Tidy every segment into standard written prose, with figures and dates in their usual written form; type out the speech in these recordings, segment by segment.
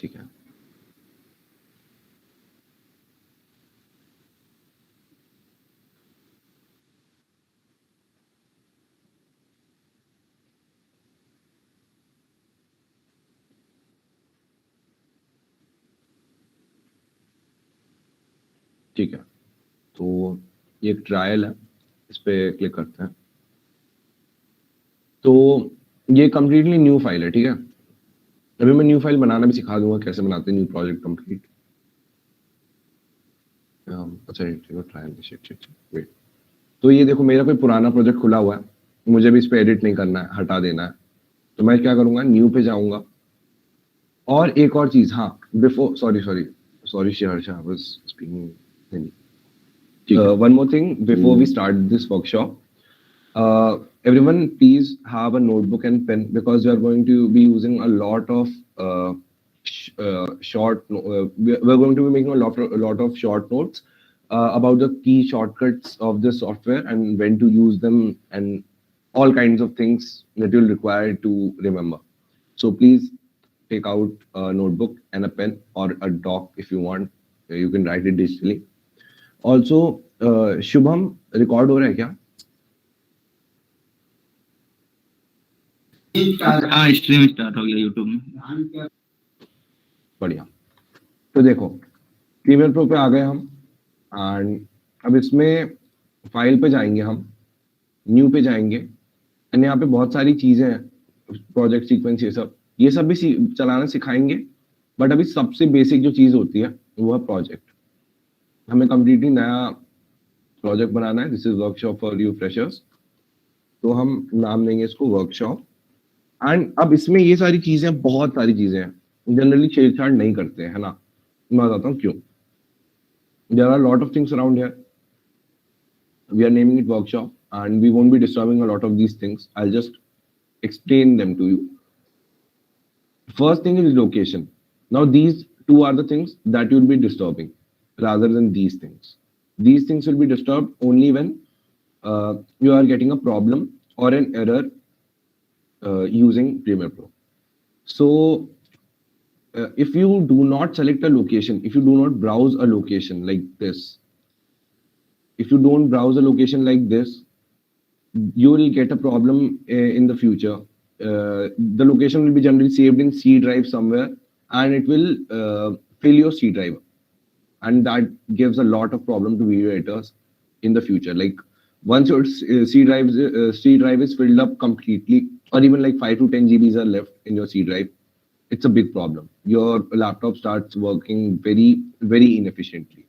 ठीक है, ठीक है। तो ये एक ट्रायल है, इस पे क्लिक करते हैं। तो ये कंप्लीटली न्यू फाइल है, ठीक है। अभी मैं न्यू फाइल बनाना भी सिखा दूंगा, कैसे बनाते हैं न्यू प्रोजेक्ट कंप्लीट। अच्छा ट्रायल वेट। तो ये देखो मेरा कोई पुराना प्रोजेक्ट खुला हुआ है, मुझे भी इस पे एडिट नहीं करना है, हटा देना है। तो मैं क्या करूंगा, न्यू पे जाऊंगा। और एक और चीज, हाँ before sorry Shiharsha, I was speaking Hindi. One more thing before we start this workshop. Everyone please have a notebook and pen, because we are going to be using a lot of we're going to be making a lot of short notes about the key shortcuts of the software and when to use them and all kinds of things that you'll require to remember. So please take out a notebook and a pen or a doc if you want. You can write it digitally. Also, Shubham, record हो रहा है क्या? हाँ, stream start हो गया YouTube में। बढ़िया। तो देखो प्रीमियर प्रो पे आ गए हम, एंड अब इसमें फाइल पे जाएंगे हम, न्यू पे जाएंगे, एंड यहाँ पे बहुत सारी चीजें हैं, प्रोजेक्ट सीक्वेंस, ये सब भी चलाना सिखाएंगे। बट अभी सबसे बेसिक जो चीज होती है वो है प्रोजेक्ट। हमें कंप्लीटली नया प्रोजेक्ट बनाना है। This is workshop for you freshers, तो हम नाम देंगे इसको वर्कशॉप। एंड अब इसमें ये सारी चीजें, बहुत सारी चीजें हैं, जनरली छेड़छाड़ नहीं करते हैं, है ना। मैं बताता हूँ क्यों। There are lot of things around here, we are naming it workshop and we won't be disturbing a lot of these things. I'll just explain them to you. First thing is location. Now these two are the things that you'll be disturbing rather than these things. These things will be disturbed only when you are getting a problem or an error using Premiere Pro. So if you do not select a location, if you do not browse a location like this, if you don't browse a location like this, you will get a problem in the future. The location will be generally saved in C drive somewhere, and it will fill your C drive, and that gives a lot of problem to video editors in the future. Like once your C drive is filled up completely, or even like 5 to 10 GBs are left in your C drive, it's a big problem. Your laptop starts working very, very inefficiently.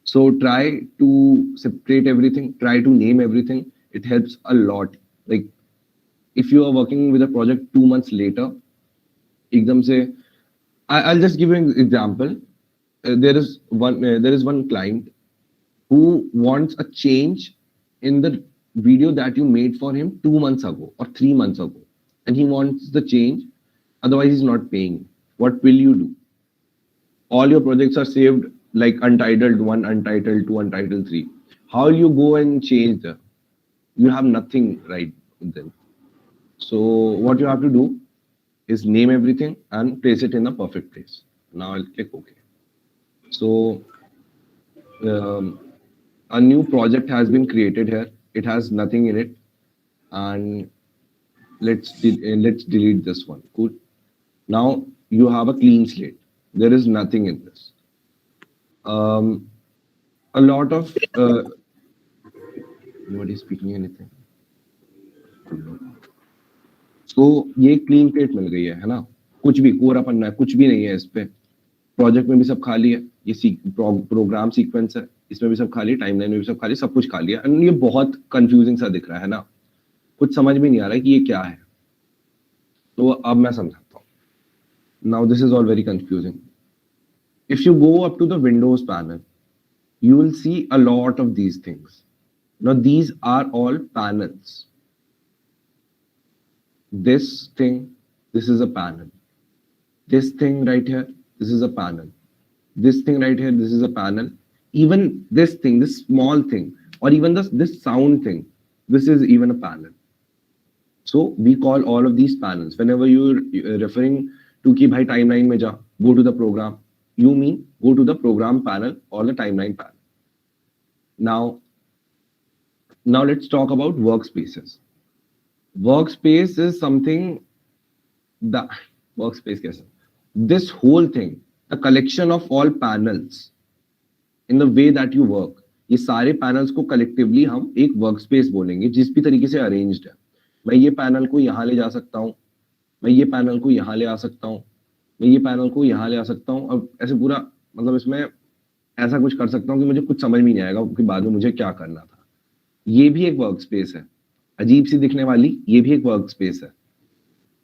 So try to separate everything, try to name everything. It helps a lot. Like if you are working with a project 2 months later, ekdam se, I'll just give you an example. There is one client who wants a change in the video that you made for him 2 months ago or 3 months ago, and he wants the change, otherwise he's not paying. What will you do? All your projects are saved like Untitled 1, Untitled 2, Untitled 3. How will you go and change them? You have nothing right with them. So what you have to do is name everything and place it in a perfect place. Now I'll click OK. So a new project has been created here. It has nothing in it, and let's delete this one. Cool. Now you have a clean slate. There is nothing in this. A lot of nobody speaking anything. So ये clean plate मिल गई है ना, कुछ भी कोरा पन्ना है, कुछ भी नहीं है इस पे। प्रोजेक्ट में भी सब खाली है, ये प्रोग्राम सीक्वेंस है, इसमें भी सब खाली, टाइमलाइन में भी सब खाली, सब कुछ खाली है। एंड ये बहुत कंफ्यूजिंग सा दिख रहा है ना, कुछ समझ में नहीं आ रहा है कि ये क्या है। तो अब मैं समझाता हूँ। Now this is all very confusing. If you go up to the Windows panel, you will see a lot of these things. Now these are all panels. This thing, this is a panel. This thing right here, this is a panel. This thing right here, this is a panel. Even this thing, this small thing, or even this sound thing, this is even a panel. So we call all of these panels. Whenever you're referring to कि भाई timeline में जा, go to the program. You mean go to the program panel or the timeline panel. Now let's talk about workspaces. Workspace is something the workspace कैसा? This whole thing, the collection of all panels in the way that you work. ये सारे panels को collectively हम एक workspace बोलेंगे जिस भी तरीके से अरेंज्ड है. मैं ये पैनल को यहाँ ले जा सकता हूँ, मैं ये पैनल को यहाँ ले आ सकता हूँ, मैं ये पैनल को यहाँ ले आ सकता हूँ. अब ऐसे पूरा मतलब इसमें ऐसा कुछ कर सकता हूँ कि मुझे कुछ समझ में नहीं आएगा कि बाद में मुझे क्या करना था. ये भी एक वर्कस्पेस है, अजीब सी दिखने वाली, ये भी एक वर्कस्पेस है.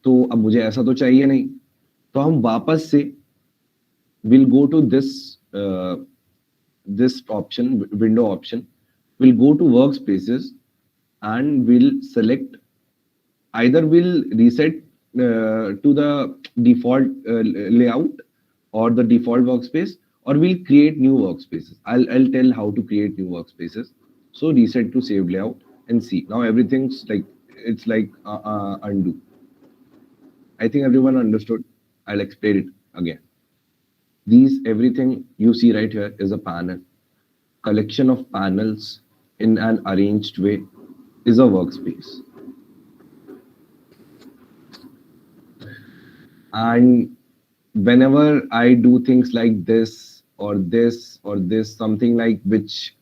तो अब मुझे ऐसा तो चाहिए नहीं, तो हम वापस से will go to this option, window option, we'll go to workspaces and we'll select, either we'll reset to the default layout or the default workspace, or we'll create new workspaces. I'll tell how to create new workspaces. So reset to saved layout and see. Now everything's like, it's like undo. I think everyone understood. I'll explain it again. Everything you see right here is a panel. Collection of panels in an arranged way is a workspace. And whenever I do things like this or this or this, something like which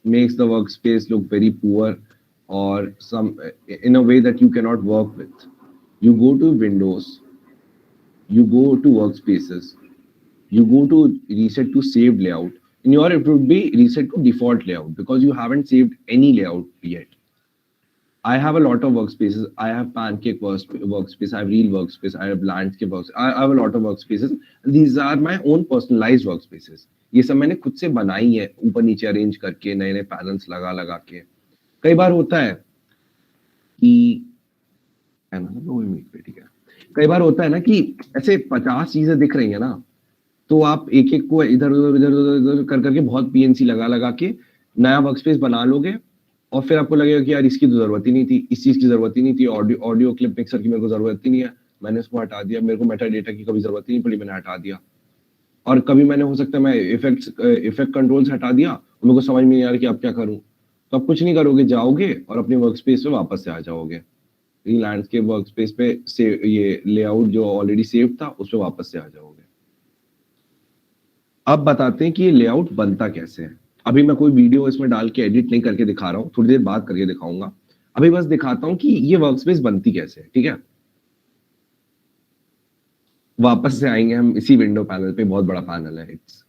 makes the workspace look very poor or some in a way that you cannot work with, you go to Windows, you go to Workspaces, you go to reset to saved layout. In your, it would be reset to default layout because you haven't saved any layout yet. I have a lot of workspaces. I have Pancake workspace, I have Real workspace, I have Landscape workspace. I have a lot of workspaces. These are my own personalized workspaces. ये सब मैंने खुद से बनाई है, ऊपर नीचे arrange करके, नए नए पैनल्स लगा के. कई बार होता है कि ठीक है, कई बार होता है ना कि ऐसे 50 चीजें दिख रही है ना, तो आप एक एक को इधर उधर कर करके बहुत पीएनसी लगा के नया वर्कस्पेस बना लोगे और फिर आपको लगेगा कि यार इसकी तो जरूरत ही नहीं थी, इस चीज की जरूरत ही नहीं थी, ऑडियो क्लिप मिक्सर की मेरे को जरूरत ही नहीं है, मैंने इसको हटा दिया, मेरे को मेटा डेटा की कभी जरूरत ही नहीं पड़ी, मैंने हटा दिया. और कभी मैंने हो सकता है मैं इफेक्ट कंट्रोल्स हटा दिया, मेरे को समझ में नहीं आ रहा कि अब क्या करूं. तो आप कुछ नहीं करोगे, जाओगे और अपने वर्कस्पेस पे वापस से आ जाओगे. लैंडस्केप वर्कस्पेस पे से ये लेआउट जो ऑलरेडी सेव था उस पे वापस से आ जाओगे. अब बताते हैं कि ये लेआउट बनता कैसे है. अभी मैं कोई वीडियो इसमें डाल के एडिट नहीं करके दिखा रहा हूँ, थोड़ी देर बाद करके दिखाऊंगा. अभी बस दिखाता हूँ कि ये वर्कस्पेस बनती कैसे है. ठीक है, वापस से आएंगे हम इसी विंडो पैनल पे. बहुत बड़ा पैनल है, it's,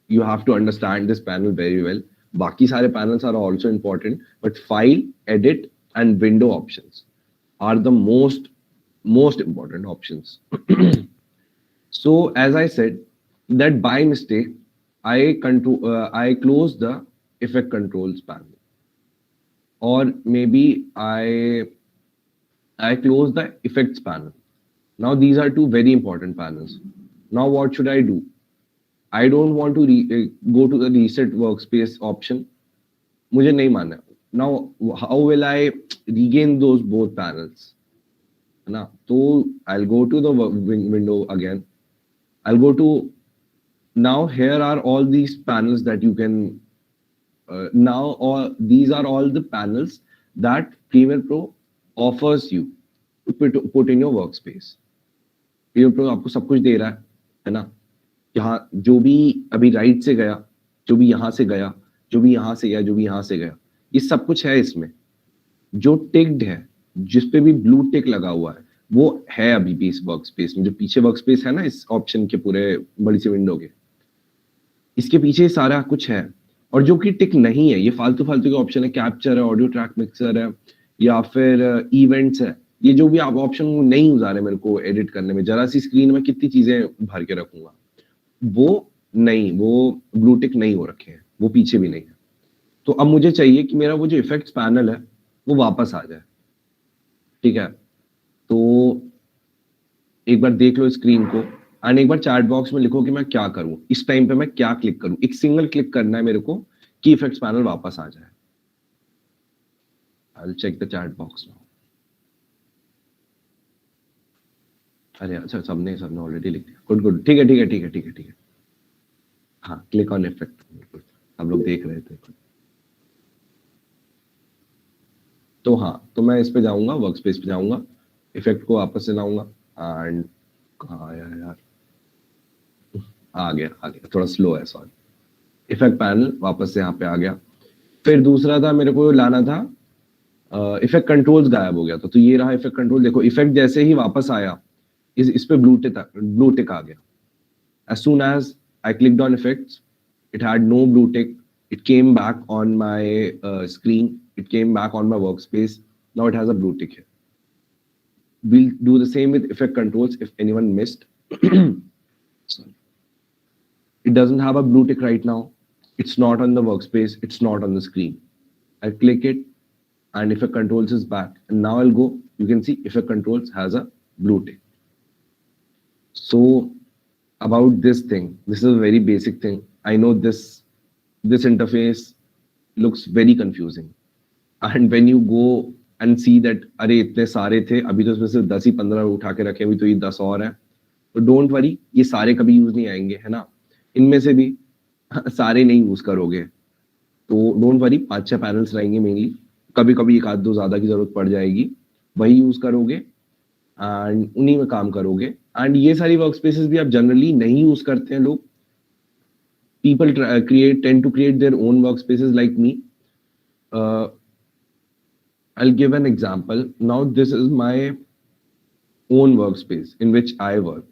you have to understand this panel very well. बाकी सारे panels are also important, but file, edit and window options are the most important options. So as I said that by mistake I closed the effect controls panel, or maybe I closed the effects panel. Now these are two very important panels. Now what should I do? I don't want to go to the reset workspace option. मुझे नहीं मानना. Now how will I regain those both panels? ना, तो I'll go to the window again. I'll go to, now here are all these panels that you can these are all the panels that Premiere Pro offers you to put in your workspace. Premiere Pro आपको सब कुछ दे रहा है ना. यहाँ जो भी अभी राइट से गया, जो भी यहाँ से गया, जो भी यहाँ से गया, जो भी यहाँ से गया, ये सब कुछ है इसमें. जो टिक्ड है, जिसपे भी ब्लू टिक लगा हुआ है, वो है अभी भी इस वर्कस्पेस में. जो पीछे वर्कस्पेस है ना इस ऑप्शन के पूरे बड़ी सी विंडो के, इसके पीछे सारा कुछ है. और जो कि टिक नहीं है, ये फालतू के ऑप्शन है, कैप्चर है, ऑडियो ट्रैक मिक्सर है, या फिर इवेंट्स है. ये जो भी आप ऑप्शन नहीं यूज आ रहे मेरे को एडिट करने में, जरा सी स्क्रीन में कितनी चीजें भर के रखूंगा, वो नहीं, वो ब्लू टिक नहीं हो रखे हैं, वो पीछे भी नहीं है. तो अब मुझे चाहिए कि मेरा वो जो इफेक्ट्स पैनल है वो वापस आ जाए. ठीक है, तो एक बार देख लो स्क्रीन को एंड एक बार चैट बॉक्स में लिखो कि मैं क्या करूं, इस टाइम पे मैं क्या क्लिक करूं. एक सिंगल क्लिक करना है मेरे को कि इफेक्ट्स पैनल वापस आ जाए. I will check the chat box now. अरे अच्छा, सबने सबने ऑलरेडी लिख दिया। गुड गुड, ठीक है ठीक है ठीक है ठीक है ठीक है। हाँ, क्लिक ऑन इफेक्ट, सब लोग देख रहे थे। तो हाँ, तो मैं इस पे जाऊंगा, वर्कस्पेस पे जाऊंगा, इफेक्ट को वापस से लाऊंगा एंड कहाँ आया यार, आ गया, थोड़ा स्लो है सॉरी। इफेक्ट पैनल वापस से यहाँ पे आ गया। फिर दूसरा था मेरे को लाना था, इफेक्ट कंट्रोल्स गायब हो गया था, तो ये रहा इफेक्ट कंट्रोल। देखो इफेक्ट जैसे ही वापस आया, इस पे ब्लू टिक आ गया। As soon as I clicked on effects, it had no blue tick. It came back on my screen. It came back on my workspace. Now it has a blue tick here. We'll do the same with effect controls if anyone missed. Sorry. It doesn't have a blue tick right now. It's not on the workspace. It's not on the screen. I click it and effect controls is back. And now I'll go. You can see effect controls has a blue tick. So about this thing, this is a very basic thing. I know this interface looks very confusing, and when you go and see that अरे इतने सारे थे, अभी तो इसमें सिर्फ 10 ही 15 उठा के रखे, अभी तो ये 10 और हैं, तो डोंट वरी, ये सारे कभी यूज नहीं आएंगे, है ना। इनमें से भी सारे नहीं यूज करोगे, तो डोंट वरी, 5-6 पैनल्स रहेंगे मेनली, कभी कभी एक आध दो ज्यादा की जरूरत पड़ जाएगी, वही यूज करोगे एंड उन्हीं में काम करोगे। एंड ये सारी वर्क स्पेसेस भी आप जनरली नहीं यूज करते हैं लोग। People tend to create their own workspaces like me. I'll give an example. Now this is my own workspace in which I work.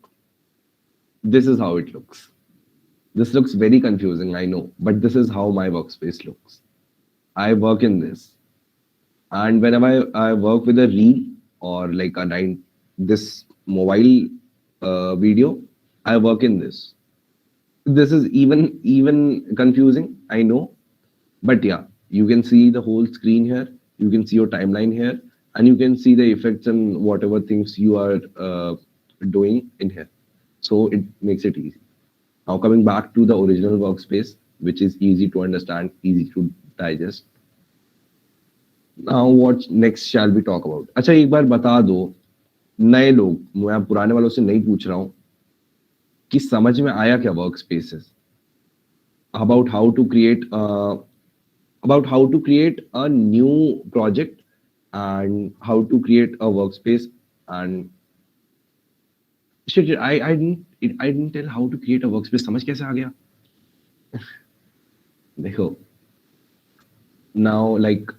This is how it looks. This looks very confusing, I know, but this is how my workspace looks. I work in this, and whenever I work with a reel or like this mobile video, I work in this. This is even confusing, I know, but yeah, you can see the whole screen here, you can see your timeline here, and you can see the effects and whatever things you are doing in here, so it makes it easy. Now coming back to the original workspace, which is easy to understand, easy to digest. Now what next shall we talk about? अच्छा, एक बार बता दो नए लोग, मैं पुराने वालों से नहीं पूछ रहा हूँ, कि समझ में आया क्या workspaces, about how to create a new project and how to create a workspace and shit, I didn't tell how to create a workspace. समझ कैसे आ गया? देखो, now like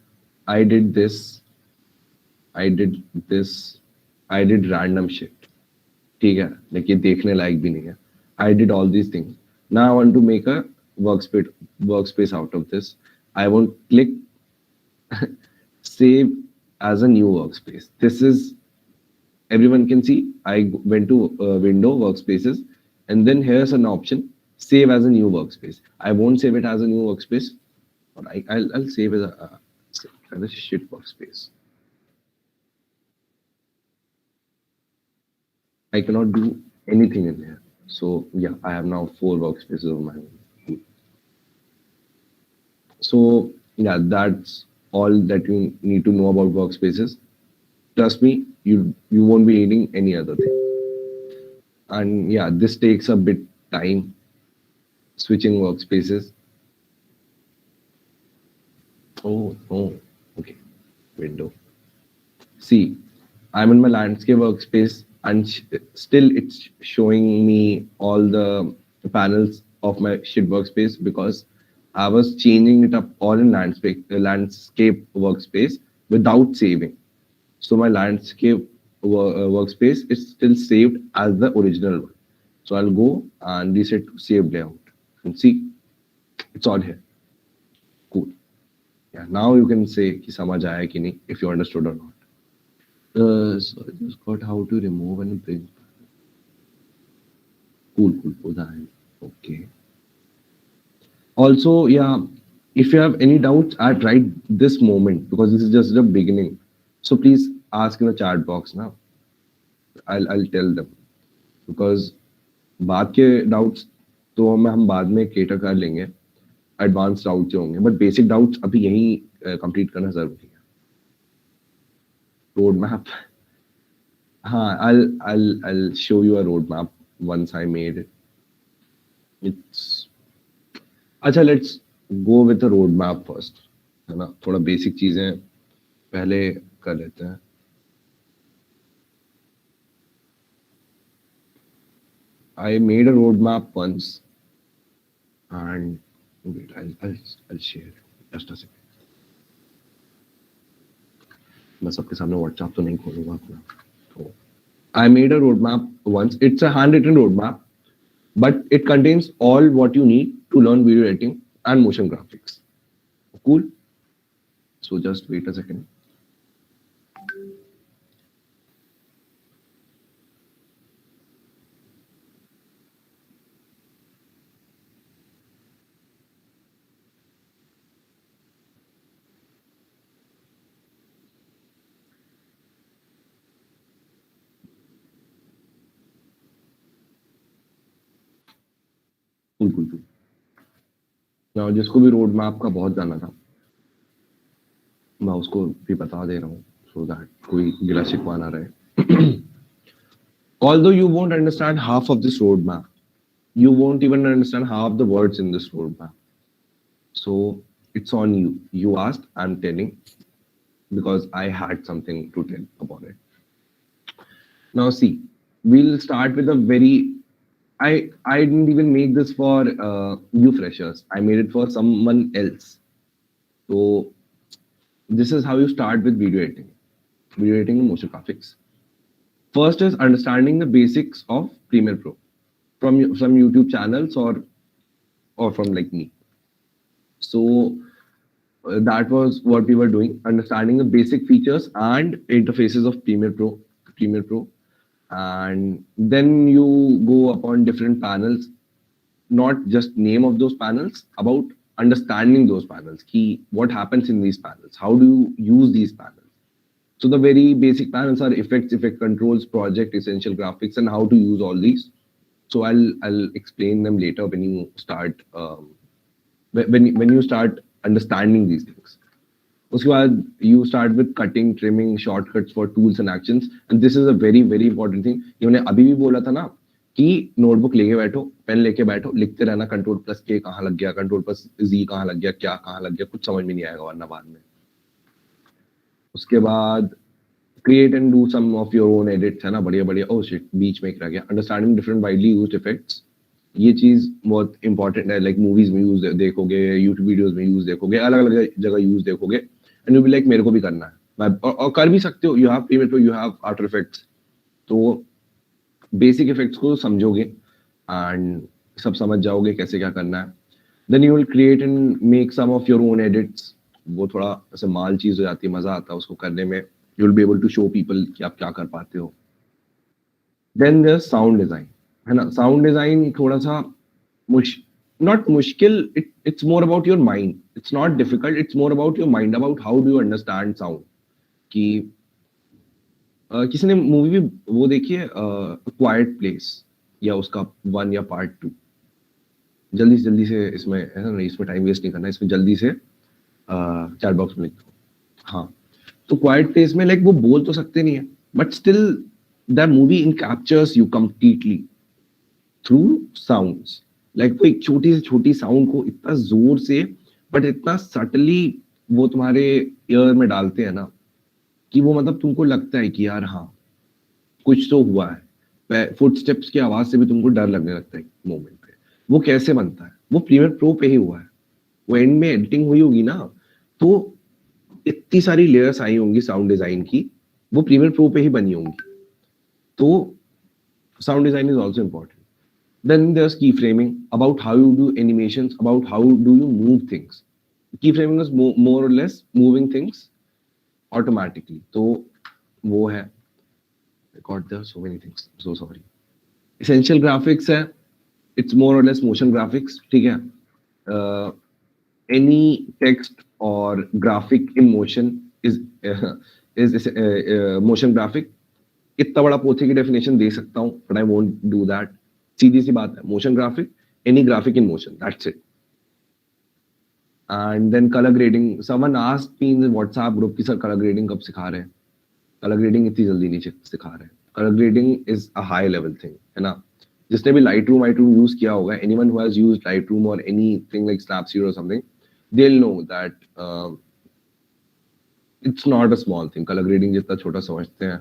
I did this, I did random shit, ठीक है, लेकिन देखने लायक भी नहीं है. I did all these things. Now I want to make a workspace out of this. I won't click save as a new workspace. This is, everyone can see, I went to window workspaces, and then here's an option, save as a new workspace. I won't save it as a new workspace, or I'll save as a shit workspace. I cannot do anything in here. So yeah, I have now 4 workspaces of my own. So yeah, that's all that you need to know about workspaces. Trust me, you won't be needing any other thing. And yeah, this takes a bit time, switching workspaces. Oh, okay, window. See, I'm in my landscape workspace, and still it's showing me all the panels of my shit workspace because I was changing it up all in landscape workspace without saving. So my landscape workspace is still saved as the original one. So I'll go and reset to save layout and see, it's all here. Cool. Yeah, now you can say कि समझ आया कि नहीं, if you understood or not. So I just got how to remove and bring. Cool. Okay. Also, yeah, if you have any doubts at right this moment, because this is just the beginning, so please ask in the chat box now. I'll tell them, because बाद के doubts तो हम बाद में cater कर लेंगे, advanced doubts जो होंगे, but basic doubts अभी यहीं complete करना जरूरी है. Roadmap. हाँ, I'll show you a roadmap once I made it. It's अच्छा, let's go with the roadmap first, है ना? थोड़ा बेसिक चीजें पहले कर लेते हैं. I made a roadmap once, and wait, I'll share it. Just a second. मैं सबके सामने WhatsApp तो नहीं खोलूंगा अपना. तो I made a roadmap once. It's a handwritten roadmap, but it contains all what you need to learn video editing and motion graphics. Cool. So just wait a second. Cool. Now जिसको भी road map का बहुत जाना था, मैं उसको भी बता दे रहा हूँ, so that कोई गिला शिकवा ना रहे. Although you won't understand half of this roadmap, you won't even understand half the words in this roadmap. So it's on you. You asked, I'm telling, because I had something to tell about it. Now see, we'll start with a very. I didn't even make this for you freshers. I made it for someone else. So this is how you start with video editing and motion graphics. First is understanding the basics of Premiere Pro from some YouTube channels or from like me. So that was what we were doing, understanding the basic features and interfaces of Premiere Pro, and then you go upon different panels, not just name of those panels, about understanding those panels, key what happens in these panels, how do you use these panels. So the very basic panels are effects, effect controls, project, essential graphics, and how to use all these. So I'll explain them later when you start when you start understanding these things. उसके बाद you start with cutting, trimming, shortcuts for tools and actions, and this is a very important thing. ये मैंने अभी भी बोला था ना कि नोटबुक लेके बैठो, पेन लेके बैठो, लिखते रहना, कंट्रोल प्लस के कहाँ लग गया, कंट्रोल प्लस जी कहाँ लग गया, क्या कहाँ लग गया, कुछ समझ में नहीं आएगा वरना बाद में. उसके बाद create and do some of your own edits, है ना, बढ़िया. Oh shit, बीच में एक रह गया. Understanding different widely used effects. ये चीज बहुत इंपॉर्टेंट है. लाइक मूवीज में यूज देखोगे, यूट्यूब वीडियोस में यूज देखोगे, अलग अलग जगह यूज देखोगे, एंड यू बी लाइक मेरे को भी करना है. मैं और कर भी सकते हो. You have Premiere Pro, you have After Effects. तो बेसिक इफेक्ट्स को समझोगे एंड सब समझ जाओगे कैसे क्या करना है. Then you will create and make some of your own edits. वो थोड़ा ऐसे माल चीज हो जाती है, मजा आता है उसको करने में. You will be able to show people कि आप क्या कर पाते हो. देन देयर साउंड डिजाइन, है ना. साउंड डिजाइन थोड़ा सा not मुश्किल, it's more about your mind. It's not difficult, it's more about your mind, about how do you understand sound. कि किसी ने मूवी भी वो देखी है क्वाइट प्लेस, या उसका 1 या पार्ट 2. जल्दी से इसमें है ना, इसमें टाइम वेस्ट नहीं करना, इसमें जल्दी से चैट बॉक्स में लिख दो. हाँ, तो क्वाइट प्लेस में लाइक वो बोल तो सकते नहीं है, but still that movie encaptures you completely through sounds. Like वो एक छोटी से छोटी साउंड को इतना जोर से बट इतना सटली वो तुम्हारे ईयर में डालते हैं ना, कि वो मतलब तुमको लगता है कि यार हाँ कुछ तो हुआ है. फुटस्टेप्स की आवाज से भी तुमको डर लगने लगता है मोमेंट पे. वो कैसे बनता है? वो प्रीमियर प्रो पे ही हुआ है. वो एंड में एडिटिंग हुई होगी ना, तो इतनी सारी लेयर्स आई होंगी साउंड डिजाइन की, वो प्रीमियर प्रो पे ही बनी होंगी. तो sound design is also important. Then there's keyframing, about how you do animations, about how do you move things. Keyframing is more or less moving things automatically. तो वो है. God, there are so many things. I'm so sorry. Essential graphics है. It's more or less motion graphics. ठीक है. Any text or graphic in motion is motion graphic. इतना बड़ा पोथी की डेफिनेशन दे सकता हूँ, but I won't do that. सीधी सी बात है, motion graphic, any graphic in motion, that's it. And then colour grading. Someone asked me in WhatsApp group कि सर कलर ग्रेडिंग कब सिखा रहे हैं? कलर ग्रेडिंग इतनी जल्दी नहीं सिखा रहे हैं. color grading is a high level thing, है ना? जिसने भी Lightroom use किया होगा, anyone who has used Lightroom or anything like Snapseed or something, they'll know that it's not a small thing. Color grading जितना छोटा समझते हैं.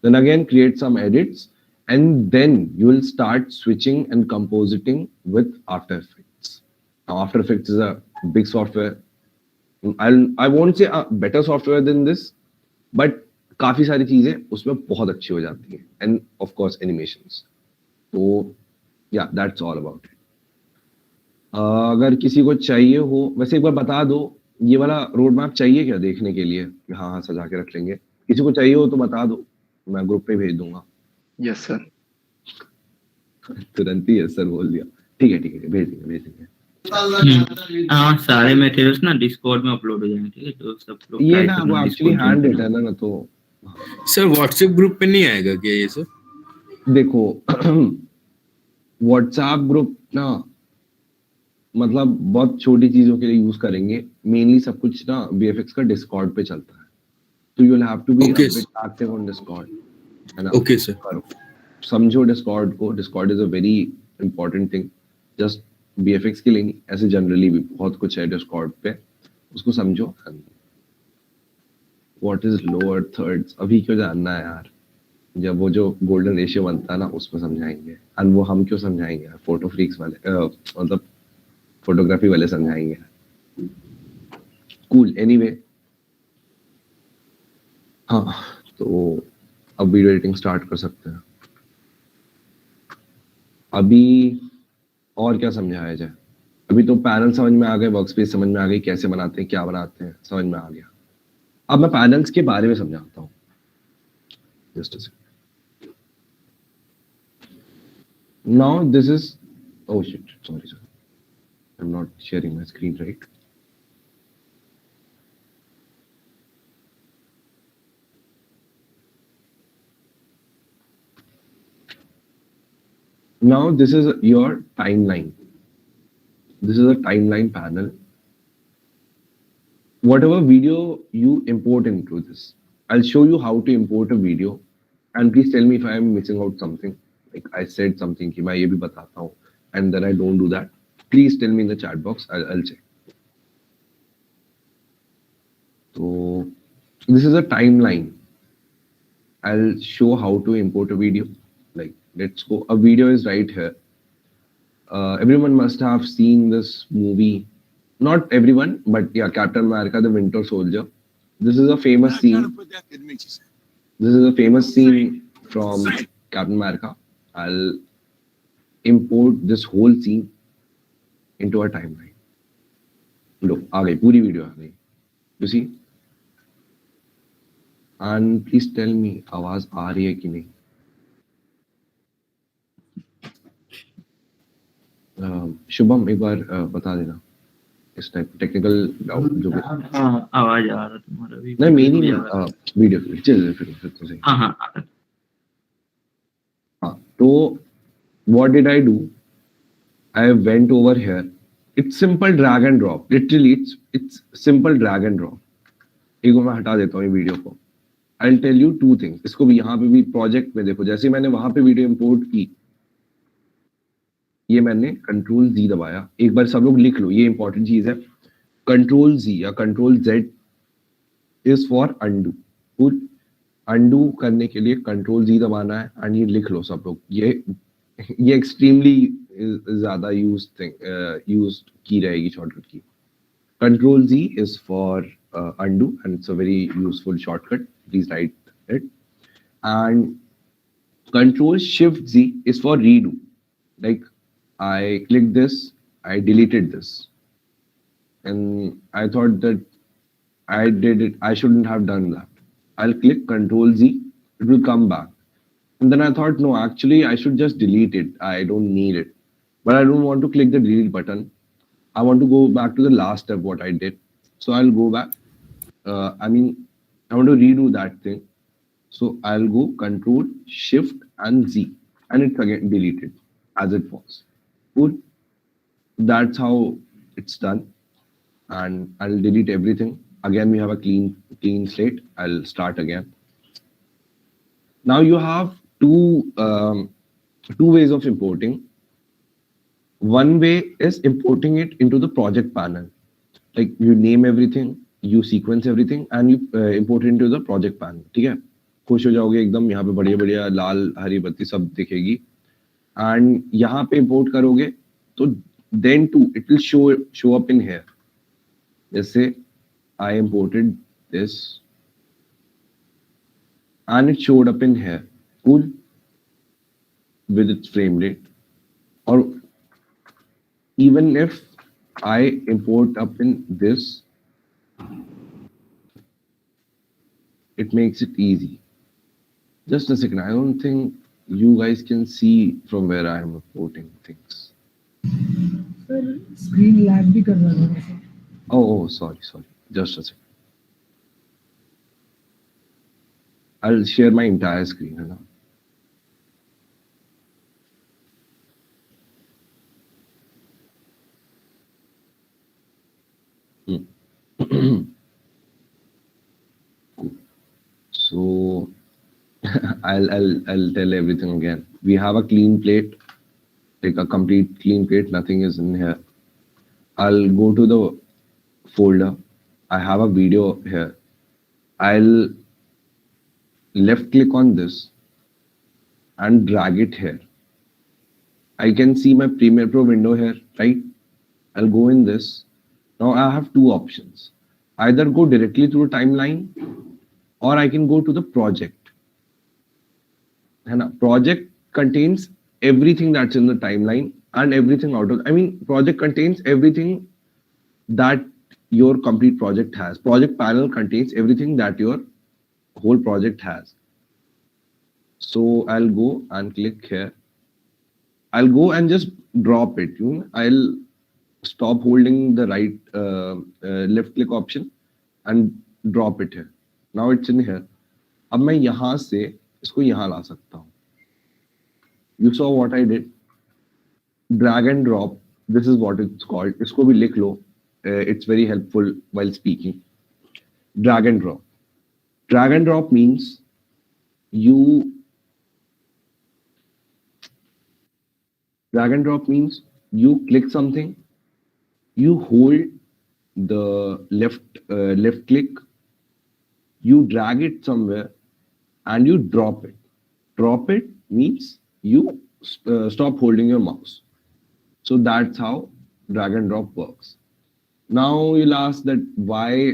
Then again, create some edits, and then you will start switching and compositing with After Effects. Now, After Effects is a big software. I won't say a better software than this, but काफी सारी चीजें उसमें बहुत अच्छी हो जाती हैं, and of course animations. तो yeah, that's all about it. अगर किसी को चाहिए हो, वैसे एक बार बता दो ये वाला रोड मैप चाहिए क्या देखने के लिए? हाँ हाँ सजा के रख लेंगे. किसी को चाहिए हो तो बता दो, मैं ग्रुप पे भेज दूंगा. Yes sir. तुरंत ही यस सर बोल दिया. ठीक है भेज देंगे. हाँ सारे मटेरियल्स ना डिस्कॉर्ड में अपलोड हो जाएंगे, ठीक है? तो सब लोग ये ना वो एक्चुअली हैंड रिटन है ना, तो सर व्हाट्सएप ग्रुप पे नहीं आएगा क्या ये सर? देखो व्हाट्सएप ग्रुप ना मतलब बहुत छोटी चीजों के लिए यूज करेंगे. मेनली सब कुछ ना बीएफएक्स का डिस्कॉर्ड पे चलता है, तो you will have to be active on Discord, है ना? Okay sir. समझो डिस्कॉर्ड को. Discord is a very important thing, just VFX के लिए नहीं, ऐसे जनरली भी बहुत कुछ है डिस्कॉर्ड पे, उसको समझो. व्हाट इज लोअर थर्ड्स अभी क्यों जानना है यार? जब वो जो गोल्डन रेशियो बनता है ना उसमें समझाएंगे. एंड वो हम क्यों समझाएंगे? फोटो फ्रीक्स वाले मतलब फोटोग्राफी वाले समझाएंगे. कूल. एनीवे हाँ, तो अब वीडियो एडिटिंग स्टार्ट कर सकते हैं. अभी और क्या समझाया जाए? अभी तो पैनल समझ में आ गए, वर्कस्पेस समझ में आ गई, कैसे बनाते हैं, क्या बनाते हैं, समझ में आ गया. अब मैं पैनल्स के बारे में समझाता हूँ. Just a second. Now this is oh shit, sorry, I'm not sharing my screen, right? Now this is your timeline. This is a timeline panel. Whatever video you import into this, I'll show you how to import a video, and please tell me if I am missing out something. Like I said something कि मैं ये भी बताता हूँ, and then I don't do that. Please tell me in the chat box. I'll check. So this is a timeline. I'll show how to import a video. Like let's go. A video is right here. Everyone must have seen this movie. Not everyone, but yeah, Captain America, the Winter Soldier. This is a famous scene. This is a famous scene from Captain America. I'll import this whole scene into a timeline. लो आ गई पूरी video आ गई. You see? And please tell me आवाज आ रही है कि नहीं? शुभम एक बार बता देना इस टाइप टेक्निकल डाउट जो भी. हाँ आवाज आ रहा तुम्हारा भी. नहीं मेरी वीडियो चल फिर तो सही. हाँ तो what did I do? I went over here. It's simple drag and drop. Literally it's simple drag and drop. एक मैं हटा देता हूँ ये वीडियो को. I'll tell you two things. इसको भी यहाँ पे भी प्रोजेक्ट में देखो, जैसे मैंने वहां पे वीडियो इंपोर्ट की, ये मैंने कंट्रोल Z दबाया. एक बार सब लोग लिख लो, ये इंपॉर्टेंट चीज है. कंट्रोल Z या control Z is for undo. Undo करने के लिए कंट्रोल Z दबाना है. एंड ये लिख लो सब लोग. ये एक्सट्रीमली ज्यादा यूज्ड की रहेगी शॉर्टकट की. Control Z is for undo, and it's a very useful shortcut. Please write it. And control shift Z is for redo. Like I clicked this, I deleted this, and I thought that I did it. I shouldn't have done that. I'll click control Z, it will come back. And then I thought, no, actually I should just delete it. I don't need it. But I don't want to click the delete button. I want to go back to the last step, what I did. So I'll go back. I want to redo that thing. So I'll go control shift and Z, and it's again deleted as it was. Good. That's how it's done. And I'll delete everything. Again, we have a clean slate. I'll start again. Now you have two ways of importing. One way is importing it into the project panel. Like you name everything, you sequence everything, and you import it into the project panel. ठीक है? खुश हो जाओगे एकदम, यहाँ पे बढ़िया बढ़िया लाल हरी बत्ती सब दिखेगी. And यहाँ पे import करोगे, तो then too it will show up in here. जैसे I imported this, and it showed up in here. Cool. With its frame rate. Or even if I import up in this, it makes it easy. Just a second, I don't think you guys can see from where I am importing things. Sir, screen lag भी कर रहा था वैसे. Oh, sorry. Just a second. I'll share my entire screen. है ना? So I'll tell everything again. We have a clean plate, like a complete clean plate. Nothing is in here. I'll go to the folder. I have a video here. I'll left click on this and drag it here. I can see my Premiere Pro window here, right? I'll go in this. Now I have two options. Either go directly to the timeline, or I can go to the project. And a project contains everything that's in the timeline and everything out of, project contains everything that your complete project has. Project panel contains everything that your whole project has. So I'll go and click here. I'll go and just drop it. I'll stop holding the right left click option and drop it here. Now it's in here. अब मैं यहाँ से इसको यहाँ ला सकता हूँ. You saw what I did. Drag and drop. This is what it's called. इसको भी लिख लो. It's very helpful while speaking. Drag and drop. Drag and drop means you click something, you hold the left click, you drag it somewhere, and you drop it. Drop it means you stop holding your mouse. So that's how drag and drop works. Now you'll ask that why,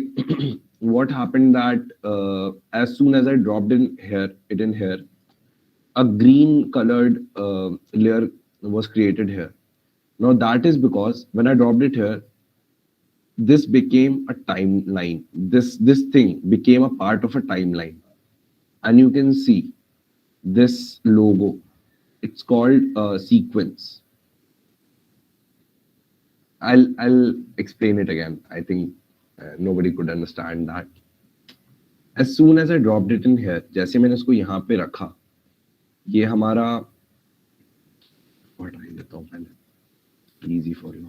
what happened that as soon as I dropped it in here, a green colored layer was created here. Now that is because when I dropped it here, this became a timeline. This thing became a part of a timeline. And you can see this logo. It's called sequence. I'll explain it again. I think nobody could understand that. As soon as I dropped it in here, जैसे मैंने इसको यहाँ पे रखा, ये हमारा हटा देता हूँ पहले, easy for you.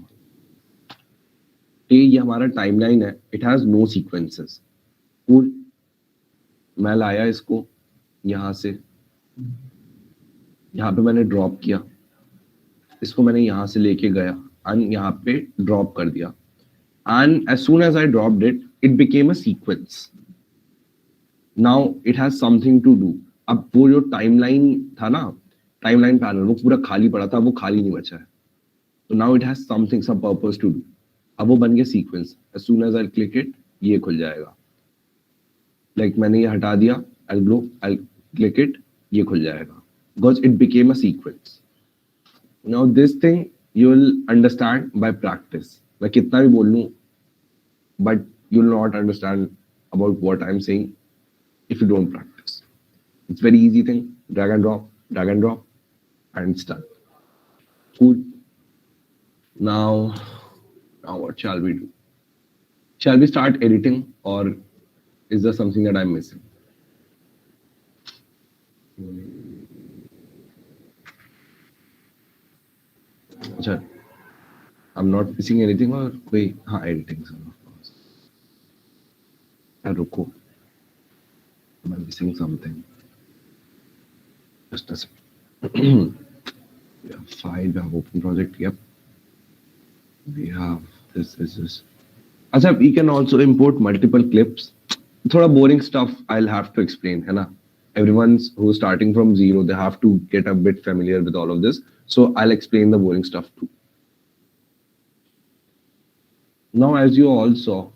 ये हमारा टाइमलाइन है. It has no sequences. Cool. मैं लाया इसको यहाँ से, यहाँ पे मैंने ड्रॉप किया, इसको मैंने यहाँ से लेके गया and यहाँ पे ड्रॉप कर दिया. And as soon as I dropped it, it became a sequence. Now it has something to do. अब वो जो टाइमलाइन था ना, टाइमलाइन पैनल, वो पूरा खाली पड़ा था, वो खाली नहीं बचा है. So now it has something, some purpose to do. अब वो बन गया sequence. As soon as I click it, ये खुल जाएगा. Like मैंने ये हटा दिया, I'll click it, ये खुल जाएगा. Because it became a sequence. Now this thing you will understand by practice. मैं कितना भी बोल लूं, but you will not understand about what I'm saying if you don't practice. It's very easy thing. Drag and drop, and it's done. Cool. Now what shall we do? Shall we start editing, or is there something that I'm missing? Achha, I'm not missing anything, or कोई हाँ editing sir, of course. रुको, I'm missing something. Just a second. We have file, we have open project. Yep. We have this. अच्छा, we can also import multiple clips. थोड़ा boring stuff I'll have to explain, है ना? Everyone's who's starting from zero, they have to get a bit familiar with all of this. So I'll explain the boring stuff too. Now, as you all saw,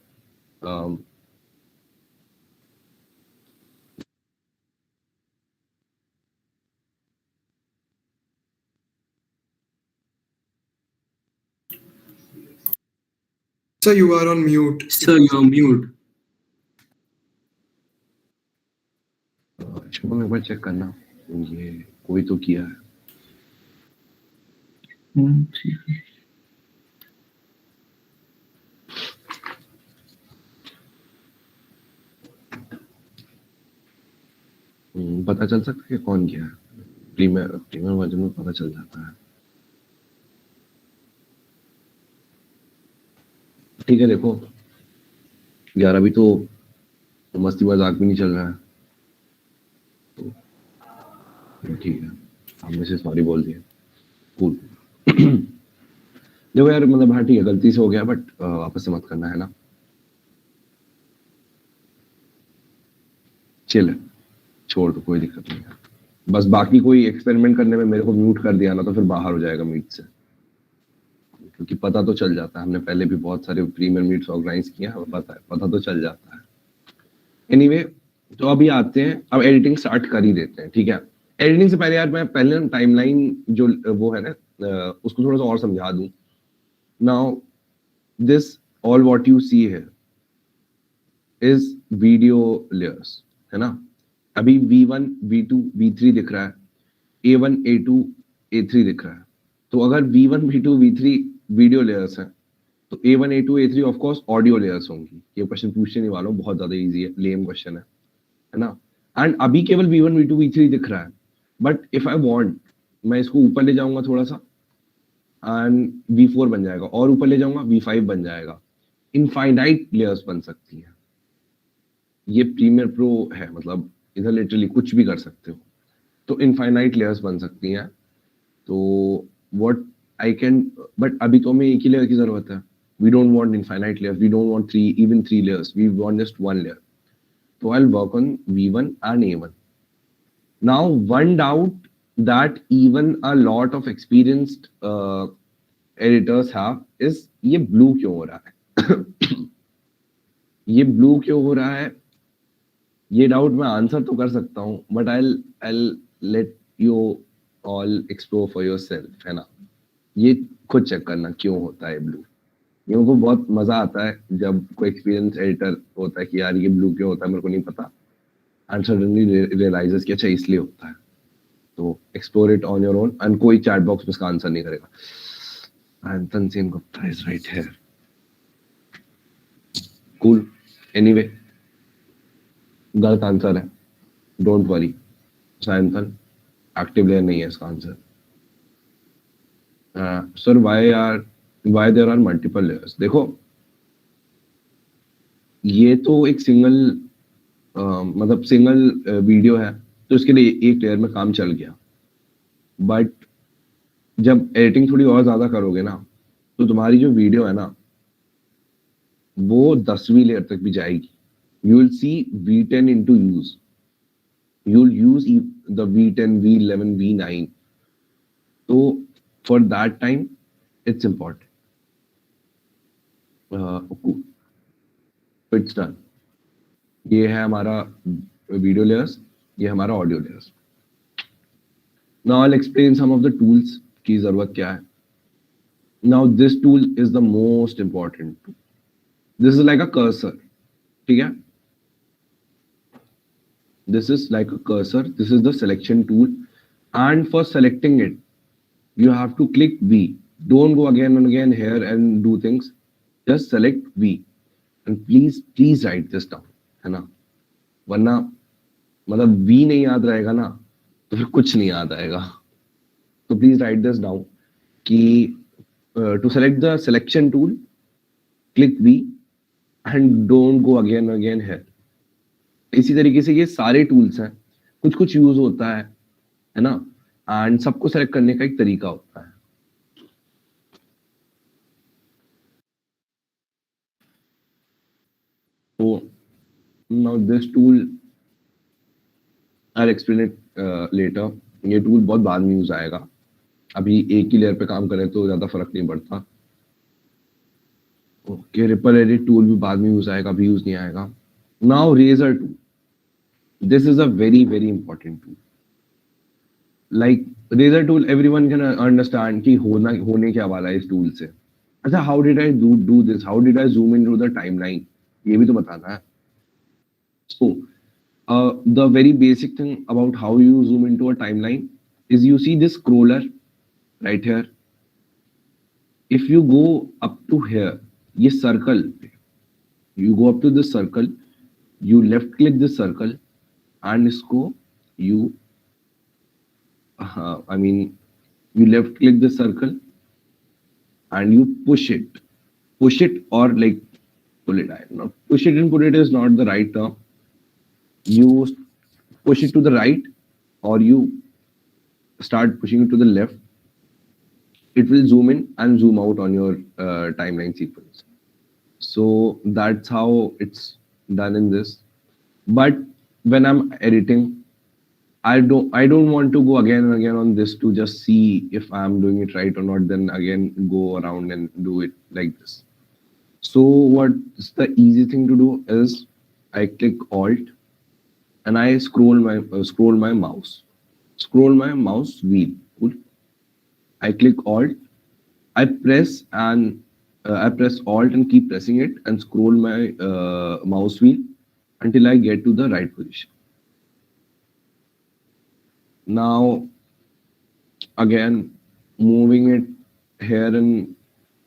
Sir, you are on mute. Sir, you are mute. Shubham एक बार check करना, ये कोई तो किया है. पता चल सकता है कि कौन किया है. प्रीमियर वर्जन में पता चल जाता है. ठीक है, देखो यार, अभी तो मस्ती मजाक भी नहीं चल रहा है, तो ठीक है, हमने से सॉरी बोल दिया. कूल. देखो यार, मतलब हाँ ठीक है, गलती से हो गया, बट वापस से मत करना, है ना? चिल, छोड़ दो, कोई दिक्कत नहीं है. बस बाकी कोई एक्सपेरिमेंट करने में मेरे को म्यूट कर दिया ना, तो फिर बाहर हो जाएगा मीट से, क्योंकि पता तो चल जाता है. हमने पहले भी बहुत सारे प्रीमियर मीट्स ऑर्गेनाइज किए हैं, पता तो चल जाता है. एनीवे, तो अभी आते हैं, अब एडिटिंग स्टार्ट कर ही देते हैं. ठीक है, एडिटिंग से पहले यार मैं पहले टाइमलाइन जो वो है ना, उसको थोड़ा सा और समझा दूं. Now this all what you see here is video layers, है ना? अभी V1, V2, V3 दिख रहा है, A1, A2, A3 दिख रहा है. तो अगर V1, V2, V3 video layers हैं, तो A1, A2, A3 of course audio layers होंगी. ये क्वेश्चन पूछने नहीं वाला हूं, बहुत ज्यादा इजी है, लेम क्वेश्चन है ना? एंड अभी केवल V1, V2, V3 दिख रहा है, बट इफ आई वांट, मैं इसको ऊपर ले जाऊंगा थोड़ा सा, एंड V4 बन जाएगा, और ऊपर ले जाऊंगा V5 बन जाएगा. इनफाइनाइट लेयर्स बन सकती हैं. ये प्रीमियर प्रो है, मतलब इधर लिटरली कुछ भी कर सकते हो. तो इनफाइनाइट लेयर्स बन सकती हैं. तो व्हाट आई कैन, बट अभी तो हमें एक ही लेयर की जरूरत है. We don't want infinite layers, we don't want three layers, we want just one layer. तो I will work on V1 and A1. Now, one doubt that even a lot of experienced editors have is ये blue क्यों हो रहा है? ये blue क्यों हो रहा है? ये डाउट मैं आंसर तो कर सकता हूँ, but I'll let you all explore for yourself, है ना? ये खुद चेक करना क्यों होता है ब्लू. ये मुझको बहुत मजा आता है जब कोई एक्सपीरियंस एडिटर होता है कि यार ये ब्लू क्यों होता है, मेरे को नहीं पता, एंड सडनली रियलाइजेस कि अच्छा इसलिए होता है. तो explore it on your own, and कोई चैट बॉक्स में इसका आंसर नहीं करेगा. And Tanseem Gupta is right here. Cool. Anyway, गलत आंसर है, don't worry. Sayantan active layer नहीं है इसका answer. Sir why there are multiple layers. देखो, ये तो एक सिंगल मतलब सिंगल वीडियो है, तो इसके लिए एक लेयर में काम चल गया. बट जब एडिटिंग थोड़ी और ज्यादा करोगे ना, तो तुम्हारी जो वीडियो है ना, वो 10वीं लेयर तक भी जाएगी. You will C V10 into use. You will use the V10, V11, V9. So for that time, it's important. Okay. It's done. ये है हमारा वीडियो लेयर्स, ये हमारा audio layers. Now I'll explain some of the tools की जरूरत क्या है. Now this tool is the most important tool. This is like a cursor. ठीक है? This is like a cursor. This is the selection tool, and for selecting it, you have to click V. Don't go again and again here and do things. Just select V, and please write this down, है ना? वरना मतलब V नहीं याद रहेगा ना, तो फिर कुछ नहीं याद आएगा. तो please write this down कि to select the selection tool, click V, and don't go again and again here. इसी तरीके से ये सारे टूल्स हैं. कुछ यूज होता है है ना, एंड सबको सेलेक्ट करने का एक तरीका होता है. So now this tool I'll explain it later. ये टूल बहुत बाद में यूज आएगा, अभी एक ही लेयर पे काम करें तो ज्यादा फर्क नहीं पड़ता. ओके, रिपल एडिट टूल भी बाद में यूज आएगा, अभी यूज नहीं आएगा. Now razor tool, this is a very very important tool. Like razor tool everyone can understand कि होने क्या वाला है इस टूल से. अच्छा, how did I do this, how did I zoom in to the timeline, ये भी तो बताना है. So the very basic thing about how you zoom into a timeline is you see this scroller right here. If you go up to here, this circle, you go up to this circle, you left click this circle and isko you you left click this circle and you push it or like pull it. Not push it and put it is not the right term. You push it to the right or you start pushing it to the left, it will zoom in and zoom out on your timeline sequence. So that's how it's done in this. But when I'm editing, I don't want to go again and again on this to just see if I'm doing it right or not, then again go around and do it like this. So what's the easy thing to do is I click Alt and I scroll my mouse wheel. Cool. I click Alt, I press Alt and keep pressing it and scroll my mouse wheel until I get to the right position. Now again moving it here and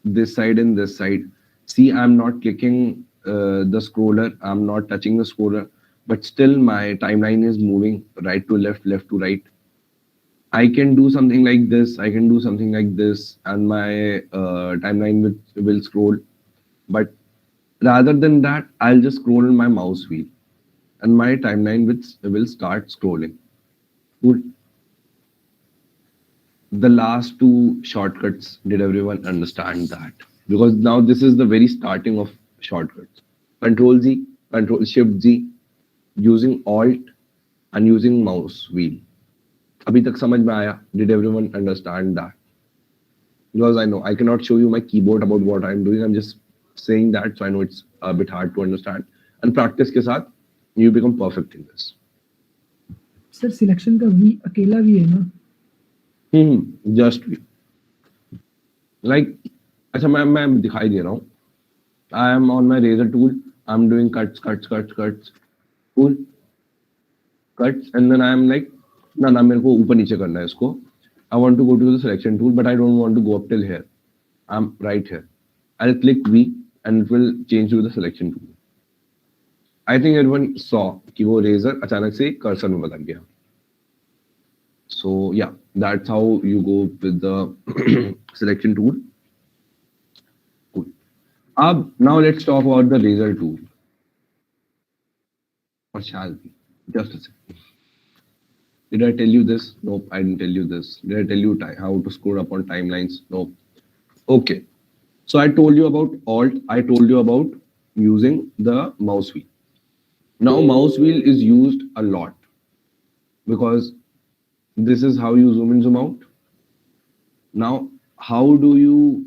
this side and this side. See, I'm not clicking the scroller, I'm not touching the scroller, but still my timeline is moving right to left, left to right. I can do something like this, I can do something like this, and my timeline will scroll. But rather than that, I'll just scroll on my mouse wheel and my timeline will start scrolling. Cool. The last two shortcuts, did everyone understand that? Because now this is the very starting of shortcuts. Control Z, Control Shift Z, using Alt and using mouse wheel. Abhi tak samajh mein aaya? Did everyone understand that? Because I know I cannot show you my keyboard about what I'm doing. I'm just saying that, so I know it's a bit hard to understand. And practice के साथ you become perfect in this. Sir selection का we अकेला भी है ना? Just like अच्छा मैं दिखाई दे रहा हूँ. I am on my razor tool. I'm doing cuts. Cool. Cuts and then I am like ना मेरे को ऊपर नीचे करना है इसको. I want to go to the selection tool, but I don't want to go up till here. I'm right here. I'll click V and it will change to the selection tool. I think everyone saw कि वो razor अचानक से cursor में बदल गया. So yeah, that's how you go with the selection tool. Cool. Now let's talk about the razor tool. Or shall we? Just a second. Did I tell you this? Nope, I didn't tell you this. Did I tell you how to scroll up on timelines? Nope. Okay. So I told you about Alt. I told you about using the mouse wheel. Now mouse wheel is used a lot because this is how you zoom in, zoom out. Now, how do you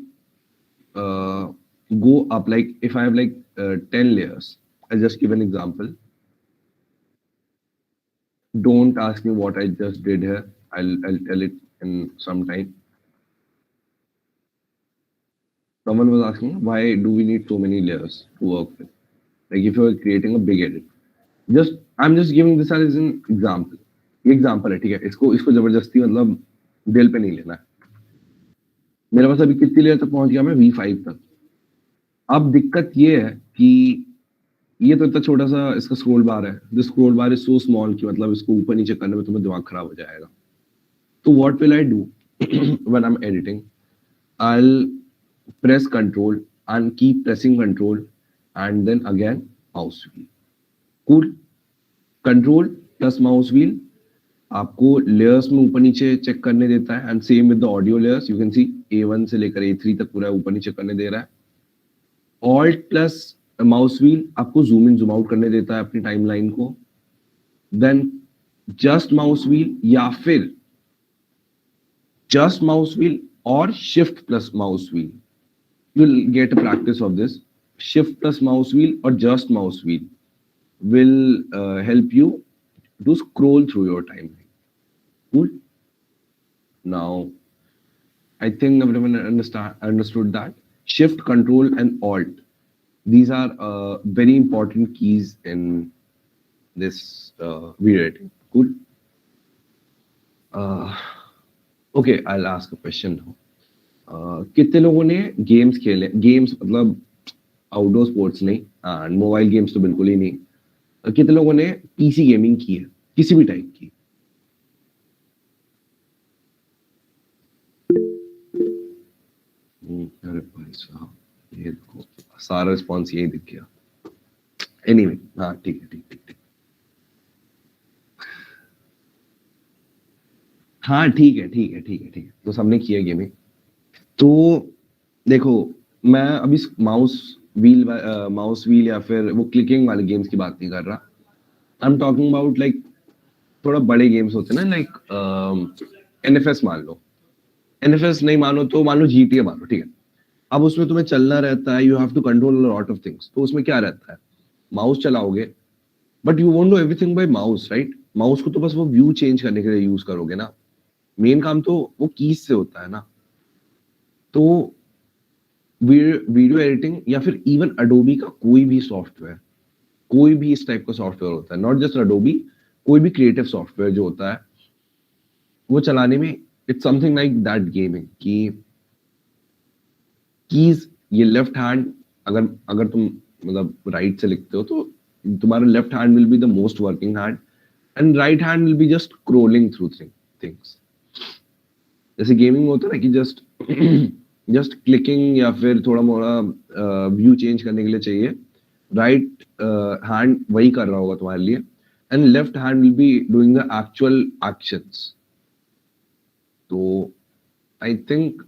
go up? Like if I have like 10 layers, I'll just give an example. Don't ask me what I just did here. I'll tell it in some time. Someone was asking, why do we need so many layers to work with? Like if you're creating a big edit. I'm just giving this as an example. Example है, ठीक है. इसको जबरदस्ती मतलब दिल पे नहीं लेना है. मेरे पास अभी कितनी लेयर तक पहुंच गया मैं? V5 तक. अब दिक्कत ये है कि ये तो इतना छोटा सा इसका स्क्रॉल बार है. This scroll bar is so small कि मतलब इसको ऊपर नीचे करने में तुम्हें दिमाग खराब हो जाएगा. तो what will I do when I am editing? I will press control and keep pressing control and then again mouse wheel. Cool. Control plus mouse wheel आपको लेयर्स में ऊपर नीचे चेक करने देता है, and same with the audio layers, you can see A1 से लेकर A3 तक पूरा ऊपर नीचे करने दे रहा है। ऑल्ट प्लस माउस व्हील आपको जूम इन जूम आउट करने देता है अपनी टाइमलाइन को। देन जस्ट माउस व्हील या फिर just mouse wheel or shift plus mouse wheel. You'll get a practice of this. Shift plus mouse wheel or just mouse wheel will help you to scroll through your timeline. Cool. Now, I think everyone understood that. Shift, Control, and Alt. These are very important keys in this video editing. Cool. Okay, I'll ask a question now. कितने लोगों ने games खेले? Games मतलब outdoor sports नहीं, mobile games तो बिल्कुल ही नहीं। कितने लोगों ने पीसी गेमिंग की है, किसी भी टाइप की? अरे भाई साहब, ये देखो सारा रिस्पॉन्स यही दिख गया। एनीवे, हाँ ठीक है, ठीक। हाँ ठीक है। तो सबने किया गेमिंग। तो देखो, मैं अभी माउस व्हील या फिर वो क्लिकिंग वाले गेम्स की बात नहीं कर रहा। I am talking about like थोड़ा बड़े गेम्स होते हैं ना, लाइक NFS मान लो। NFS नहीं मानो तो मान लो GTA मान लो, ठीक है। अब उसमें तुम्हें चलना रहता है, you have to control a lot of things. तो उसमें क्या रहता है, माउस चलाओगे but you won't do everything by mouse, right? Mouse को तो बस वो व्यू चेंज करने के लिए यूज करोगे ना, मेन काम तो वो कीज से होता है ना। तो वीडियो एडिटिंग या फिर इवन अडोबी का कोई भी सॉफ्टवेयर, कोई भी इस टाइप का सॉफ्टवेयर होता है, नॉट जस्ट अडोबी, कोई भी क्रिएटिव सॉफ्टवेयर जो होता है, वो चलाने में it's something like that gaming की कीज। ये लेफ्ट हैंड, अगर तुम मतलब राइट से लिखते हो तो तुम्हारा left hand will be the most working hand, and right hand will be just scrolling through things. जैसे गेमिंग होता है ना कि जस्ट क्लिकिंग या फिर थोड़ा मोड़ा व्यू चेंज करने के लिए चाहिए, राइट हैंड वही कर रहा होगा तुम्हारे लिए, and left hand will be doing the actual actions. तो I think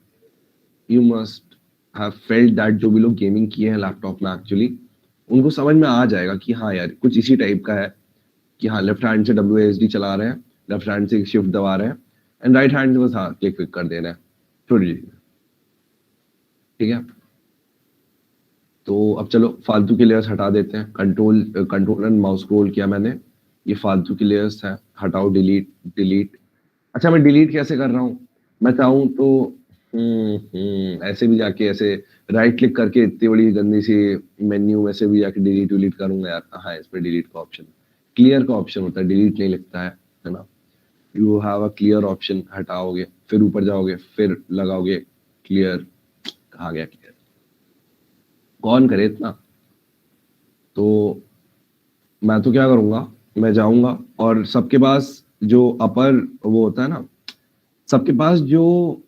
you must have felt that, जो भी लोग गेमिंग किए हैं लैपटॉप में एक्चुअली, उनको समझ में आ जाएगा कि हाँ यार कुछ इसी टाइप का है कि हाँ लेफ्ट हैंड से WASD चला रहे हैं, लेफ्ट हैंड से शिफ्ट दबा रहे हैं, एंड राइट हैंड से बस हाँ क्लिक कर दे रहे हैं छोटी चीज। ठीक है, तो अब चलो फालतू के लेयर्स हटा देते हैं। कंट्रोल एंड माउस स्क्रॉल किया मैंने, ये फालतू के लेयर्स हैं, हटाओ, डिलीट। अच्छा, मैं डिलीट कैसे कर रहा हूँ? मैं चाहूँ तो ऐसे भी जाके ऐसे राइट क्लिक करके इतनी बड़ी गंदी सी मेन्यू में से भी जाके डिलीट करूंगा यार। हाँ, इस पे डिलीट का ऑप्शन, क्लियर का ऑप्शन होता है, डिलीट नहीं लिखता है ना। You have a clear option, हटाओगे, फिर ऊपर जाओगे, फिर लगाओगे क्लियर। कहा गया क्लियर? कौन करे इतना? तो मैं तो क्या करूंगा, मैं जाऊंगा और सबके पास जो अपर वो होता है ना, सबके पास जो,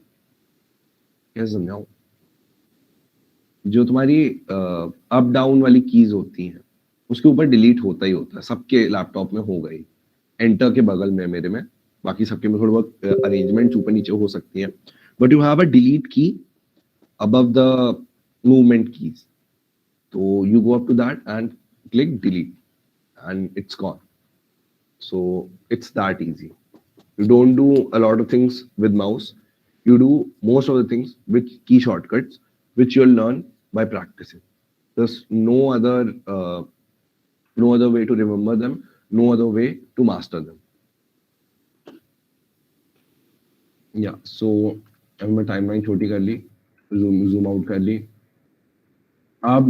कैसे समझाऊं, जो तुम्हारी अप डाउन वाली कीज होती हैं उसके ऊपर डिलीट होता ही होता है। सबके लैपटॉप में होगा ही, एंटर के बगल में, मेरे में, बाकी सबके में थोड़ा बहुत अरेंजमेंट ऊपर नीचे हो सकती है, but you have a delete की above the movement keys. So you go up to that and click delete and it's gone. So it's that easy. You don't do a lot of things with mouse. You do most of the things with key shortcuts, which you'll learn by practicing. There's no other way to remember them, no other way to master them. Yeah, so अब मैं timeline छोटी कर ली, zoom out कर ली। अब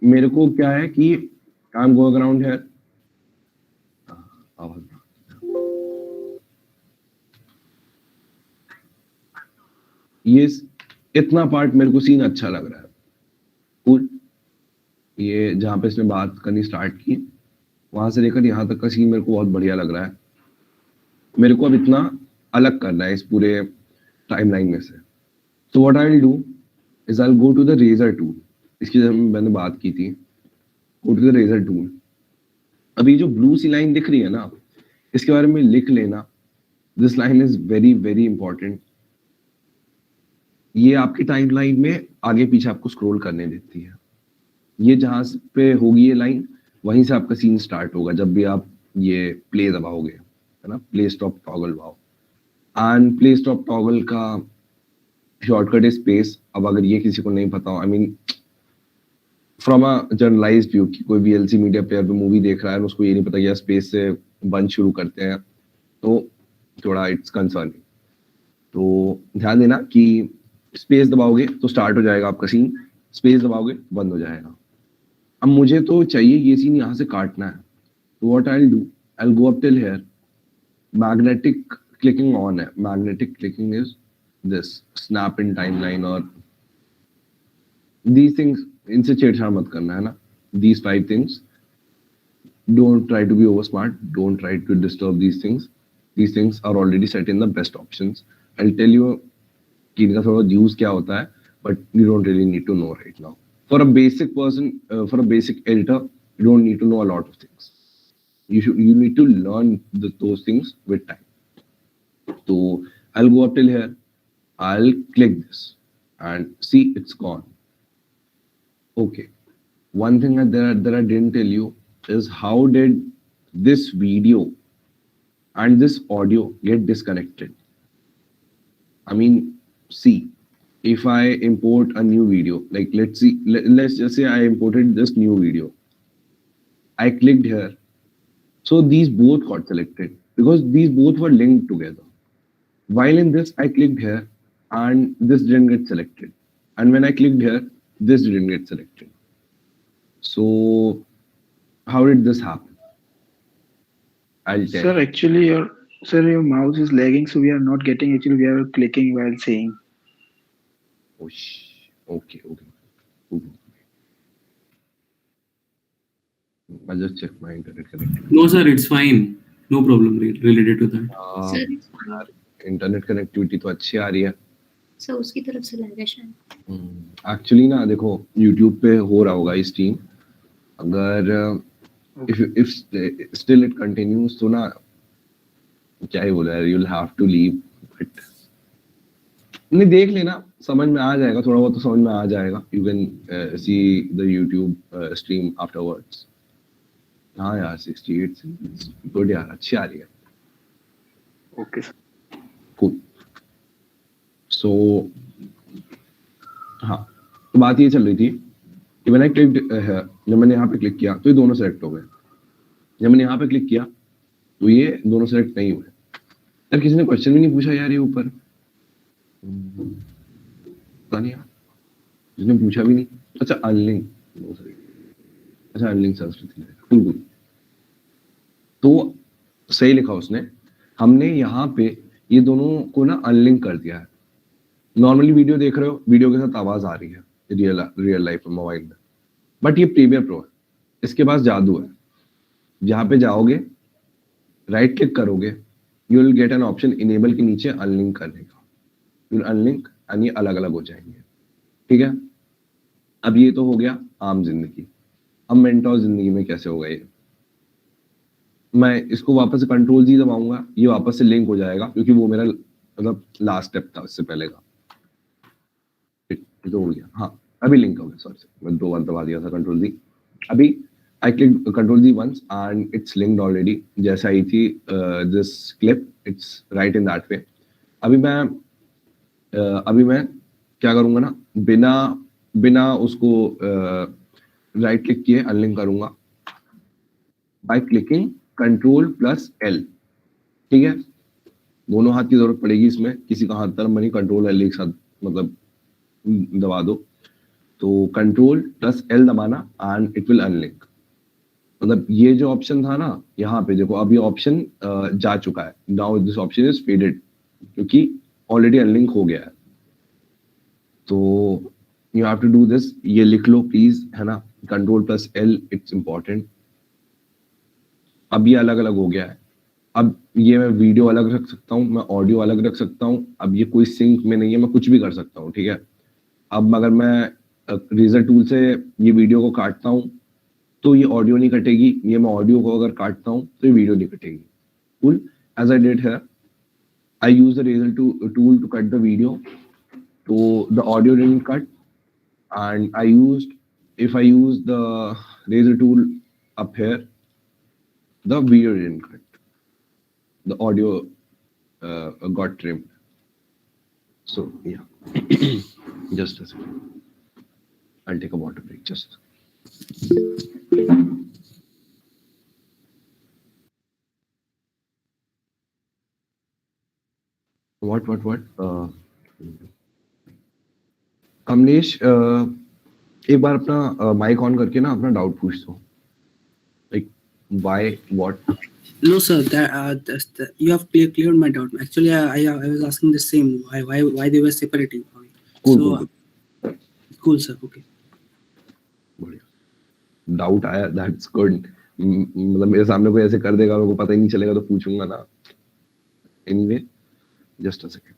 मेरे को क्या है कि I am going around here, ये इतना पार्ट मेरे को सीन अच्छा लग रहा है। कूल, ये जहाँ पे इसने बात करनी स्टार्ट की, वहां से लेकर यहाँ तक का सीन मेरे को बहुत बढ़िया लग रहा है। मेरे को अब इतना अलग करना है इस पूरे टाइमलाइन में से। तो what I will do is I will go to the razor tool. इसकी जब मैंने बात की थी, go to the razor tool. अभी जो ब्लू सी लाइन दिख रही है ना, इसके बारे में लिख लेना this line is very very important. ये आपकी टाइमलाइन में आगे पीछे आपको स्क्रॉल करने देती है. ये जहां पे होगी ये लाइन, वहीं से आपका सीन स्टार्ट होगा जब भी आप ये प्ले दबाओगे, है ना, प्ले स्टॉप टॉगल दबाओ. एंड प्ले स्टॉप टॉगल का शॉर्टकट है स्पेस. अब अगर ये किसी को नहीं पता हो, I mean from a generalized view, कि कोई VLC मीडिया प्लेयर पे मूवी देख रहा है और उसको ये नहीं पता यार स्पेस से बंद शुरू करते हैं, तो थोड़ा इट्स कंसर्निंग. तो ध्यान देना कि स्पेस दबाओगे तो स्टार्ट हो जाएगा आपका सीन, स्पेस दबाओगे बंद हो जाएगा. अब मुझे तो चाहिए ये सीन यहाँ से काटना है, तो what I will do, I will go up till here. Magnetic clicking on है. Magnetic clicking is this snap in timeline और these things. इनसे छेड़छाड़ मत करना, है ना. These 5 things, don't try to be over smart, don't try to disturb these things. These things are already set in the best options. I'll tell you कि इनका थोड़ा यूज क्या होता है, but you don't really need to know right now. For a basic person, for a basic editor, you don't need to know a lot of things. You need to learn those things with time. So I'll go up till here, I'll click this and see it's gone. Okay, one thing that I didn't tell you is how did this video and this audio get disconnected. I mean, see, if I import a new video, like let's just say I imported this new video, I clicked here, so these both got selected because these both were linked together. While in this I clicked here and this didn't get selected, and when I clicked here this didn't get selected. So how did this happen? I'll tell. Sir, actually your mouse is lagging, so we are not getting. Actually, we are clicking while saying. Oh, okay. I'll just check my internet connectivity. No, sir, it's fine. No problem related to that. Sir internet connectivity तो अच्छी आ रही है. Sir उसकी तरफ से लग है शायद. एक्चुअली ना देखो, YouTube पे हो रहा होगा इस टीम. अगर if still it continues, तो ना क्या ही बोला, you'll have to leave. But नहीं, देख लेना, समझ में आ जाएगा, थोड़ा बहुत तो समझ में आ जाएगा. You can see the YouTube stream afterwards. हाँ यार 68 गुड यार, अच्छी आ रही है. Okay, sir. Cool. So हाँ, तो बात ये चल रही थी कि मैंने जब मैंने यहाँ पे क्लिक किया तो ये दोनों सेलेक्ट हो गए. जब मैंने यहाँ पे क्लिक किया तो ये दोनों सेलेक्ट नहीं हुए. यार किसी ने क्वेश्चन भी नहीं पूछा यार ये ऊपर, पता नहीं यार, जिसने पूछा भी नहीं. अच्छा अनलिंक, अच्छा अनलिंक संस्कृति. बिल्कुल, तो सही लिखा उसने. हमने यहाँ पे ये दोनों को ना अनलिंक कर दिया है. नॉर्मली वीडियो देख रहे हो, वीडियो के साथ आवाज आ रही है रियल लाइफ में मोबाइल में, बट ये प्रीमियर प्रो है. इसके पास जादू है. जहाँ पे जाओगे, राइट क्लिक करोगे, you will get an option enable के नीचे अनलिंक करने का. यू विल अनलिंक एंड ये अलग अलग हो जाएंगे. ठीक है. अब ये तो हो गया आम जिंदगी. अब मेंटोर जिंदगी में कैसे होगा ये, मैं इसको वापस से Ctrl+G दबाऊंगा, ये वापस से लिंक हो जाएगा, क्योंकि वो मेरा मतलब लास्ट स्टेप था इससे पहले का. तो हो गया. हाँ, अभी लिंक हो गया. सॉरी, मैं 2 बार दबा दिया था Ctrl+G. अभी I clicked Ctrl+G once and it's linked already. जैसे आई थी this clip, it's right in that way. अभी मैं क्या करूंगा ना, बिना उसको राइट क्लिक किए अनलिंक करूंगा by clicking Ctrl+L. ठीक है. दोनों हाथ की जरूरत पड़ेगी इसमें, किसी का हाथ तरफ नहीं, Ctrl+L एक साथ मतलब दबा दो. तो Ctrl+L दबाना एंड इट विल अनलिंक. मतलब ये जो ऑप्शन था ना यहाँ पे देखो, अब ये ऑप्शन जा चुका है. Now this option is faded, क्योंकि ऑलरेडी अनलिंक हो गया है. तो you have to do this. ये लिख लो प्लीज, है ना, Ctrl+L, इट्स इंपॉर्टेंट. अब ये अलग अलग हो गया है. अब ये मैं वीडियो अलग रख सकता हूँ, मैं ऑडियो अलग रख सकता हूँ. अब ये कोई सिंक में नहीं है, मैं कुछ भी कर सकता हूँ. ठीक है. अब अगर मैं रेजर टूल से ये वीडियो को काटता हूँ तो ये ऑडियो नहीं कटेगी. ये मैं ऑडियो को अगर काटता हूँ तो ये वीडियो नहीं कटेगी. Cool. As I did here, I use the razor tool to cut the video, so the audio didn't cut, and if I use the razor tool up here, the video didn't cut. The audio got trimmed. So yeah, just a second. I'll take a water break. Just. What? Kamlesh एक बार अपना mic on करके ना अपना doubt पूछ दो. Like why, what? No, sir. You have cleared my doubt. Actually, I was asking the same. Why they were separating? Cool. Cool, sir. Okay. बढ़िया. Doubt आया, that's good. मतलब मेरे सामने कोई ऐसे कर देगा, मेरे को पता ही नहीं चलेगा तो पूछूंगा ना. Anyway, just a second.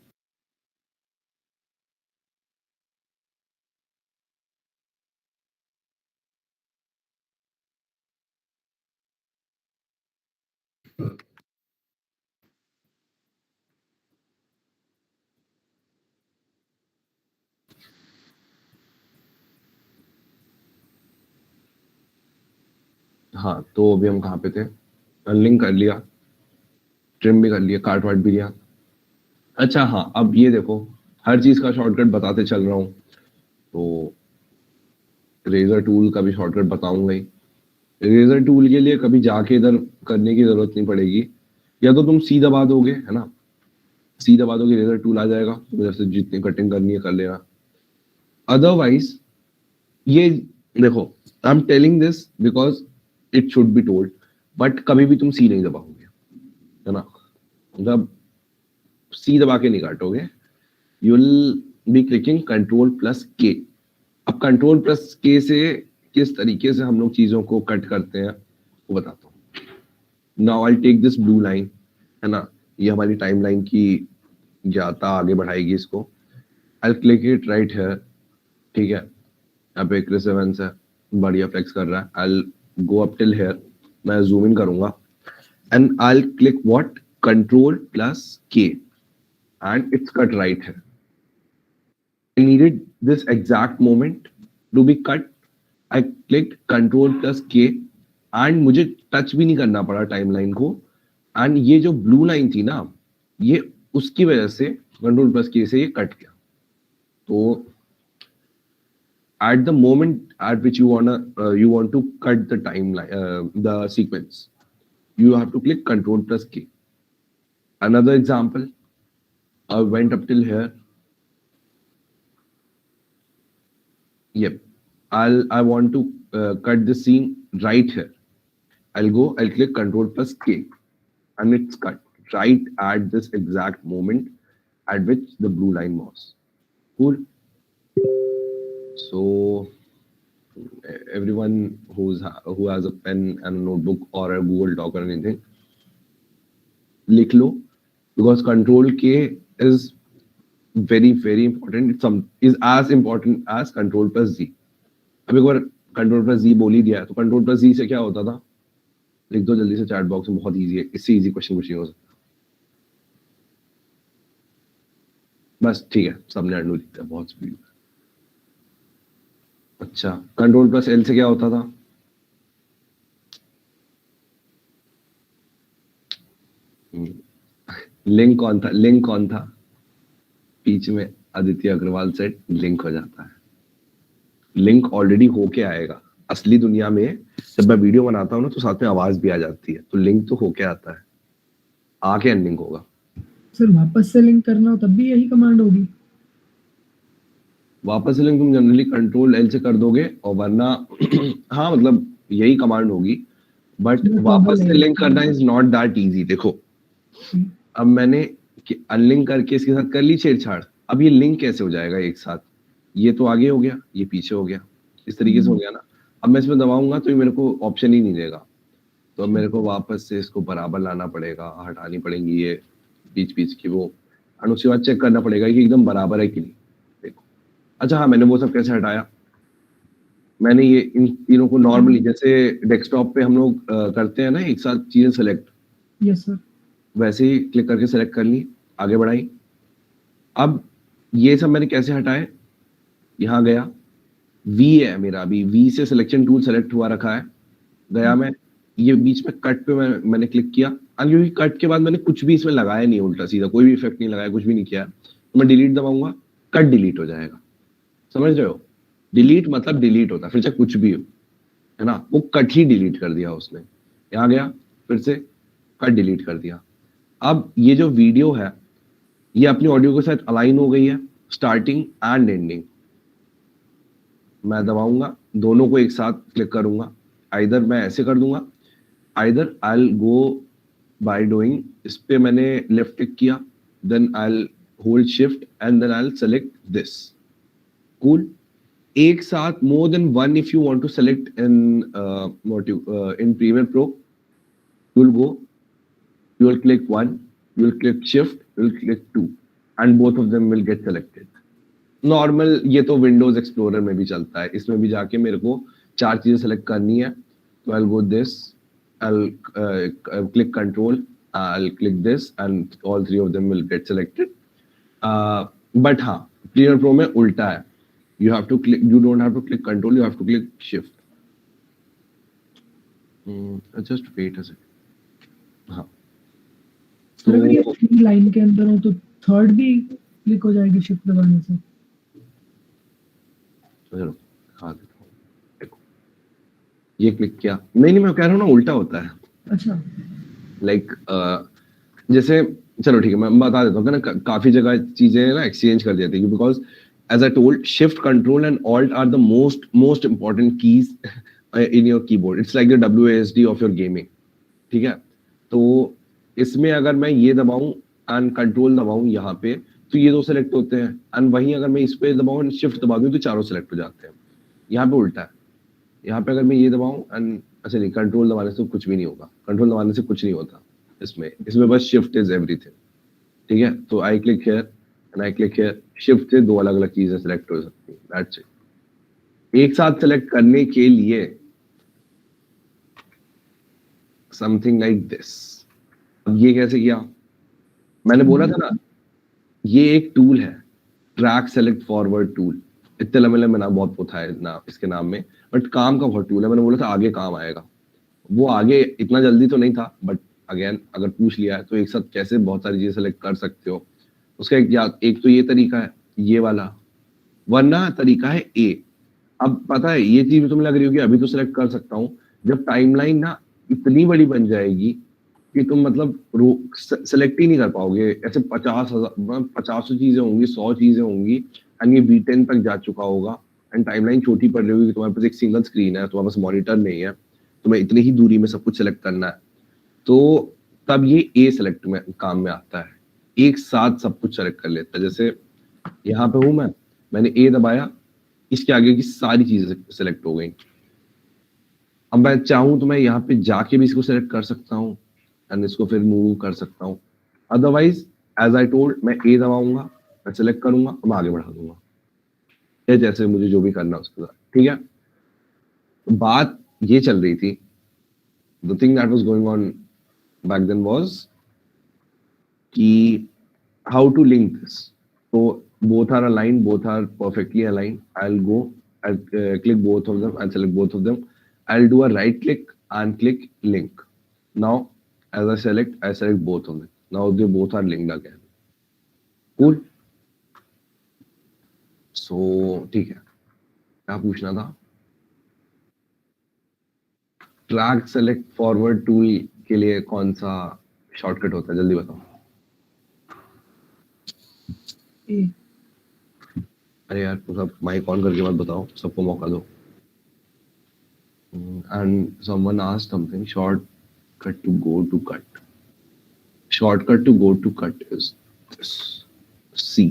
हाँ, तो अभी हम कहाँ पे थे? अनलिंक कर लिया, ट्रिम भी कर लिया, काट वाट भी लिया. अच्छा हाँ, अब ये देखो, हर चीज का शॉर्टकट बताते चल रहा हूँ, तो रेजर टूल का भी शॉर्टकट बताऊंगा ही. रेजर टूल के लिए कभी जाके इधर करने की जरूरत नहीं पड़ेगी, या तो तुम सी दबा दोगे, है ना, सी दबा दोगे, रेजर टूल आ जाएगा, तो जैसे जितनी कटिंग करनी है कर लेना. अदरवाइज ये देखो, I am telling this because it should be told, but कभी भी तुम सी नहीं दबाओगे, है ना, मतलब सी दबा के नहीं काटोगे. You will be clicking Ctrl+K. अब Ctrl+K से किस तरीके से हम लोग चीजों को कट करते हैं वो बताता हूँ. Now I take this blue line, है ना, ये हमारी टाइमलाइन की ज्यादा आगे बढ़ाएगी इसको. I click it right here, ठीक है, यहाँ पे क्रिस एवंस है, बढ़िया फ्लेक्स कर रहा है. आई गो अप टिल हियर, मैं जूम इन करूंगा, and I click what, Ctrl+K, and it's cut right here. I needed this exact moment to be cut. I clicked Ctrl+K and मुझे टच भी नहीं करना पड़ा टाइमलाइन को. एंड ये जो ब्लू लाइन थी ना, ये उसकी वजह से Ctrl+K से ये कट गया. तो at the moment at which you want to cut the timeline, the sequence, you have to click Ctrl+K. Another example, I went up till here. Yep, I want to cut the scene right here. I'll click Ctrl+K, and it's cut right at this exact moment at which the blue line was. Cool. So everyone who has a pen and a notebook or a Google Doc or anything, लिख लो, because Ctrl+K is very important. Is as important as Ctrl+Z. अब एक बार Ctrl+Z बोल ही दिया, तो Ctrl+Z से क्या होता था, लिख दो जल्दी से चैट बॉक्स में, बहुत इजी है, इससे इजी क्वेश्चन कुछ नहीं हो सकता. बस ठीक है, सबने अंडू लिखता है, बहुत स्पीड. अच्छा, Ctrl+L से क्या होता था, लिंक कौन था, बीच में आदित्य अग्रवाल सेट लिंक हो जाता है. लिंक ऑलरेडी होके आएगा. असली दुनिया में जब मैं वीडियो बनाता हूँ ना, तो साथ में आवाज भी आ जाती है, तो लिंक तो होके आता है, आके अनलिंक होगा. सर वापस से लिंक करना हो तब भी यही कमांड होगी? वापस से लिंक तुम जनरली Ctrl+L से कर दोगे, और वरना हाँ मतलब यही कमांड होगी, बट वापस से लिंक करना इज नॉट दैट इजी. देखो, अब मैंने अनलिंक करके इसके साथ कर ली छेड़छाड़, अब ये लिंक कैसे हो जाएगा एक साथ, ये तो आगे हो गया, ये पीछे हो गया, इस तरीके से हो गया ना. अब मैं इसमें दबाऊंगा तो ये मेरे को ऑप्शन ही नहीं देगा, तो अब मेरे को वापस से इसको बराबर लाना पड़ेगा, हटानी पड़ेंगी ये बीच की वो, और उसके बाद चेक करना पड़ेगा कि एकदम बराबर है कि नहीं. देखो, अच्छा हाँ, मैंने वो सब कैसे हटाया, मैंने ये इन तीनों को नॉर्मली जैसे डेस्कटॉप पे हम लोग करते हैं ना एक साथ चीजें सेलेक्ट, यस सर, वैसे ही क्लिक करके सेलेक्ट कर ली. आगे बढ़ाई। अब ये सब मैंने कैसे हटाए, यहाँ गया, V है मेरा, अभी V से सिलेक्शन टूल सेलेक्ट हुआ रखा है, गया मैं, ये बीच में कट पे मैंने क्लिक किया, और क्योंकि कट के बाद मैंने कुछ भी इसमें लगाया नहीं, उल्टा सीधा कोई भी इफेक्ट नहीं लगाया, कुछ भी नहीं किया, तो मैं डिलीट दबाऊंगा, कट डिलीट हो जाएगा। समझ रहे हो, डिलीट मतलब डिलीट होता है, फिर चाहे कुछ भी हो, है ना, वो कट ही डिलीट कर दिया उसने। यहाँ गया, फिर से कट डिलीट कर दिया। अब ये जो वीडियो है ये अपनी ऑडियो के साथ अलाइन हो गई है, स्टार्टिंग एंड एंडिंग। मैं दबाऊंगा, दोनों को एक साथ क्लिक करूंगा, आइदर मैं ऐसे कर दूंगा, either I will go by doing, इस पे मैंने लेफ्ट क्लिक किया, then I will hold shift and then I will select this. Cool. एक साथ more than one if you want to select in in Premiere Pro, you will go, you will click one, you will click shift, you will click two, and both of them will get selected. Normal ये तो Windows explorer में भी चलता है, इसमें भी जाके मेरे को 4 चीजें सेलेक्ट करनी है, तो I will go this, I will click control, I will click this and all 3 of them will get selected. But हाँ, प्रीमियर प्रो में उल्टा है, you have to click, you don't have to click control, you have to click shift. Just wait a second. हाँ, sir अगर ये तो 3 line के अंदर हो तो थर्ड भी क्लिक हो जाएगी शिफ्ट दबाने से? चलो हाँ देखो, देखो ये क्लिक किया, नहीं मैं कह रहा हूँ ना उल्टा होता है। अच्छा, लाइक जैसे, चलो ठीक है मैं बता देता हूँ कि ना काफी जगह चीजें ना एक्सचेंज कर देती है, because as I told, shift, control and alt are the most important keys in your keyboard. It's like the WASD of your gaming. ठीक है, तो इसमें अगर मैं ये दबाऊं एंड कंट्रोल दबाऊं यहाँ पे, तो ये 2 सेलेक्ट होते हैं, एंड वहीं अगर मैं इस पे दबाऊं एंड शिफ्ट दबा दूं तो 4 सेलेक्ट हो जाते हैं। यहाँ पे उल्टा है, यहाँ पे अगर मैं ये दबाऊं एंड, अच्छा नहीं, कंट्रोल दबाने से कुछ भी नहीं होगा, कंट्रोल दबाने से कुछ नहीं होता इसमें बस शिफ्ट इज एवरीथिंग। ठीक है, तो I click here and I click here, shift से 2 अलग अलग चीजें सेलेक्ट हो सकती हैं, दैट्स इट। एक साथ सेलेक्ट करने के लिए समथिंग लाइक दिस। अब ये कैसे किया, मैंने बोला था ना ये एक टूल है, ट्रैक सेलेक्ट फॉरवर्ड टूल, इतने लंबे लंबे नाम बहुत होता है ना इसके नाम में, बट काम का बहुत टूल है। मैंने बोला था आगे काम आएगा, वो आगे इतना जल्दी तो नहीं था, बट अगेन अगर पूछ लिया है तो एक साथ कैसे बहुत सारी चीजें सेलेक्ट कर सकते हो, उसका एक तो ये तरीका है ये वाला, वरना तरीका है ए। अब पता है ये चीज तुम्हें लग रही होगी अभी तो सिलेक्ट कर सकता हूँ, जब टाइमलाइन ना इतनी बड़ी बन जाएगी कि तुम मतलब सेलेक्ट ही नहीं कर पाओगे, ऐसे 50 चीजें होंगी, 100 चीजें होंगी, एंड ये V10 तक जा चुका होगा, एंड टाइमलाइन छोटी पड़ रही होगी, तुम्हारे पास एक सिंगल स्क्रीन है, तुम्हारे पास मॉनिटर नहीं है, तुम्हें इतनी ही दूरी में सब कुछ सेलेक्ट करना है, तो तब ये ए सेलेक्ट में काम में आता है, एक साथ सब कुछ सेलेक्ट कर लेता है। जैसे यहाँ पे हूं मैंने ए दबाया, इसके आगे की सारी चीजें सेलेक्ट हो गई। अब मैं चाहूं तो मैं यहाँ पे जाके भी इसको सेलेक्ट कर सकता हूँ एंड इसको फिर मूव कर सकता हूँ, अदरवाइज एज आई टोल्ड मैं ए दबाऊंगा, मैं सेलेक्ट करूंगा और मैं आगे बढ़ा दूंगा, जैसे मुझे जो भी करना है उसके साथ। ठीक है, बात ये चल रही थी, the thing that was going on back then was कि how to link this. So both are aligned, both are perfectly aligned. I'll go, I'll click both of them, I'll select both of them. I'll do a right click and click link. Now as I select both of them. Now they both are linked again. Cool. So ठीक है, क्या पूछना था? Track select forward tool के लिए कौन सा shortcut होता है, जल्दी बताओ। ए। अरे यार तो सब माइक ऑन करके मत बताओ, सबको मौका दो। And someone asked something, shortcut to go to cut, shortcut to go to cut is this, C.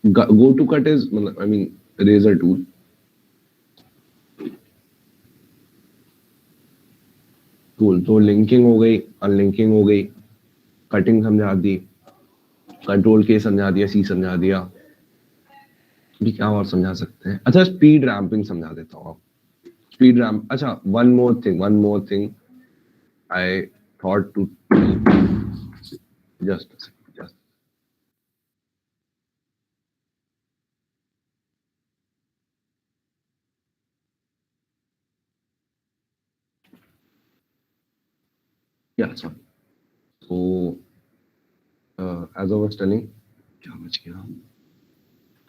Go to cut is I mean razor tool. Tool तो लिंकिंग हो गई, अनलिंकिंग हो गई, कटिंग समझा दी, कंट्रोल के समझा दिया, सी समझा दिया, भी क्या और समझा सकते हैं। अच्छा स्पीड रैम्पिंग समझा देता हूँ। स्पीड रैम्प, अच्छा one more thing I thought to, Just a second. Just. Yeah, sorry. So, as I was telling, क्या बच गया?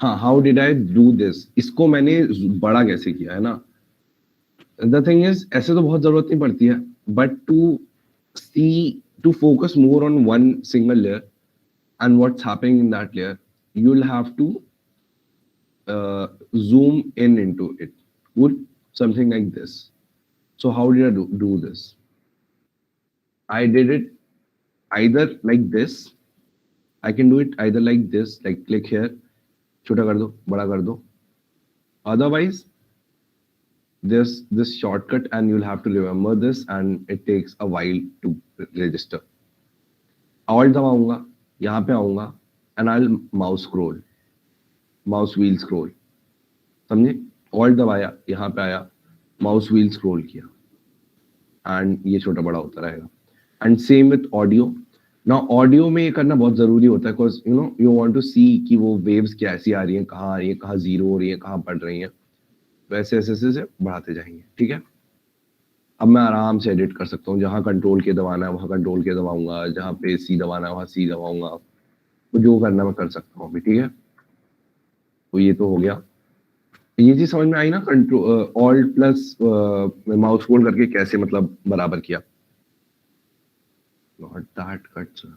हाँ, how did I do this? इसको मैंने बड़ा कैसे किया है ना? The thing is, ऐसे तो बहुत जरूरत नहीं पड़ती है, but to focus more on one single layer and what's happening in that layer, you'll have to zoom in into it. Would something like this. So how did I do this? I did it either like this. I can do it either like this, like click here, छोटा कर दो, बड़ा कर दो. Otherwise, there's this shortcut and you'll have to remember this and it takes a while to register. Alt दबाऊंगा, यहाँ पे आऊंगा and I'll mouse scroll, mouse wheel scroll. समझे? Alt दबाया, यहाँ पे आया, mouse wheel scroll किया and ये छोटा बड़ा होता रहेगा. And same with audio. Now audio में ये करना बहुत जरूरी होता है because you want to see कि वो waves कैसी आ रही हैं, कहाँ आ रही हैं, कहाँ zero हो रही हैं, कहाँ बढ़ रही हैं. वैसे ऐसे ऐसे बढ़ाते जाएंगे. ठीक है? अब मैं आराम से एडिट कर सकता हूँ. जहाँ कंट्रोल के दबाना है वहाँ कंट्रोल के दबाऊंगा, जहाँ पे सी दबाना है वहाँ सी दबाऊंगा. तो जो करना मैं कर सकता हूँ अभी. ठीक है? तो ये तो हो गया. ये चीज समझ में आई ना? Control alt plus mouse hold करके कैसे मतलब बराबर किया. Not that cut, sir.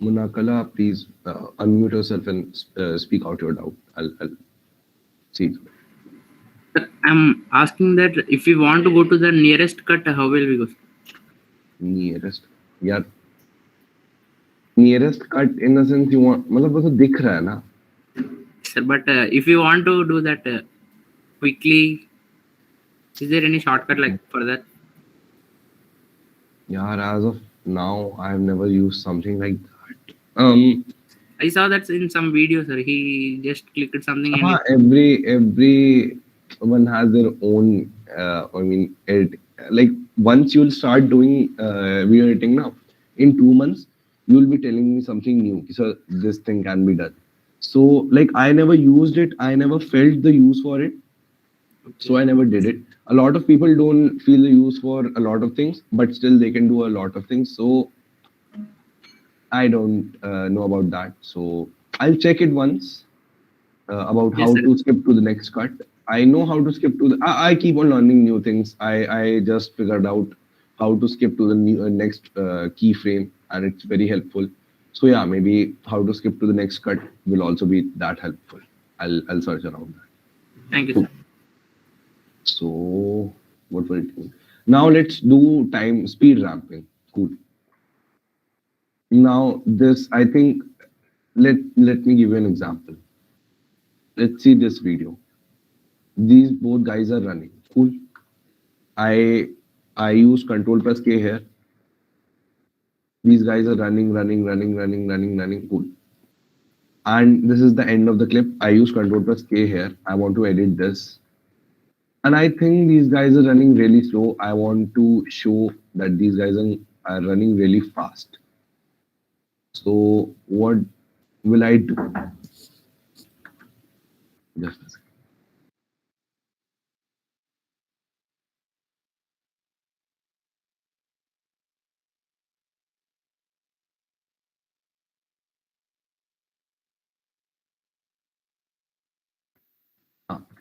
Munakala, please unmute yourself and speak out your doubt. I'll see. I'm asking that if we want to go to the nearest cut, how will we go? Nearest, yeah. Nearest cut in the sense you want, मतलब वो तो दिख रहा है ना. Sir, but if you want to do that quickly, is there any shortcut like for that? Yeah, as of now, I've never used something like that. I saw that in some video, sir. He just clicked something and every one has their own. I mean, like once you'll start doing video editing now, in 2 months, you'll be telling me something new. So this thing can be done. So like I never used it. I never felt the use for it. So I never did it. A lot of people don't feel the use for a lot of things, but still they can do a lot of things. So I don't know about that. So I'll check it once about how to skip to the next cut. I know how to skip to the. I keep on learning new things. I just figured out how to skip to the next keyframe, and it's very helpful. So yeah, maybe how to skip to the next cut will also be that helpful. I'll search around that. Thank you, sir. So what will it do? Now let's do time speed ramping. Cool. Now this, I think, let me give you an example. Let's see this video. These both guys are running. Cool. I use Control plus K here. These guys are running. Cool. And this is the end of the clip. I use Control plus K here. I want to edit this. And I think these guys are running really slow. I want to show that these guys are running really fast. So what will I do? Just a second.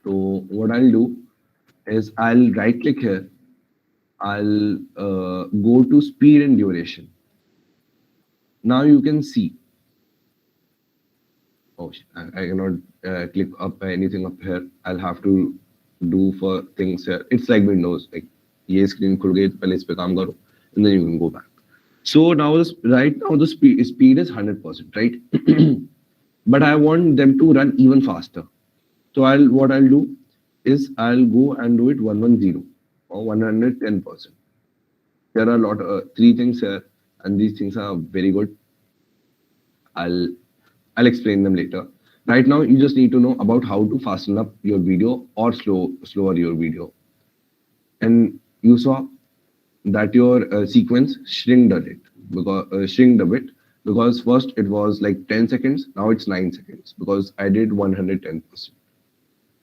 So what I'll do is I'll right click here. I'll go to speed and duration. Now you can see. Oh, I cannot click up anything up here. I'll have to do for things here. It's like Windows. Like ये screen खुल गई, पहले इस पे काम करो, and then you can go back. So now right now the speed is 100%, right? But I want them to run even faster. So what I'll do is I'll go and do it 110 or 110%. There are a lot of 3 things here, and these things are very good. I'll explain them later. Right now, you just need to know about how to fasten up your video or slower your video. And you saw that your sequence shrinked a bit because first it was like 10 seconds, now it's 9 seconds because I did 110%.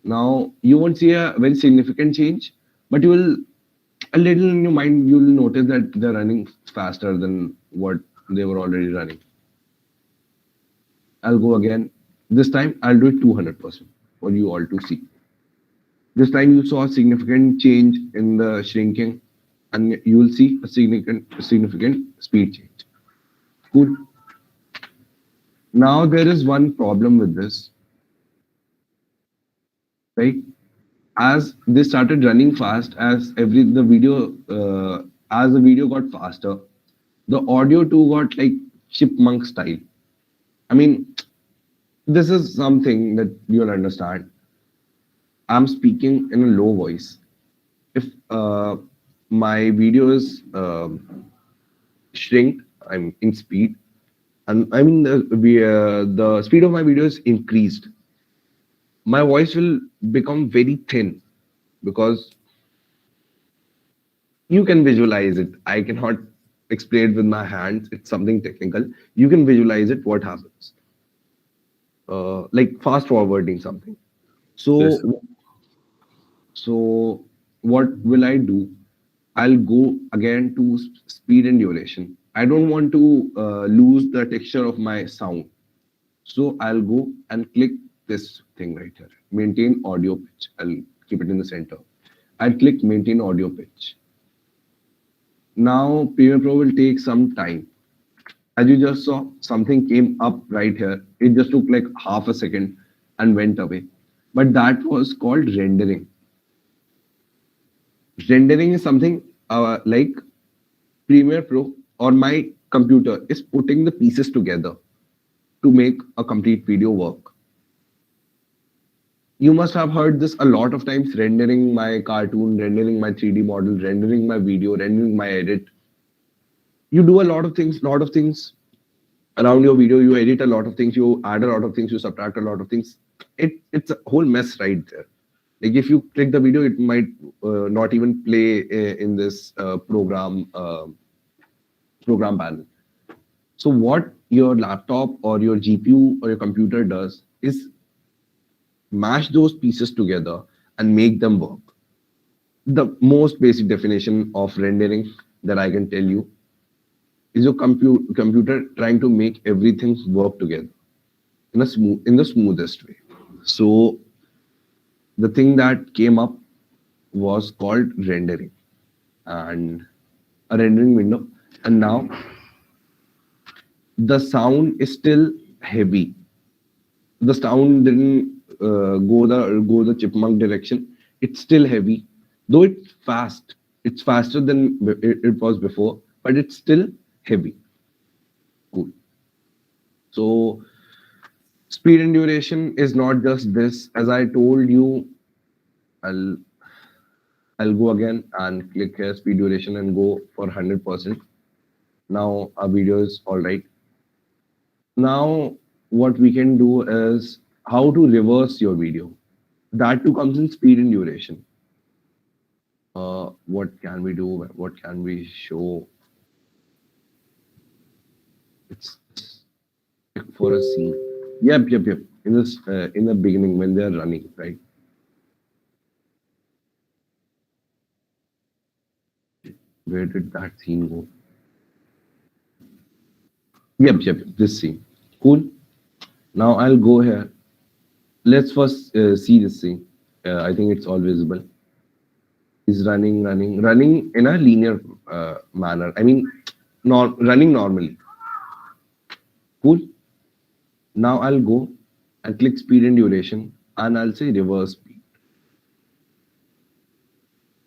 Now you won't see a very significant change, but you will a little in your mind you will notice that they're running faster than what they were already running. I'll go again. This time I'll do it 200% for you all to see. This time you saw a significant change in the shrinking, and you will see a significant speed change. Cool. Now there is one problem with this, right? As they started running fast, as the video got faster, the audio too got like chipmunk style. I mean, this is something that you'll understand. I'm speaking in a low voice. If my video is shrink, I'm in speed, and I mean the speed of my video is increased. My voice will become very thin because you can visualize it. I cannot explain it with my hands. It's something technical. You can visualize it. What happens? Like fast forwarding something. So, Yes. so what will I do? I'll go again to speed and duration. I don't want to lose the texture of my sound. So I'll go and click this thing right here. Maintain audio pitch. I'll keep it in the center. I'll click maintain audio pitch. Now Premiere Pro will take some time. As you just saw, something came up right here. It just took like half a second and went away. But that was called rendering. Rendering is something like Premiere Pro or my computer is putting the pieces together to make a complete video work. You must have heard this a lot of times: rendering my cartoon, rendering my 3D model, rendering my video, rendering my edit. You do a lot of things around your video. You edit a lot of things, you add a lot of things, you subtract a lot of things. It's a whole mess right there. Like if you click the video, it might not even play in this program panel. So what your laptop or your GPU or your computer does is mash those pieces together and make them work. The most basic definition of rendering that I can tell you is your computer trying to make everything work together in the smoothest way. So the thing that came up was called rendering and a rendering window. And now the sound is still heavy. The sound didn't go the chipmunk direction. It's still heavy, though it's fast. It's faster than it was before, but it's still heavy. Cool. So speed and duration is not just this. As I told you, I'll go again and click here, speed duration, and go for 100%. Now our video is all right. Now what we can do is how to reverse your video. That too comes in speed and duration. What can we do? What can we show? It's for a scene. Yep. In this, in the beginning when they're running, right? Where did that scene go? Yep. This scene. Cool. Now I'll go here. Let's first see this scene. I think it's all visible. Is running in a linear manner. I mean, running normally. Cool. Now I'll go and click speed and duration, and I'll say reverse speed.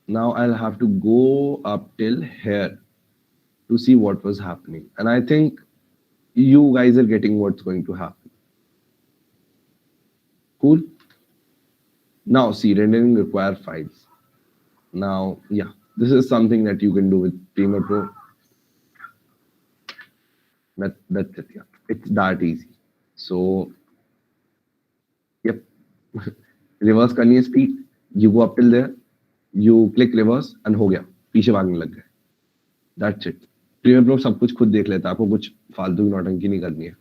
Now I'll have to go up till here to see what was happening. And I think you guys are getting what's going to happen. Cool. Now see, rendering require files. Now, yeah, this is something that you can do with Premiere Pro. That's it. Yeah, it's that easy. So, yep, reverse करनी है speed. You go up till there, you click reverse, and हो गया, पीछे भागने लग गए. That's it. Premiere pro सब कुछ खुद देख लेता है, आपको कुछ फालतू की नौटंकी नहीं करनी है।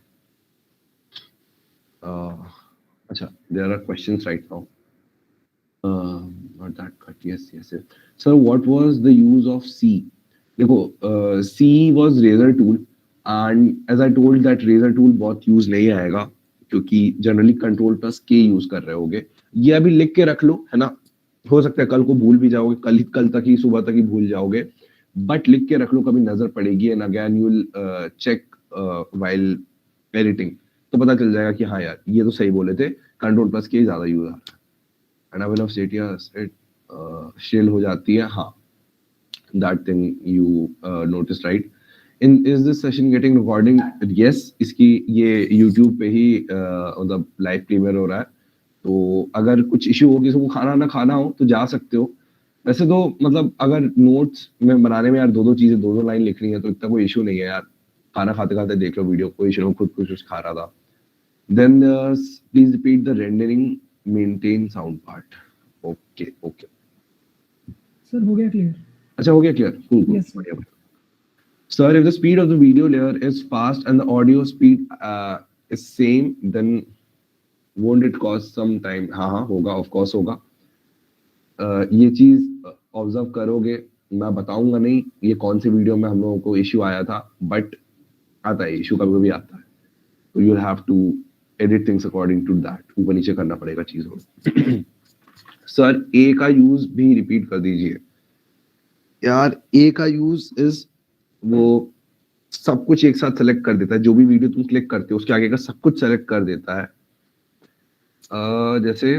अच्छा, there are questions right now. Not that cut. Yes, yes, yes. Sir, what was the use of C? देखो, C was razor tool, and as I told that razor tool बहुत यूज नहीं आएगा क्योंकि जनरली कंट्रोल प्लस के use कर रहे होगे। ये अभी लिख के रख लो, है ना, हो सकता है कल को भूल भी जाओगे, कल तक ही, सुबह तक ही भूल जाओगे, बट लिख के रख लो, कभी नजर पड़ेगी and again you will check while editing, तो पता चल जाएगा कि हाँ यार ये तो सही बोले थे, कंट्रोल प्लस के ज्यादा यूज आ रहा है। And I will have set या सेट शेल हो जाती है, हाँ, that thing you noticed, right? Is this session getting recording? Yes, इसकी ये YouTube पे ही मतलब लाइव प्रीमियर हो रहा है, तो अगर कुछ इशू हो, किसी को खाना ना खाना हो तो जा सकते हो। वैसे तो मतलब अगर नोट्स में बनाने में यार दो चीजें, दो लाइन लिखनी है तो इतना कोई इशू नहीं है यार, खाना खाते खाते देख लो वीडियो, कोई इशू नहीं, खुद कुछ खा रहा था। Then please repeat the rendering, maintain sound part. Okay, okay. Sir हो गया क्लियर? अच्छा, हो गया क्लियर? Yes, sir. बढ़िया। Sir, if the speed of the video layer is fast and the audio speed is same, then won't it cost some time? हाँ, होगा, of course होगा। ये चीज ऑब्जर्व करोगे, मैं बताऊंगा नहीं ये कौन सी वीडियो में हम लोगों को इश्यू आया था, बट आता है इश्यू, कभी कभी आता है, तो you have to edit things according to that, ऊपर नीचे करना पड़ेगा चीजों। सर, ए का यूज भी रिपीट कर दीजिए यार। ए का यूज इज वो सब कुछ एक साथ सेलेक्ट कर देता है, जो भी वीडियो तुम क्लिक करते हो उसके आगे का सब कुछ सेलेक्ट कर देता है। जैसे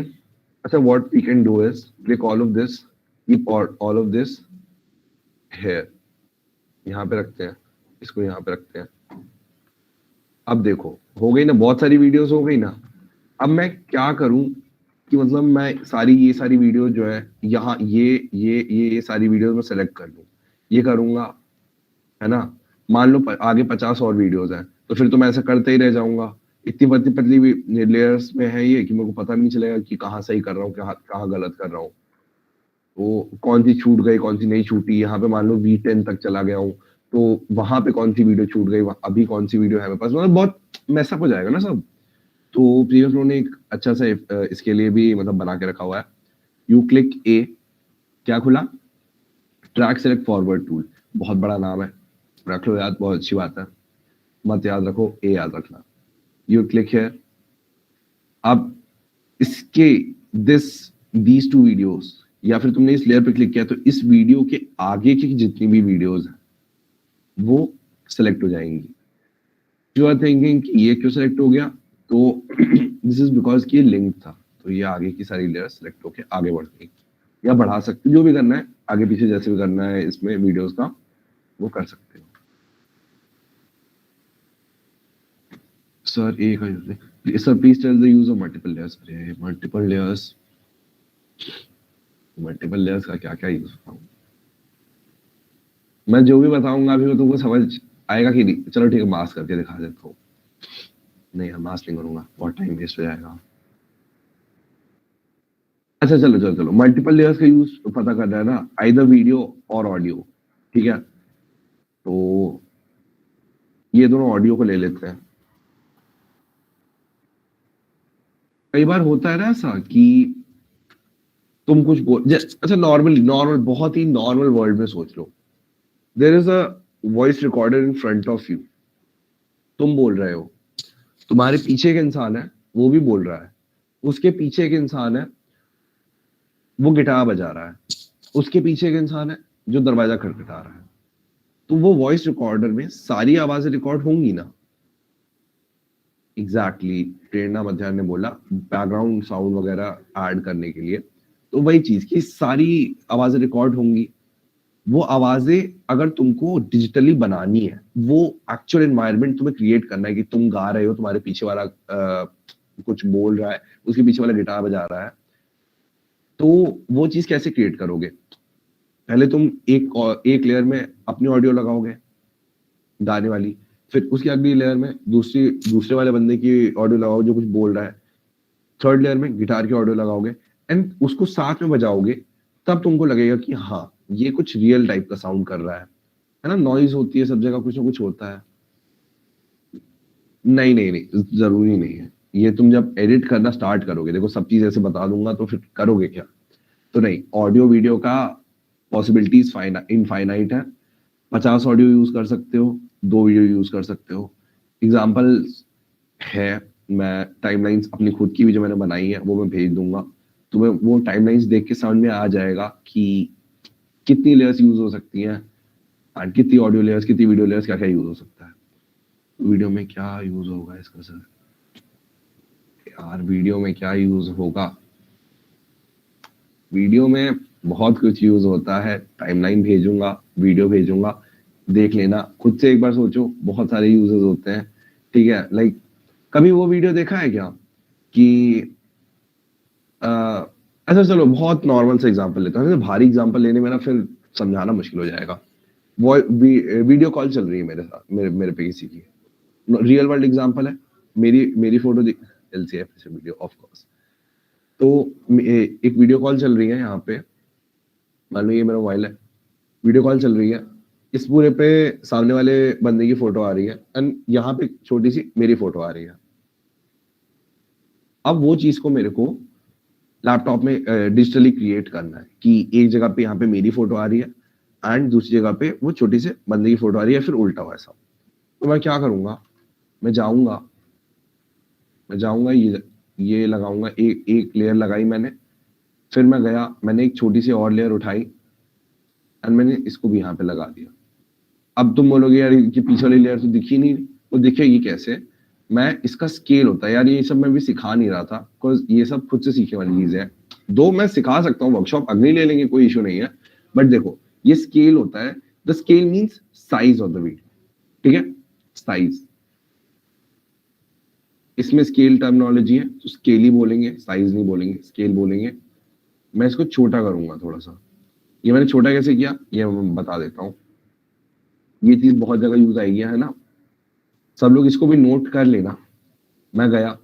अच्छा, what we can do is click all of this, keep all of this here, यहाँ पे रखते हैं, इसको यहाँ पे रखते हैं। अब देखो, हो गई ना, बहुत सारी वीडियोस हो गई ना। अब मैं क्या करूं कि मतलब मैं ये सारी वीडियो जो है यहाँ ये सारी वीडियोस में सेलेक्ट कर लूं, ये करूंगा, है ना। मान लो आगे 50 और वीडियोस हैं, तो फिर तो मैं ऐसा करते ही रह जाऊंगा। इतनी पतली लेयर्स में है ये कि मेरे को पता नहीं चलेगा कि कहाँ सही कर रहा हूँ, कहाँ गलत कर रहा हूँ, तो कौन सी छूट गई, कौन सी नहीं छूटी। यहाँ पे मान लो V10 तक चला गया हूँ, तो वहां पे कौन सी वीडियो छूट गई, अभी कौन सी वीडियो है मेरे पास, मतलब बहुत मैसअप हो जाएगा ना सब। तो प्रीवियस फ्लो ने एक अच्छा सा इसके लिए भी मतलब बना के रखा हुआ है। यू क्लिक ए, क्या खुला, ट्रैक सेलेक्ट फॉरवर्ड टूल, बहुत बड़ा नाम है, रख लो याद, बहुत अच्छी बात है, मत याद रखो, ए याद रखना। यू क्लिक हियर, अब इसके दीज टू वीडियोस, या फिर तुमने इस लेयर पे क्लिक किया तो इस वीडियो के आगे की जितनी भी वीडियोस हैं वो सिलेक्ट हो जाएंगी। यू आर थिंकिंग कि ये क्यों सिलेक्ट हो गया, तो दिस इज बिकॉज कि ये लिंक था, तो ये आगे की सारी लेयर सिलेक्ट होके आगे बढ़ गई, या बढ़ा सकते, जो भी करना है, आगे पीछे जैसे भी करना है इसमें वीडियोस का वो कर सकते हो। सर, ए का use, sir please tell the use of multiple layers. अरे मल्टीपल लेयर्स का क्या क्या यूज बताऊं मैं, जो भी बताऊंगा अभी वो तुमको समझ आएगा कि नहीं। चलो ठीक है, मास्क करके दिखा देता हूँ। नहीं, हम मास्क नहीं करूंगा, बहुत टाइम वेस्ट हो जाएगा। अच्छा, चलो मल्टीपल लेयर्स का यूज पता करना है ना, आइदर वीडियो और ऑडियो, ठीक है। तो ये दोनों ऑडियो को ले लेते हैं। कई बार होता है ना ऐसा कि तुम कुछ अच्छा, नॉर्मल बहुत ही नॉर्मल वर्ल्ड में सोच लो, there is a voice recorder in front of you, तुम बोल रहे हो, तुम्हारे पीछे एक इंसान है वो भी बोल रहा है, उसके पीछे एक इंसान है वो गिटार बजा रहा है, उसके पीछे एक इंसान है जो दरवाजा खटखटा रहा है, तो वो वॉइस रिकॉर्डर में सारी आवाजें रिकॉर्ड होंगी ना। एग्जैक्टली, प्रेरणा मध्यान ने बोला बैकग्राउंड साउंड वगैरह ऐड करने के लिए, तो वही चीज की सारी आवाजें रिकॉर्ड होंगी। वो आवाजें अगर तुमको डिजिटली बनानी है, वो एक्चुअल एनवायरनमेंट तुम्हें क्रिएट करना है कि तुम गा रहे हो, तुम्हारे पीछे वाला कुछ बोल रहा है, उसके पीछे वाला गिटार बजा रहा है, तो वो चीज कैसे क्रिएट करोगे। पहले तुम एक लेयर में अपनी ऑडियो लगाओगे गाने वाली, फिर उसकी अगली लेयर में दूसरे वाले बंदे की ऑडियो लगाओ जो कुछ बोल रहा है, थर्ड लेयर में गिटार की ऑडियो लगाओगे एंड उसको साथ में बजाओगे, तब तुमको लगेगा कि हाँ ये कुछ रियल टाइप का साउंड कर रहा है है ना, नॉइज होती है सब जगह, कुछ ना कुछ होता है। नहीं नहीं नहीं, जरूरी नहीं है। ये तुम जब एडिट करना स्टार्ट करोगे, देखो सब चीज ऐसे बता दूंगा तो फिर करोगे क्या? तो नहीं, ऑडियो वीडियो का पॉसिबिलिटीज इनफाइनाइट है। 50 ऑडियो यूज कर सकते हो, 2 वीडियो यूज कर सकते हो। एग्जाम्पल है, मैं टाइमलाइंस अपनी खुद की भी जो मैंने बनाई है वो मैं भेज दूंगा, तुम्हें वो टाइमलाइंस देख के समझ में आ जाएगा कि कितनी लेयर्स यूज हो सकती हैं, एंड कितनी ऑडियो लेयर्स, कितनी वीडियो लेयर्स, क्या क्या यूज हो सकता है। वीडियो में क्या यूज होगा इसका सर? यार वीडियो में क्या यूज होगा? वीडियो में बहुत कुछ यूज होता है। टाइमलाइन भेजूंगा, वीडियो भेजूंगा, देख लेना खुद से, एक बार सोचो, बहुत सारे यूजेस होते हैं। ठीक है, लाइक कभी वो वीडियो देखा है क्या कि अच्छा चलो बहुत नॉर्मल सा एग्जांपल लेता हूँ, भारी एग्जांपल लेने में ना फिर समझाना मुश्किल हो जाएगा। वो वीडियो कॉल चल रही है मेरे साथ, मेरे पे किसी की, रियल वर्ल्ड एग्जांपल है। मेरी फोटो एलसीएफ से वीडियो ऑफ कोर्स। तो एक वीडियो कॉल चल रही है यहाँ पे, मान लो ये मेरा मोबाइल है, वीडियो कॉल चल रही है, इस पूरे पे सामने वाले बंदे की फोटो आ रही है, एंड यहाँ पे छोटी सी मेरी फोटो आ रही है। अब वो चीज को मेरे को लैपटॉप में डिजिटली क्रिएट करना है कि एक जगह पे यहाँ पे मेरी फोटो आ रही है एंड दूसरी जगह पे वो छोटी से बंदे की फोटो आ रही है, फिर उल्टा हुआ ऐसा। तो मैं क्या करूंगा, मैं जाऊंगा ये लगाऊंगा, एक लेयर लगाई मैंने, फिर मैं गया, मैंने एक छोटी सी और लेयर उठाई एंड मैंने इसको भी यहाँ पे लगा दिया। अब तुम बोलोगे यार कि पीछे वाली लेयर तो दिखी नहीं, वो दिखेगी कैसे? मैं इसका स्केल होता है यार, ये सब मैं भी सिखा नहीं रहा था, बिकॉज ये सब खुद से सीखने वाली चीज है। दो मैं सिखा सकता हूँ, वर्कशॉप अगली ले लेंगे, कोई इशू नहीं है, बट देखो ये स्केल होता है। The scale means size of the video, ठीक है, साइज। इसमें स्केल टर्मिनोलॉजी है, तो स्केल ही बोलेंगे, साइज नहीं बोलेंगे, स्केल बोलेंगे। मैं इसको छोटा करूंगा थोड़ा सा। ये मैंने छोटा कैसे किया ये मैं बता देता हूँ, ये चीज बहुत जगह यूज आएगी, है ना, सब लोग इसको भी नोट कर लेना। मैं गया,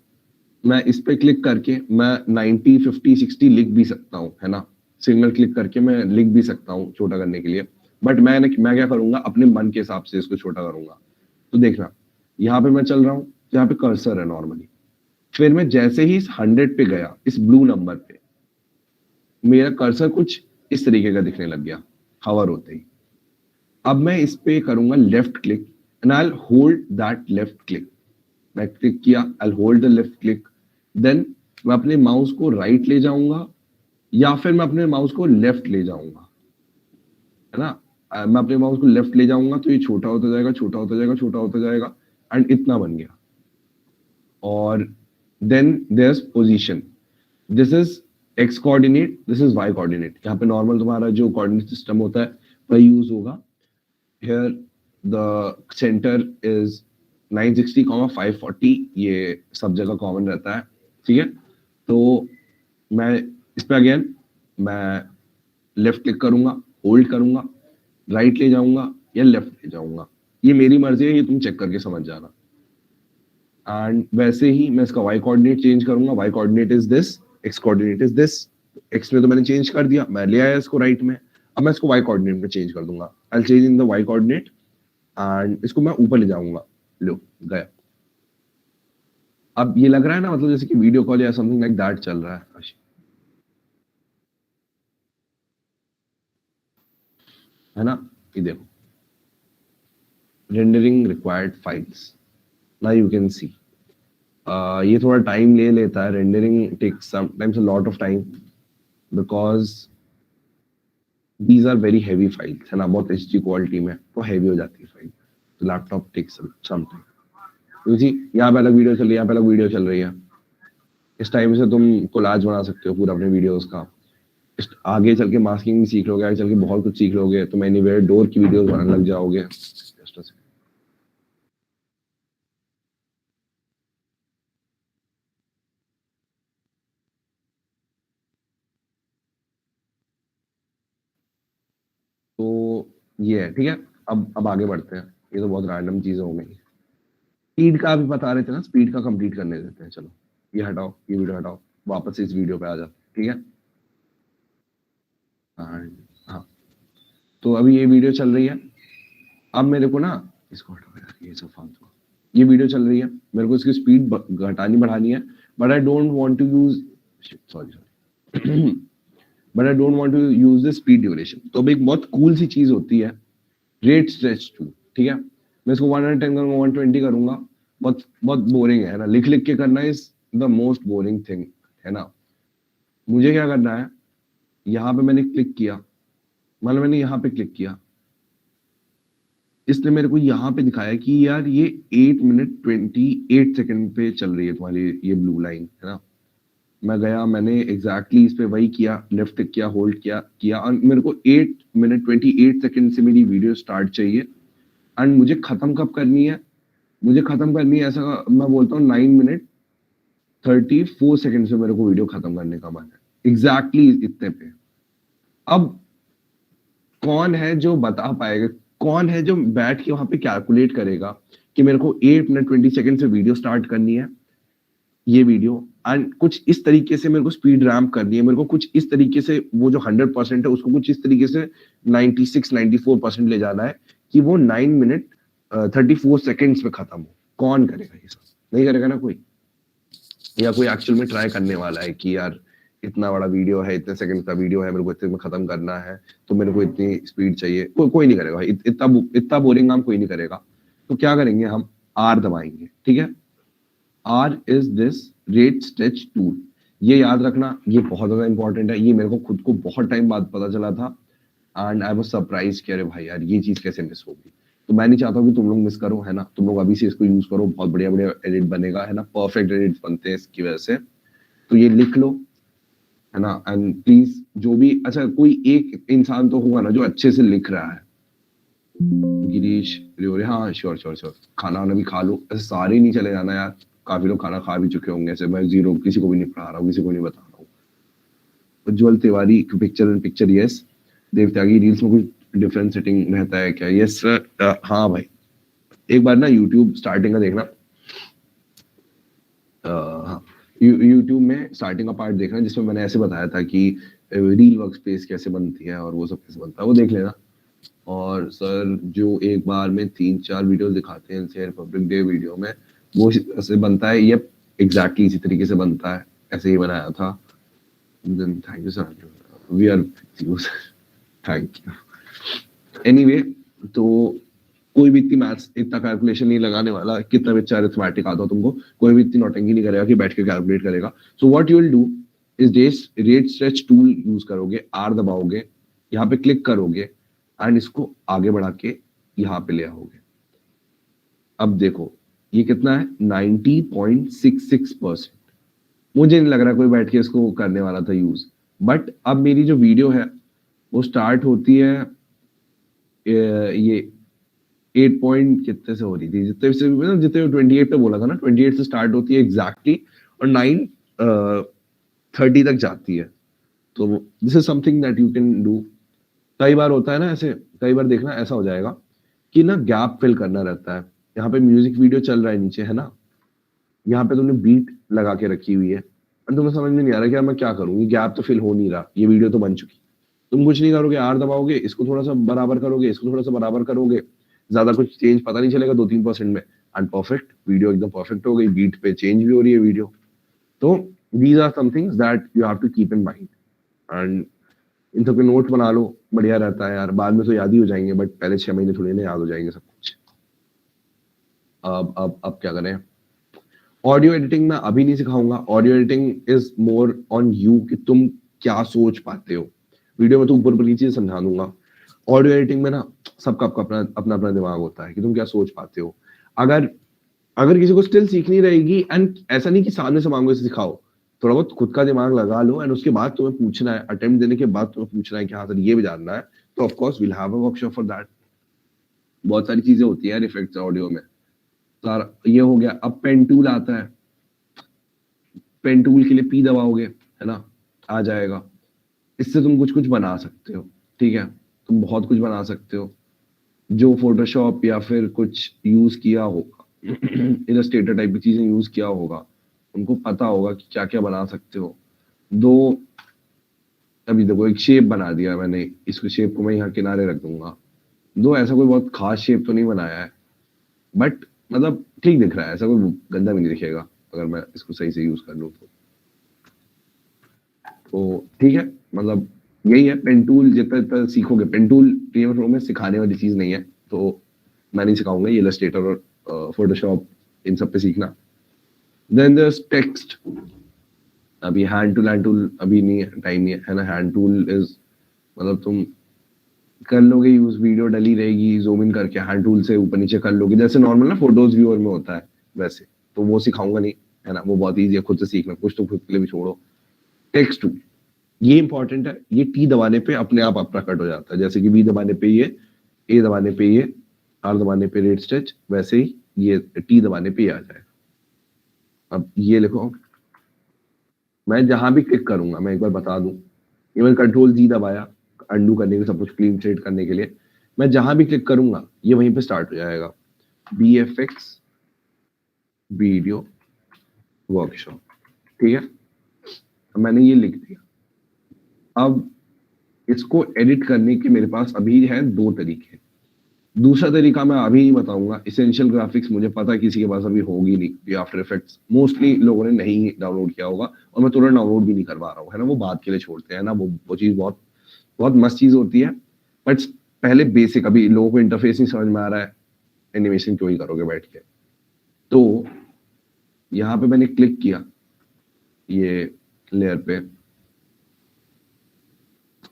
मैं इस पे क्लिक करके मैं 90 50 60 लिख भी सकता हूँ, है ना, सिग्नल क्लिक करके मैं लिख भी सकता हूँ छोटा करने के लिए, बट मैं क्या करूंगा, अपने मन के हिसाब से इसको छोटा करूंगा। तो देखना, यहाँ पे मैं चल रहा हूँ, यहाँ पे कर्सर है नॉर्मली, फिर मैं जैसे ही इस 100 पे गया, इस ब्लू नंबर पे, मेरा कर्सर कुछ इस तरीके का दिखने लग गया हवर होते ही। अब मैं इस पे करूंगा left click and I will hold that left click. मैं क्लिक किया, I will hold the left click, then मैं अपने माउस को राइट ले जाऊंगा या फिर मैं अपने माउस को लेफ्ट ले जाऊंगा, है ना। मैं अपने माउस को लेफ्ट ले जाऊंगा तो ये छोटा होता जाएगा, छोटा होता जाएगा, छोटा होता जाएगा, एंड इतना बन गया। और then there is position, this is X coordinate, this is Y coordinate. यहाँ पे नॉर्मल तुम्हारा जो कोऑर्डिनेट सिस्टम होता है वह यूज होगा। हियर द सेंटर इज 960, 540, ये सब जगह कॉमन रहता है, ठीक है। तो मैं इस पे अगेन मैं लेफ्ट क्लिक करूंगा, होल्ड करूंगा, राइट ले जाऊंगा या लेफ्ट ले जाऊंगा, ये मेरी मर्जी है, ये तुम चेक करके समझ जाना। एंड वैसे ही मैं इसका वाई कोऑर्डिनेट चेंज करूंगा, Y coordinate is this, X coordinate is this. X में तो मैंने चेंज कर दिया, मैं ले आया इसको राइट में, अब मैं इसको वाई कोऑर्डिनेट में चेंज कर दूंगा। I will change in the Y coordinate and इसको मैं ऊपर ले जाऊंगा, लो गया। अब ये लग रहा है ना, मतलब जैसे कि वीडियो कॉल या समथिंग लाइक दैट चल रहा है, है ना। ये देखो, rendering required files, now you can see. ये थोड़ा टाइम ले लेता है, rendering takes sometimes a lot of time because these are very heavy files, है ना, बहुत एचडी क्वालिटी में तो हैवी हो जाती है फाइल, तो लैपटॉप टेक्स सम टाइम। यहाँ पे अलग वीडियो चल रही है, यहाँ पे अलग वीडियो चल रही है, इस टाइम से तुम कोलाज बना सकते हो पूरा अपने वीडियोस का। आगे चल के मास्किंग भी सीख लोगे, आगे चल के बहुत कुछ सीख लोगे, तुम एनीवेयर डोर की वीडियोस बनाने लग जाओगे। तो ये है, ठीक है। अब आगे बढ़ते हैं, ये तो बहुत रैंडम चीजें हो गई। स्पीड का भी बता रहे थे ना, स्पीड का कंप्लीट करने देते हैं। चलो ये हटाओ, ये वीडियो हटाओ, वापस इस वीडियो पे आ जाओ, ठीक है। हाँ, तो अभी ये वीडियो चल रही है, अब मेरे को ना इसको हटाओ यार, ये सब फालतू। ये वीडियो चल रही है, मेरे को इसकी स्पीड घटानी बढ़ानी है, but I don't want to use sorry but I don't want to use the speed duration. तो अब एक बहुत कूल सी चीज होती है रेट स्ट्रेच टूल, ठीक है। मैं इसको 110 करूंगा, 120 करूंगा, बहुत बहुत बोरिंग है ना, लिख लिख के करना is the most boring thing, है ना। मुझे क्या करना है, यहाँ पे मैंने क्लिक किया, मतलब मैंने यहाँ पे क्लिक किया, इसने मेरे को यहाँ पे दिखाया कि यार ये 8 मिनट 28 सेकंड पे चल रही है तुम्हारी ये ब्लू लाइन, है ना। मैं गया, मैंने एग्जैक्टली इस पे वही किया, लेफ्ट क्लिक किया, होल्ड किया और मेरे को 8 मिनट 28 सेकंड से मेरी वीडियो स्टार्ट चाहिए। एंड मुझे खत्म कब करनी है, मुझे खत्म करनी है ऐसा मैं बोलता हूँ 9 मिनट 34 सेकंड से मेरे को वीडियो खत्म करने का मन है, एग्जैक्टली इतने पे। अब कौन है जो बता पाएगा, कौन है जो बैठ के वहां पे कैलकुलेट करेगा कि मेरे को 8 मिनट 20 सेकंड से वीडियो स्टार्ट करनी है ये वीडियो, एंड कुछ इस तरीके से मेरे को स्पीड रैम्प करनी है, मेरे को कुछ इस तरीके से वो जो 100% है उसको कुछ इस तरीके से 96-94% ले जाना है कि वो 9 मिनट 34 सेकंड्स में खत्म हो। कौन करेगा ये सब? नहीं करेगा ना कोई, या कोई एक्चुअल में ट्राई करने वाला है कि यार इतना बड़ा वीडियो है, इतने सेकंड का वीडियो है, मेरे को इतने में खत्म करना है, तो मेरे को इतनी स्पीड चाहिए। कोई नहीं करेगा, इतना बोरिंग काम कोई नहीं करेगा। तो क्या करेंगे हम, आर दबाएंगे, ठीक है। R is this rate stretch tool, ये याद रखना, ये बहुत ज्यादा इंपॉर्टेंट है। ये मेरे को खुद को बहुत टाइम बाद पता चला था एंड आई वाज सरप्राइज कि अरे भाई यार ये चीज कैसे मिस होगी। तो मैं नहीं चाहता कि तुम लोग मिस करो, है ना। तुम लोग अभी से इसको यूज करो, बहुत बढ़िया बढ़िया एडिट बनेगा, है ना, परफेक्ट एडिट बनते हैं इसकी वजह से। तो ये लिख लो, है ना। एंड प्लीज जो भी, अच्छा कोई एक इंसान तो होगा ना जो अच्छे से लिख रहा है, गिरीश रेवरे, हाँ श्योर श्योर श्योर, खाना वाना भी खा लो, ऐसे सारे नहीं चले जाना यार, काफी लोग खाना खा भी चुके होंगे, ऐसे मैं जीरो किसी को भी नहीं पढ़ा रहा हूँ, किसी को नहीं बता रहा हूँ। Ujjwal Tiwari picture in picture, yes. Dev Tyagi reels में कुछ डिफरेंट सेटिंग रहता है क्या? यस सर, हाँ भाई, एक बार ना यूट्यूब स्टार्टिंग का देखना, हाँ यूट्यूब में स्टार्टिंग का पार्ट देखना जिसमें मैंने ऐसे बताया था कि रील वर्कस्पेस कैसे बनती है और वो सब कैसे बनता है, वो देख लेना। और सर जो एक बार में 3-4 वीडियो दिखाते हैं रिपब्लिक डे वीडियो में, वो ऐसे बनता है, ये एग्जैक्टली इसी तरीके से बनता है, ऐसे ही बनाया था। Thank you sir, we are thank you. Anyway, तो कोई भी इतनी मैथ्स इतना कैलकुलेशन नहीं लगाने वाला, कितना भी अच्छा अरिथमेटिक आता हो तुमको, कोई भी इतनी नौटंकी नहीं करेगा कि बैठ के कैलकुलेट करेगा। So what you will do is rate stretch tool use करोगे, आर दबाओगे, यहाँ पे क्लिक करोगे एंड इसको आगे बढ़ा के यहाँ पे ले आओगे। अब देखो ये कितना है, 90.66%। मुझे नहीं लग रहा कोई बैठ के इसको करने वाला था यूज, बट अब मेरी जो वीडियो है वो स्टार्ट होती है ये 8 पॉइंट कितने से हो रही थी, जितने 28 पे बोला था ना, 28 से स्टार्ट होती है एग्जैक्टली और 9:30 तक जाती है। तो this is something that you can do. कई बार होता है ना ऐसे, कई बार देखना ऐसा हो जाएगा कि ना गैप फिल करना रहता है। यहाँ पे म्यूजिक वीडियो चल रहा है नीचे, है ना, यहाँ पे तुमने बीट लगा के रखी हुई है और तुम्हें समझ में नहीं आ रहा कि मैं क्या करूँ, ये गैप तो फिल हो नहीं रहा, ये वीडियो तो बन चुकी। तुम कुछ नहीं करोगे, आर दबाओगे, इसको थोड़ा सा बराबर करोगे, इसको थोड़ा सा बराबर करोगे, ज्यादा कुछ चेंज पता नहीं चलेगा 2-3% में, एंड परफेक्ट वीडियो एकदम परफेक्ट हो गई, बीट पे चेंज भी हो रही है वीडियो। तो these are some things that you have to keep in mind and इन सब के नोट बना लो, बढ़िया रहता है यार। बाद में तो याद ही हो जाएंगे, बट पहले 6 महीने थोड़ी ना याद हो जाएंगे सब कुछ। अब क्या करें, ऑडियो एडिटिंग मैं अभी नहीं सिखाऊंगा। Audio editing is more on you कि तुम क्या सोच पाते हो। वीडियो में तो ऊपर ऊपर की चीजें समझा दूंगा, ऑडियो एडिटिंग में ना सबका अपना अपना दिमाग होता है कि तुम क्या सोच पाते हो। अगर किसी को स्टिल सीखनी रहेगी, एंड ऐसा नहीं कि सामने से मांगो इसे सिखाओ, थोड़ा बहुत खुद का दिमाग लगा लो एंड उसके बाद तुम्हें पूछना है, अटेम्प्ट देने के बाद तुम्हें पूछना है कि हाँ सर ये भी जानना है, तो of course will have a workshop for that. बहुत सारी चीजें होती है इफेक्ट्स ऑडियो में। सारा ये हो गया। अब पेन टूल आता है, पेन टूल के लिए पी दबाओगे, है ना, आ जाएगा। इससे तुम कुछ बना सकते हो, ठीक है, तुम बहुत कुछ बना सकते हो। जो फोटोशॉप या फिर कुछ यूज किया होगा, इलस्ट्रेटर टाइप की चीजें यूज किया होगा, उनको पता होगा कि क्या क्या बना सकते हो। अभी देखो एक शेप बना दिया मैंने, इसको शेप को मैं यहाँ किनारे रख दूंगा, दो ऐसा कोई बहुत खास शेप तो नहीं बनाया है, बट मतलब ठीक दिख रहा है, ऐसा कोई गंदा भी नहीं दिखेगा अगर मैं इसको सही से यूज कर लूँ तो ठीक है। मतलब यही है, पेन टूल जितना जितना सीखोगे, पेन टूल प्रीमियर प्रो में सिखाने वाली चीज नहीं है, तो मैं नहीं सिखाऊंगा, ये इलस्ट्रेटर और फोटोशॉप इन सब पे सीखना। देन देयर टेक्स्ट, अभी हैंड टूल अभी नहीं है, टाइम नहीं है ना। हैंड टूल इज मतलब तुम कर लोगे यूज, वीडियो डली रहेगी, जूम इन करके हैंड टूल से ऊपर नीचे कर लोगे, जैसे नॉर्मल ना फोटोज व्यूअर में होता है वैसे, तो वो सिखाऊंगा नहीं, है ना। वो बहुत ईजी है खुद से सीखना, कुछ तो खुद के लिए भी छोड़ो। टेक्स्ट टूल ये इंपॉर्टेंट है, ये टी दबाने पे अपने आप प्रकट हो जाता है, जैसे कि बी दबाने पे ये, ए दबाने पे ये, आर दबाने पे रेड स्ट्रेच, वैसे ही ये टी दबाने पे आ जाए। अब ये लिखो, मैं जहां भी क्लिक करूंगा, मैं एक बार बता दूं, ये मैंने कंट्रोल जी दबाया अंडू करने के, सब कुछ क्लीन स्लेट करने के लिए, मैं जहां भी क्लिक करूंगा ये वहीं पे स्टार्ट हो जाएगा, BFX वीडियो वर्कशॉप, ठीक है। मैंने ये लिख दिया। अब इसको एडिट करने के मेरे पास अभी है दो तरीके। दूसरा तरीका मैं अभी नहीं बताऊंगा, इसेंशियल ग्राफिक्स मुझे पता है किसी के पास अभी होगी नहीं, आफ्टर इफेक्ट्स मोस्टली लोगों ने नहीं डाउनलोड किया होगा, और मैं तुरंत डाउनलोड भी नहीं करवा रहा हूँ, है ना। वो बात के लिए छोड़ते हैं ना, वो चीज बहुत बहुत मस्त चीज होती है, बट पहले बेसिक, अभी लोगों को इंटरफेस नहीं समझ में आ रहा है, एनिमेशन क्यों ही करोगे बैठ के। तो यहाँ पे मैंने क्लिक किया ये लेयर पे,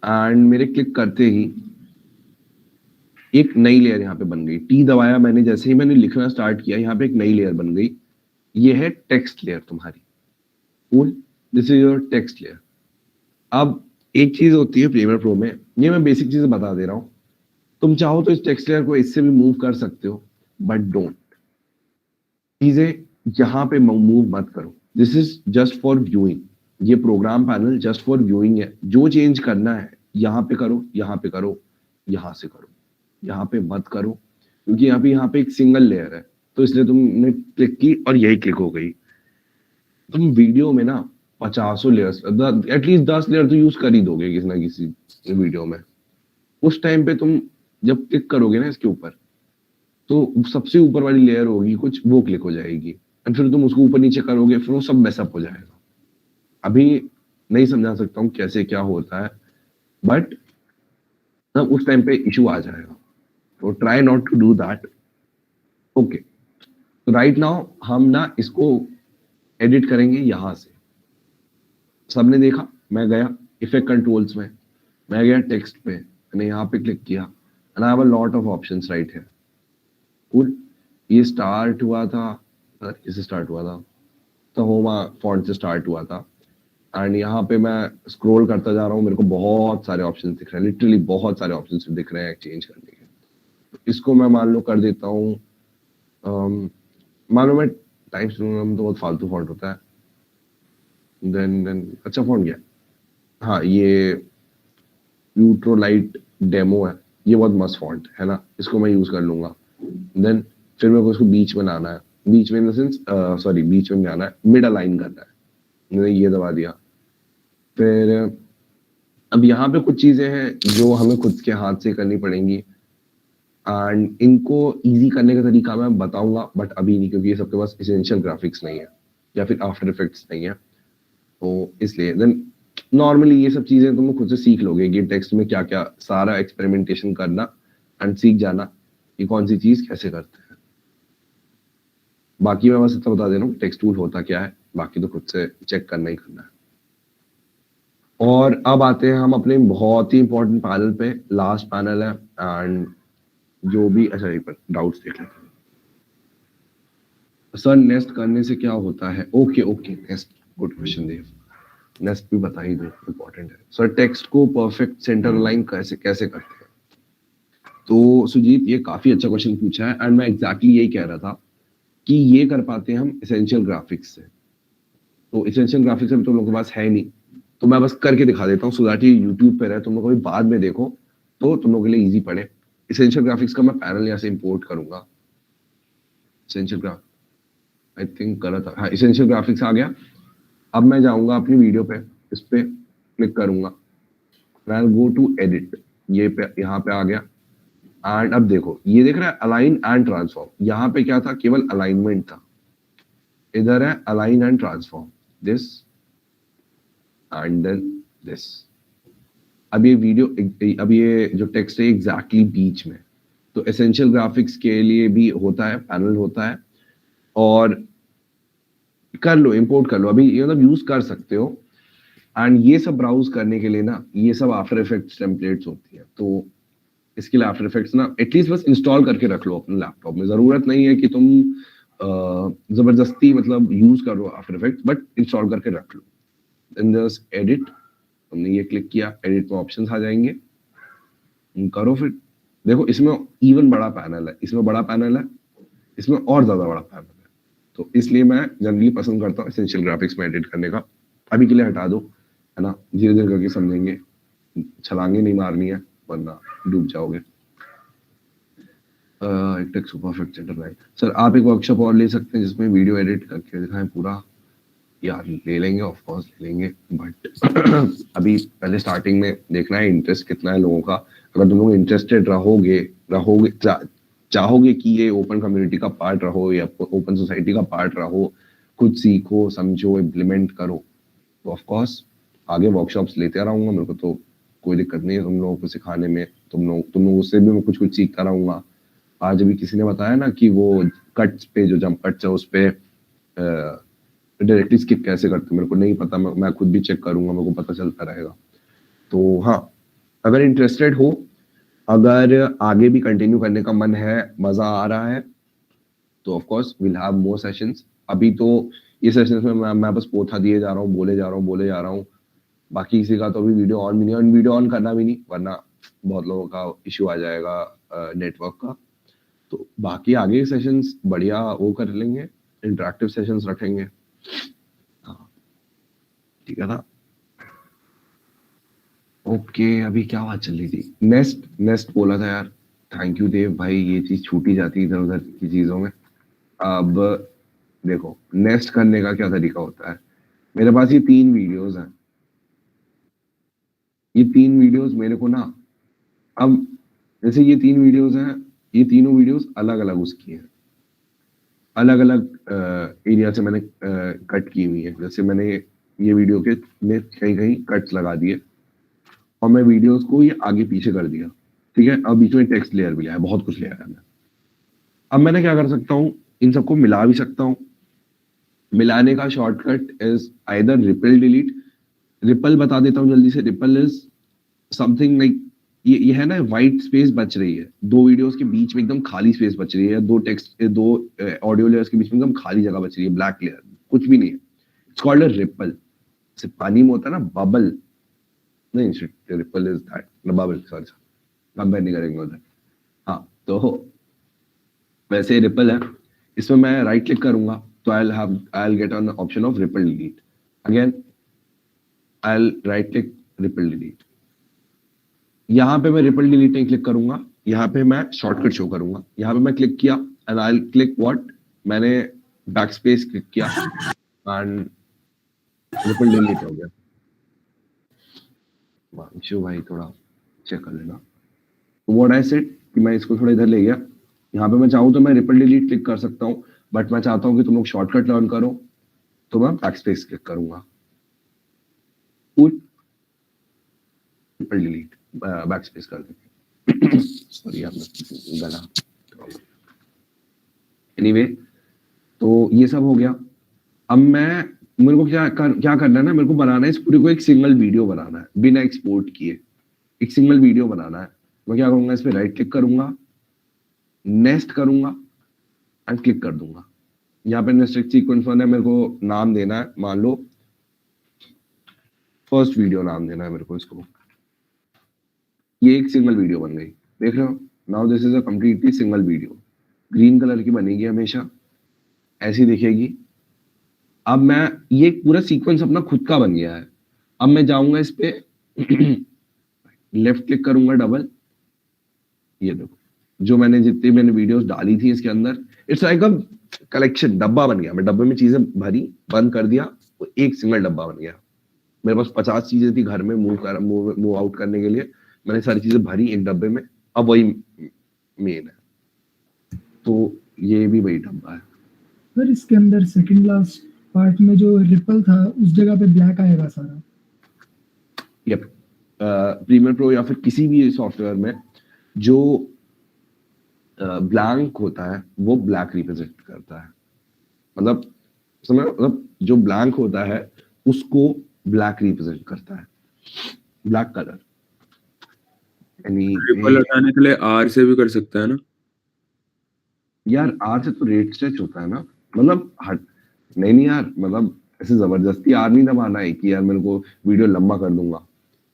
एंड मेरे क्लिक करते ही एक नई लेयर यहाँ पे बन गई। टी दबाया मैंने, जैसे ही मैंने लिखना स्टार्ट किया यहाँ पे एक नई लेयर बन गई, ये है टेक्स्ट लेयर तुम्हारी। Cool, this is your text layer. अब एक चीज होती है प्रीमियर प्रो में, ये मैं बेसिक चीज बता दे रहा हूँ, तुम चाहो तो इस टेक्स्ट लेयर को इससे भी मूव कर सकते हो, बट डोंट, चीजें यहाँ पे मूव मत करो। This is just for viewing, ये program panel just for viewing है। जो चेंज करना है यहाँ पे करो, यहाँ पे करो, यहाँ से करो, यहाँ पे मत करो, क्योंकि यहाँ पे एक सिंगल लेयर है, तो इसलिए तुमने क्लिक की और यही क्लिक हो गई। तुम वीडियो में ना 50 लेयर्स, एटलीस्ट 10 लेयर तो यूज कर ही दोगे किसी ना किसी वीडियो में। उस टाइम पे तुम जब क्लिक करोगे ना इसके ऊपर, तो सबसे ऊपर वाली लेयर होगी कुछ, वो क्लिक हो जाएगी, एंड फिर तुम उसको ऊपर नीचे करोगे, फिर वो सब मैसअप हो जाएगा। अभी नहीं समझा सकता हूँ कैसे क्या होता है, बट तब उस टाइम पे इशू आ जाएगा, तो try not to do that. Okay, तो राइट नाउ हम ना इसको एडिट करेंगे यहाँ से। सबने देखा, मैं गया इफेक्ट कंट्रोल्स में, मैं गया टेक्स्ट पे, मैंने यहाँ पे क्लिक किया, and I have a lot of options right here. Cool, ये स्टार्ट हुआ था, इससे स्टार्ट हुआ था, तो होमा फॉन्ट से स्टार्ट हुआ था, एंड यहाँ पे मैं स्क्रॉल करता जा रहा हूँ, मेरे को बहुत सारे ऑप्शंस दिख रहे हैं, लिटरली बहुत सारे ऑप्शंस दिख रहे हैं चेंज करने के। तो इसको मैं मान लो कर देता हूँ, मान लो मैं टाइम्स तो बहुत फालतू फॉन्ट होता है, देन अच्छा फॉन्ट क्या, हाँ ये यूट्रोलाइट डेमो है, ये बहुत मस्त फॉन्ट है ना, इसको मैं यूज कर लूंगा। देन फिर मेरे को इसको बीच में लाना है, बीच में इन द सेंस सॉरी बीच में जाना है, मिड अलाइन करना है, मैंने ये दबा दिया। फिर अब यहाँ पे कुछ चीजें हैं जो हमें खुद के हाथ से करनी पड़ेंगी, एंड इनको इजी करने का तरीका मैं बताऊंगा, बट अभी नहीं, क्योंकि ये सबके पास एसेंशियल ग्राफिक्स नहीं है या फिर आफ्टर इफेक्ट्स नहीं है, तो इसलिए देन नॉर्मली ये सब चीजें तुम खुद से सीख लोगे कि टेक्स्ट में क्या क्या, सारा एक्सपेरिमेंटेशन करना एंड सीख जाना कि कौन सी चीज कैसे करते हैं। बाकी मैं बस इतना बता दे रहा हूँ टेक्स्ट टूल होता क्या है, बाकी तो खुद से चेक करना ही करना है। और अब आते हैं हम अपने बहुत ही इंपॉर्टेंट पैनल पे, लास्ट पैनल है, एंड जो भी, अच्छा एक बार डाउट्स देख लेते हैं। सर नेस्ट करने से क्या होता है? Okay okay, nest, good question Dev, nest भी बता ही दो, इंपॉर्टेंट है। सर टेक्स्ट को परफेक्ट सेंटर अलाइन कैसे कैसे करते हैं? तो सुजीत ये काफी अच्छा क्वेश्चन पूछा है, एंड मैं एग्जैक्टली यही कह रहा था कि ये कर पाते हैं हम एसेंशियल ग्राफिक्स से। तो एसेंशियल ग्राफिक्स में तुम लोगों के पास है नहीं, तो मैं बस करके दिखा देता हूँ, सो दैट ये यूट्यूब पे रहे, तुम लोग कभी बाद में देखो तो तुम लोगों के लिए इजी पड़े। एसेंशियल ग्राफिक्स का मैं पैनल यहाँ से इंपोर्ट करूंगा, एसेंशियल ग्राफ आई थिंक गलत था, हाँ एसेंशियल ग्राफिक्स आ गया। अब मैं जाऊंगा अपनी वीडियो पे, इस पे क्लिक करूंगा, आई गो टू एडिट, ये पे यहाँ पे आ गया, एंड अब देखो ये देख रहा है अलाइन एंड ट्रांसफॉर्म, यहाँ पे क्या था, केवल अलाइनमेंट था, इधर है align and transform, this and then this. अब ये वीडियो, अब ये जो टेक्स्ट है एग्जैक्टली बीच में, तो एसेंशियल ग्राफिक्स के लिए भी होता है, पैनल होता है, और कर लो, इंपोर्ट कर लो, अभी ये मतलब यूज कर सकते हो। एंड ये सब ब्राउज करने के लिए ना, ये सब आफ्टर इफेक्ट्स टेम्पलेट्स होती है, तो इसके लिए आफ्टर इफेक्ट्स ना एटलीस्ट बस इंस्टॉल करके रख लो अपने लैपटॉप में। जरूरत नहीं है कि तुम जबरदस्ती मतलब यूज करो आफ्टर इफेक्ट्स, बट इंस्टॉल करके रख लो। देन जस्ट एडिट, हमने ये क्लिक किया, एडिट में ऑप्शंस आ जाएंगे, करो फिर। देखो इसमें इवन बड़ा पैनल है, इसमें बड़ा पैनल है, इसमें और ज्यादा बड़ा पैनल है, तो इसलिए मैं जनरली पसंद करता हूँ एसेंशियल ग्राफिक्स में एडिट करने का। अभी के लिए हटा दो, है ना, धीरे धीरे करके समझेंगे, छलांगे नहीं मारनी है वरना डूब जाओगे। एक text perfect centre line. Sir आप एक वर्कशॉप और ले सकते हैं जिसमें वीडियो एडिट करके दिखाएं पूरा। यार ले लेंगे, ऑफ कोर्स ले लेंगे, बट अभी पहले स्टार्टिंग में देखना है इंटरेस्ट कितना है लोगों का। अगर तुम लोग इंटरेस्टेड रहोगे चाहोगे कि ये ओपन कम्युनिटी का पार्ट रहो या ओपन सोसाइटी का पार्ट रहो, खुद सीखो, समझो, इम्प्लीमेंट करो, तो ऑफ कोर्स आगे वर्कशॉप्स लेते रहूंगा। मेरे को तो कोई दिक्कत नहीं है तुम लोगों को सिखाने में, तुम लोगों से भी मैं कुछ सीखता रहूंगा। आज अभी किसी ने बताया ना कि वो कट्स पे, जो जंप कट्स है उस पे डायरेक्टली स्किप कैसे करते, मेरे को नहीं पता, मैं खुद भी चेक करूंगा, मेरे को पता चलता रहेगा। तो हाँ, अगर इंटरेस्टेड हो, अगर आगे भी कंटिन्यू करने का मन है, मजा आ रहा है, तो of course will have more sessions. अभी तो ये सेशंस में मैं बस पोथा दिए जा रहा हूँ, बोले जा रहा हूँ, बाकी किसी का तो अभी वीडियो ऑन भी नहीं है, वीडियो ऑन करना भी नहीं वरना बहुत लोगों का इश्यू आ जाएगा नेटवर्क का। तो बाकी आगे सेशंस बढ़िया वो कर लेंगे, इंटरेक्टिव सेशंस रखेंगे। हाँ ठीक है ना, ओके। अभी क्या बात चल रही थी, नेस्ट बोला था यार, थैंक यू देव भाई, ये चीज छूटी जाती है इधर उधर की चीजों में। अब देखो नेस्ट करने का क्या तरीका होता है, मेरे पास ये 3 वीडियोस हैं, ये 3 वीडियोस मेरे को ना, अब जैसे ये 3 वीडियोस हैं, ये तीनों वीडियोस अलग अलग उसकी हैं, अलग अलग एरिया से मैंने कट की हुई है। जैसे मैंने ये वीडियो के में कहीं कहीं कट्स लगा दिए और मैं वीडियोस को ये आगे पीछे कर दिया, ठीक है। अब बीच में टेक्स्ट लेयर भी लिया है, बहुत कुछ लिया है मैं। अब मैंने क्या कर सकता हूँ, इन सबको मिला भी सकता हूँ। मिलाने का shortcut is either ripple delete. Ripple बता देता हूँ जल्दी से, रिपल इज समथिंग लाइक, ये है ना, व्हाइट स्पेस बच रही है, 2 वीडियोस के बीच में एकदम खाली स्पेस बच रही है, 2 ऑडियो लेयर्स के बीच में एकदम खाली जगह बच रही है, ब्लैक लेयर, कुछ भी नहीं है, इट्स कॉल्ड अ रिपल। जैसे पानी में होता है ना बबल, नहीं ripple is that, bubble, sorry compare नहीं करेंगे उधर। हाँ तो वैसे रिपल है, इसमें मैं राइट क्लिक करूंगा तो I'll get an option of ripple delete. Again I'll right click ripple delete. यहाँ पे मैं रिपल डिलीट नहीं क्लिक करूंगा, यहाँ पे मैं शॉर्टकट शो करूंगा। यहाँ पे मैं क्लिक किया एंड आई क्लिक व्हाट, मैंने बैक स्पेस क्लिक किया एंड रिपल डिलीट हो गया। वांशु भाई थोड़ा चेक कर लेना। व्हाट आई सेड कि मैं इसको थोड़ा इधर ले गया, यहाँ पे मैं चाहूँ तो मैं रिपल डिलीट क्लिक कर सकता हूँ, बट मैं चाहता हूँ कि तुम लोग शॉर्टकट लर्न करो, तो मैं बैक स्पेस क्लिक करूंगा, रिपल डिलीट बैक स्पेस कर देंगे। सॉरी यार गला। एनीवे तो ये सब हो गया। अब मेरे को क्या करना है ना, मेरे को बनाना है इस पूरे को एक सिंगल वीडियो बनाना है, बिना एक्सपोर्ट किए एक सिंगल वीडियो बनाना है। मैं क्या करूंगा, इस पे राइट क्लिक करूंगा, नेस्ट करूंगा एंड क्लिक कर दूंगा। यहाँ पे नेस्ट सीक्वेंस वन है, मेरे को नाम देना है, मान लो फर्स्ट वीडियो नाम देना है मेरे को इसको। ये एक सिंगल वीडियो बन गई, देख रहे हो, now this is a completely single video, green colour की बनेगी, हमेशा ऐसी दिखेगी। अब मैं ये पूरा सीक्वेंस अपना खुद का बन गया है। अब मैं जाऊंगा इस पे लेफ्ट क्लिक करूंगा डबल, ये देखो जो मैंने जितनी मैंने वीडियोस डाली थी इसके अंदर, इट्स लाइक अ कलेक्शन, डब्बा बन गया। मैं डब्बे में चीजें भरी, बंद कर दिया, वो एक सिंगल डब्बा बन गया। मेरे पास 50 चीजें थी घर में मूव आउट करने के लिए, मैंने सारी चीजें भरी एक डब्बे में। अब वही मेन है। तो ये भी वही डब्बा है। सर इसके अंदर सेकंड लास्ट पार्ट में जो रिपल था उस जगह पे ब्लैक आएगा सारा। यप, प्रीमियर प्रो या फिर किसी भी सॉफ्टवेयर में जो ब्लैंक होता है वो ब्लैक रिप्रेजेंट करता है। मतलब समझ, मतलब जो ब्लैंक होता है उसको ब्लैक रिप्रेजेंट करता है, ब्लैक कलर। ट्रिपल हटाने के लिए आर से भी कर सकता है ना? यार आर से तो रेट स्ट्रेच होता है ना, मतलब हट नहीं यार, मतलब ऐसे जबरदस्ती आर नहीं दबाना है कि यार मेरे को वीडियो लंबा कर दूंगा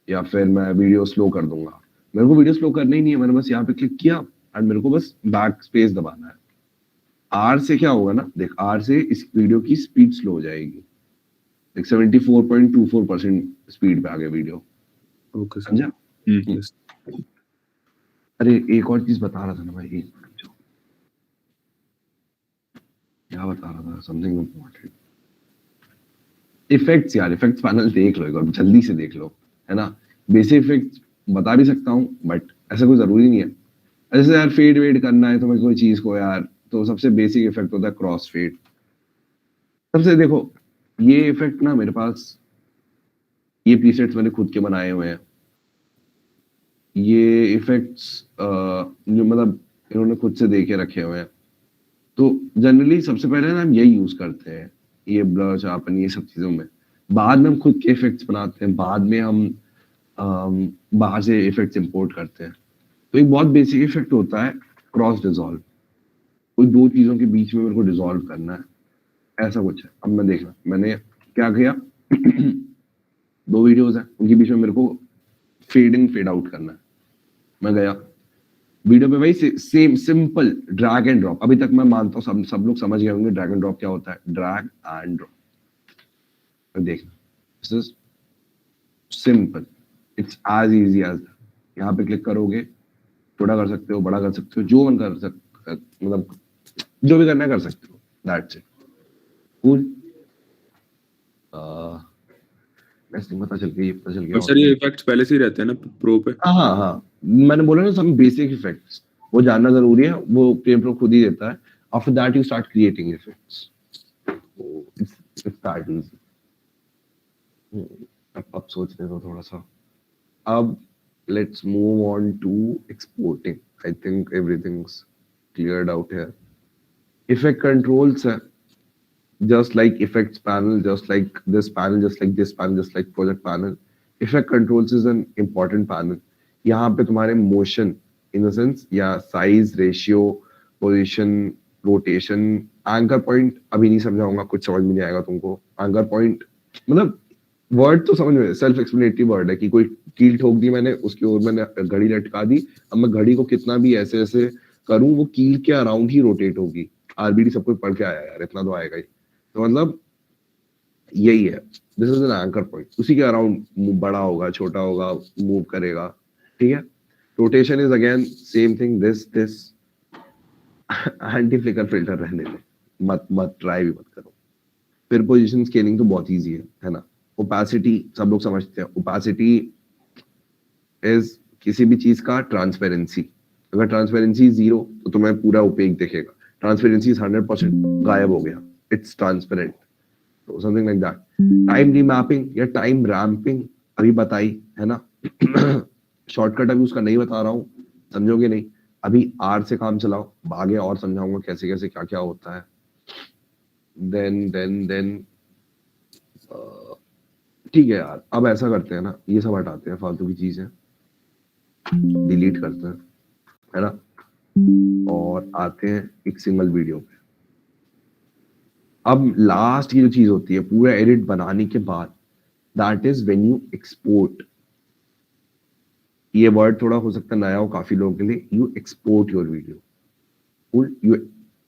या फिर मैं वीडियो स्लो कर दूंगा। मेरे को वीडियो स्लो करना ही नहीं है, मैंने बस यहाँ पे क्लिक किया और मेरे को बस बैक स्पेस दबाना है। आर से क्या होगा ना, देख आर से इस वीडियो की स्पीड स्लो हो जाएगी, देख 74.24% स्पीड पे आ गया वीडियो। Okay sir. समझा? यस। अरे एक और चीज बता रहा था ना भाई, एक मिनट, क्या बता रहा था, समथिंग इम्पोर्टेंट। इफेक्ट्स यार, इफेक्ट्स पैनल देख लो एक बार, जल्दी से देख लो, है ना। बेसिक इफेक्ट्स बता भी सकता हूँ बट ऐसा कोई जरूरी नहीं है। जैसे यार फेड वेड करना है तुम्हें कोई चीज को यार, तो सबसे बेसिक इफेक्ट होता है क्रॉस फेड। सबसे देखो ये इफेक्ट ना मेरे पास, ये प्रीसेट्स मैंने खुद के बनाए हुए हैं। ये इफेक्ट्स जो मतलब इन्होंने खुद से दे के रखे हुए हैं। तो जनरली सबसे पहले ना हम यही यूज करते हैं, ये ब्लर शार्पन ये सब चीजों में। बाद में हम खुद के इफेक्ट्स बनाते हैं, बाद में हम बाहर से इफेक्ट्स इंपोर्ट करते हैं। तो एक बहुत बेसिक इफेक्ट होता है क्रॉस डिसॉल्व। कोई दो चीजों के बीच में मेरे को डिसॉल्व करना है, ऐसा कुछ है। अब मैं देखना मैंने क्या किया दो वीडियोस हैं, उनके बीच में मेरे को फेड इन फेड आउट करना है। मैं गया वीडियो पे भाई same simple drag and drop. अभी तक मैं मानता हूँ सब लोग समझ गए होंगे ड्रैग एंड ड्रॉप क्या होता है। ड्रैग एंड ड्रॉप, देखना this is simple, it's as easy as. यहाँ पे क्लिक करोगे, छोटा कर सकते हो, बड़ा कर सकते हो, जो मन कर सकते, मतलब जो भी करना है कर सकते हो। That's it, cool. पता चल गया। और सर ये इफेक्ट्स पहले से ही रहते हैं ना प्रो पे? हाँ, मैंने बोला ना सब बेसिक इफेक्ट्स वो जानना जरूरी है, वो प्रीमियर प्रो खुद ही देता है। After that you start creating effects, it's that easy. अब सोचने दो थोड़ा सा। अब let's move on to exporting. I think everything's cleared out here. Effect controls है, just like effects panel, just like this panel, just like this panel, just like project panel. Effect controls is an important panel. यहाँ पे तुम्हारे motion in the sense या size, ratio, position, rotation, anchor point अभी नहीं समझाऊंगा, कुछ समझ में नहीं आएगा तुमको। anchor point मतलब वर्ड तो समझ में, सेल्फ एक्सप्लेनेटरी वर्ड है कि कोई कील ठोक दी मैंने, उसकी ओर मैंने घड़ी लटका दी। अब मैं घड़ी को कितना भी ऐसे ऐसे करूं वो कील के अराउंड ही रोटेट होगी। आरबीडी सब कुछ पढ़ के आया यार, इतना तो आएगा ही। तो मतलब यही है, this is an anchor point. उसी के अराउंड बड़ा होगा, छोटा होगा, मूव करेगा, ठीक है। Rotation is again same thing, this anti flicker filter रहने दे, मत ट्राई भी मत करो। फिर पोजीशन स्केलिंग तो बहुत इजी है ना। ओपेसिटी सब लोग समझते हैं, ओपेसिटी इज किसी भी चीज का ट्रांसपेरेंसी। अगर ट्रांसपेरेंसी 0 तो तुम्हें पूरा ओपेक दिखेगा, ट्रांसपेरेंसी 100% गायब हो गया, इट्स ट्रांसपेरेंट। तो something like that. Time remapping या टाइम रैम्पिंग अभी बताई है ना। शॉर्टकट अभी उसका नहीं बता रहा हूँ, समझोगे नहीं। अभी आर से काम चलाओ, आगे और समझाऊंगा कैसे कैसे क्या क्या होता है। देन ठीक है यार, अब ऐसा करते हैं ना, ये सब हटाते हैं, फालतू की चीजें डिलीट करते हैं, है ना, और आते हैं एक सिंगल वीडियो पे। अब लास्ट की जो चीज होती है पूरा एडिट बनाने के बाद, that is when you export. ये वर्ड थोड़ा हो सकता है नया हो काफी लोगों के लिए। You export your video,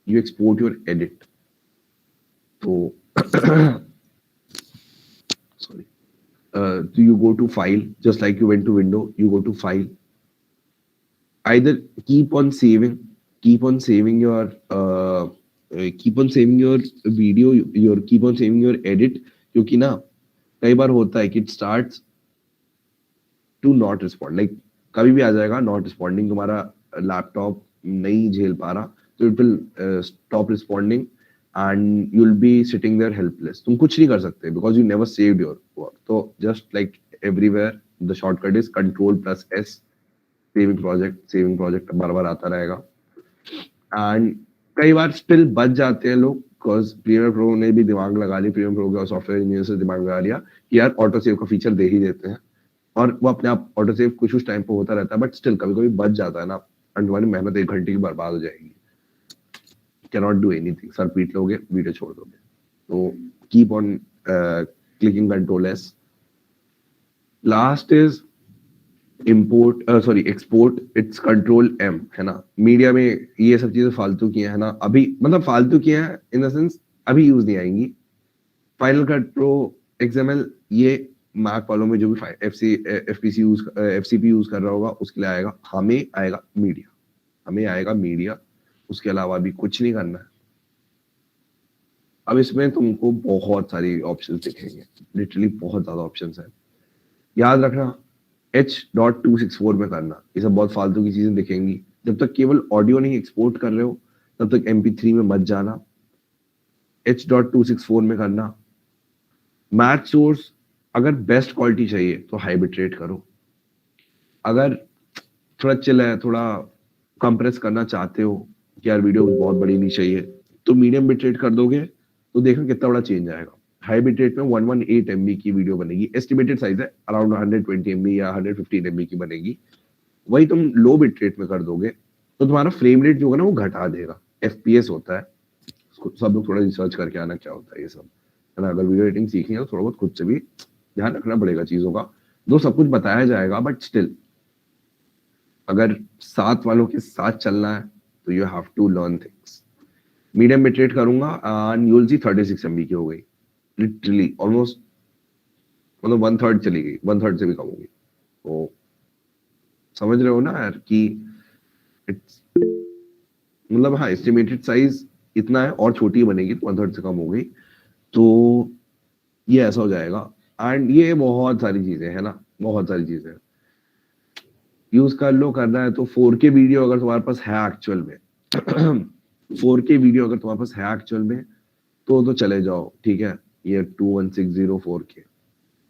you export your edit. तो sorry, so you go to file, just like you went to window, you go to file, either keep on saving your video, keep on saving your edit, क्योंकि ना कई बार होता है कि it starts to not respond, like कभी भी आ जाएगा not responding, तुम्हारा लैपटॉप नहीं झेल पा रहा, तो it will stop responding and you will be sitting there helpless. तुम कुछ नहीं कर सकते because you never saved your work. तो just like everywhere the shortcut is Ctrl+S. Saving project बार बार आता रहेगा. एंड कई बार स्टिल बच जाते हैं लोग बिकॉज प्रीमियर प्रो ने भी दिमाग लगा ली, प्रीमियर प्रो के और सॉफ्टवेयर इंजीनियर से दिमाग लगा लिया कि यार ऑटो सेव का फीचर दे ही देते हैं, और वो अपने आप ऑटो सेव कुछ टाइम पे होता रहता है, बट स्टिल कभी कभी बच जाता है ना, एंड तुम्हारी मेहनत 1 घंटे की बर्बाद हो जाएगी. Can not do anything. Sir पीट लोगे, वीडियो छोड़ दोगे. तो keep on clicking Ctrl+S. Last is export. It's Ctrl+M, है ना. मीडिया में ये सब चीजें फालतू की है ना, अभी मतलब फालतू की है इन द सेंस अभी यूज नहीं आएंगी. फाइनल कट प्रो, XML, ये मैक वालों में जो भी FCP यूज कर रहा होगा उसके लिए आएगा. हमें आएगा मीडिया, उसके अलावा भी कुछ नहीं करना है. अब इसमें तुमको बहुत सारी ऑप्शंस दिखेंगे, लिटरली बहुत ज्यादा ऑप्शंस है. याद रखना H.264 में करना. ये सब बहुत फालतू की चीजें दिखेंगी. जब तक केवल ऑडियो नहीं एक्सपोर्ट कर रहे हो तब तक MP3 में मत जाना. H.264 में करना. मैच सोर्स अगर बेस्ट क्वालिटी चाहिए तो हाई बिट रेट करो. अगर थोड़ा चिल है, थोड़ा कंप्रेस करना चाहते हो कि यार वीडियो बहुत बड़ी नहीं चाहिए, तो मीडियम बिट रेट कर दोगे तो देखो कितना बड़ा चेंज आएगा. हाई बिट रेट में 118 MB की वीडियो बनेगी. एस्टिमेटेड साइज है अराउंड 120 MB या 115 MB की बनेगी. वही तुम लो बिट रेट में कर दोगे तो तुम्हारा फ्रेम रेट जो होगा ना वो घटा देगा. FPS होता है, सब लोग थोड़ा रिसर्च करके आना क्या होता है ये सब, है ना. अगर वीडियो एडिटिंग सीखनी है तो थोड़ा बहुत खुद से भी ध्यान रखना पड़ेगा चीजों का. दो सब कुछ बताया जाएगा, बट स्टिल अगर साथ वालों के साथ चलना है तो you have to learn things. Medium bit rate करूंगा and you will see 36 MB की हो गई. लिटरली ऑलमोस्ट मतलब 1/3 चली गई, 1/3 से भी कम होगी. तो समझ रहे हो ना यार कि इट्स मतलब हाँ एस्टिमेटेड साइज इतना है और छोटी बनेगी तो 1/3 से कम हो गई. तो ये ऐसा हो जाएगा. एंड ये बहुत सारी चीजें है ना, बहुत सारी चीजें यूज कर लो. करना है तो 4K वीडियो अगर तुम्हारे पास है एक्चुअल में 4K वीडियो अगर तुम्हारे पास है एक्चुअल में तो चले जाओ, ठीक है. ये 2160 4K,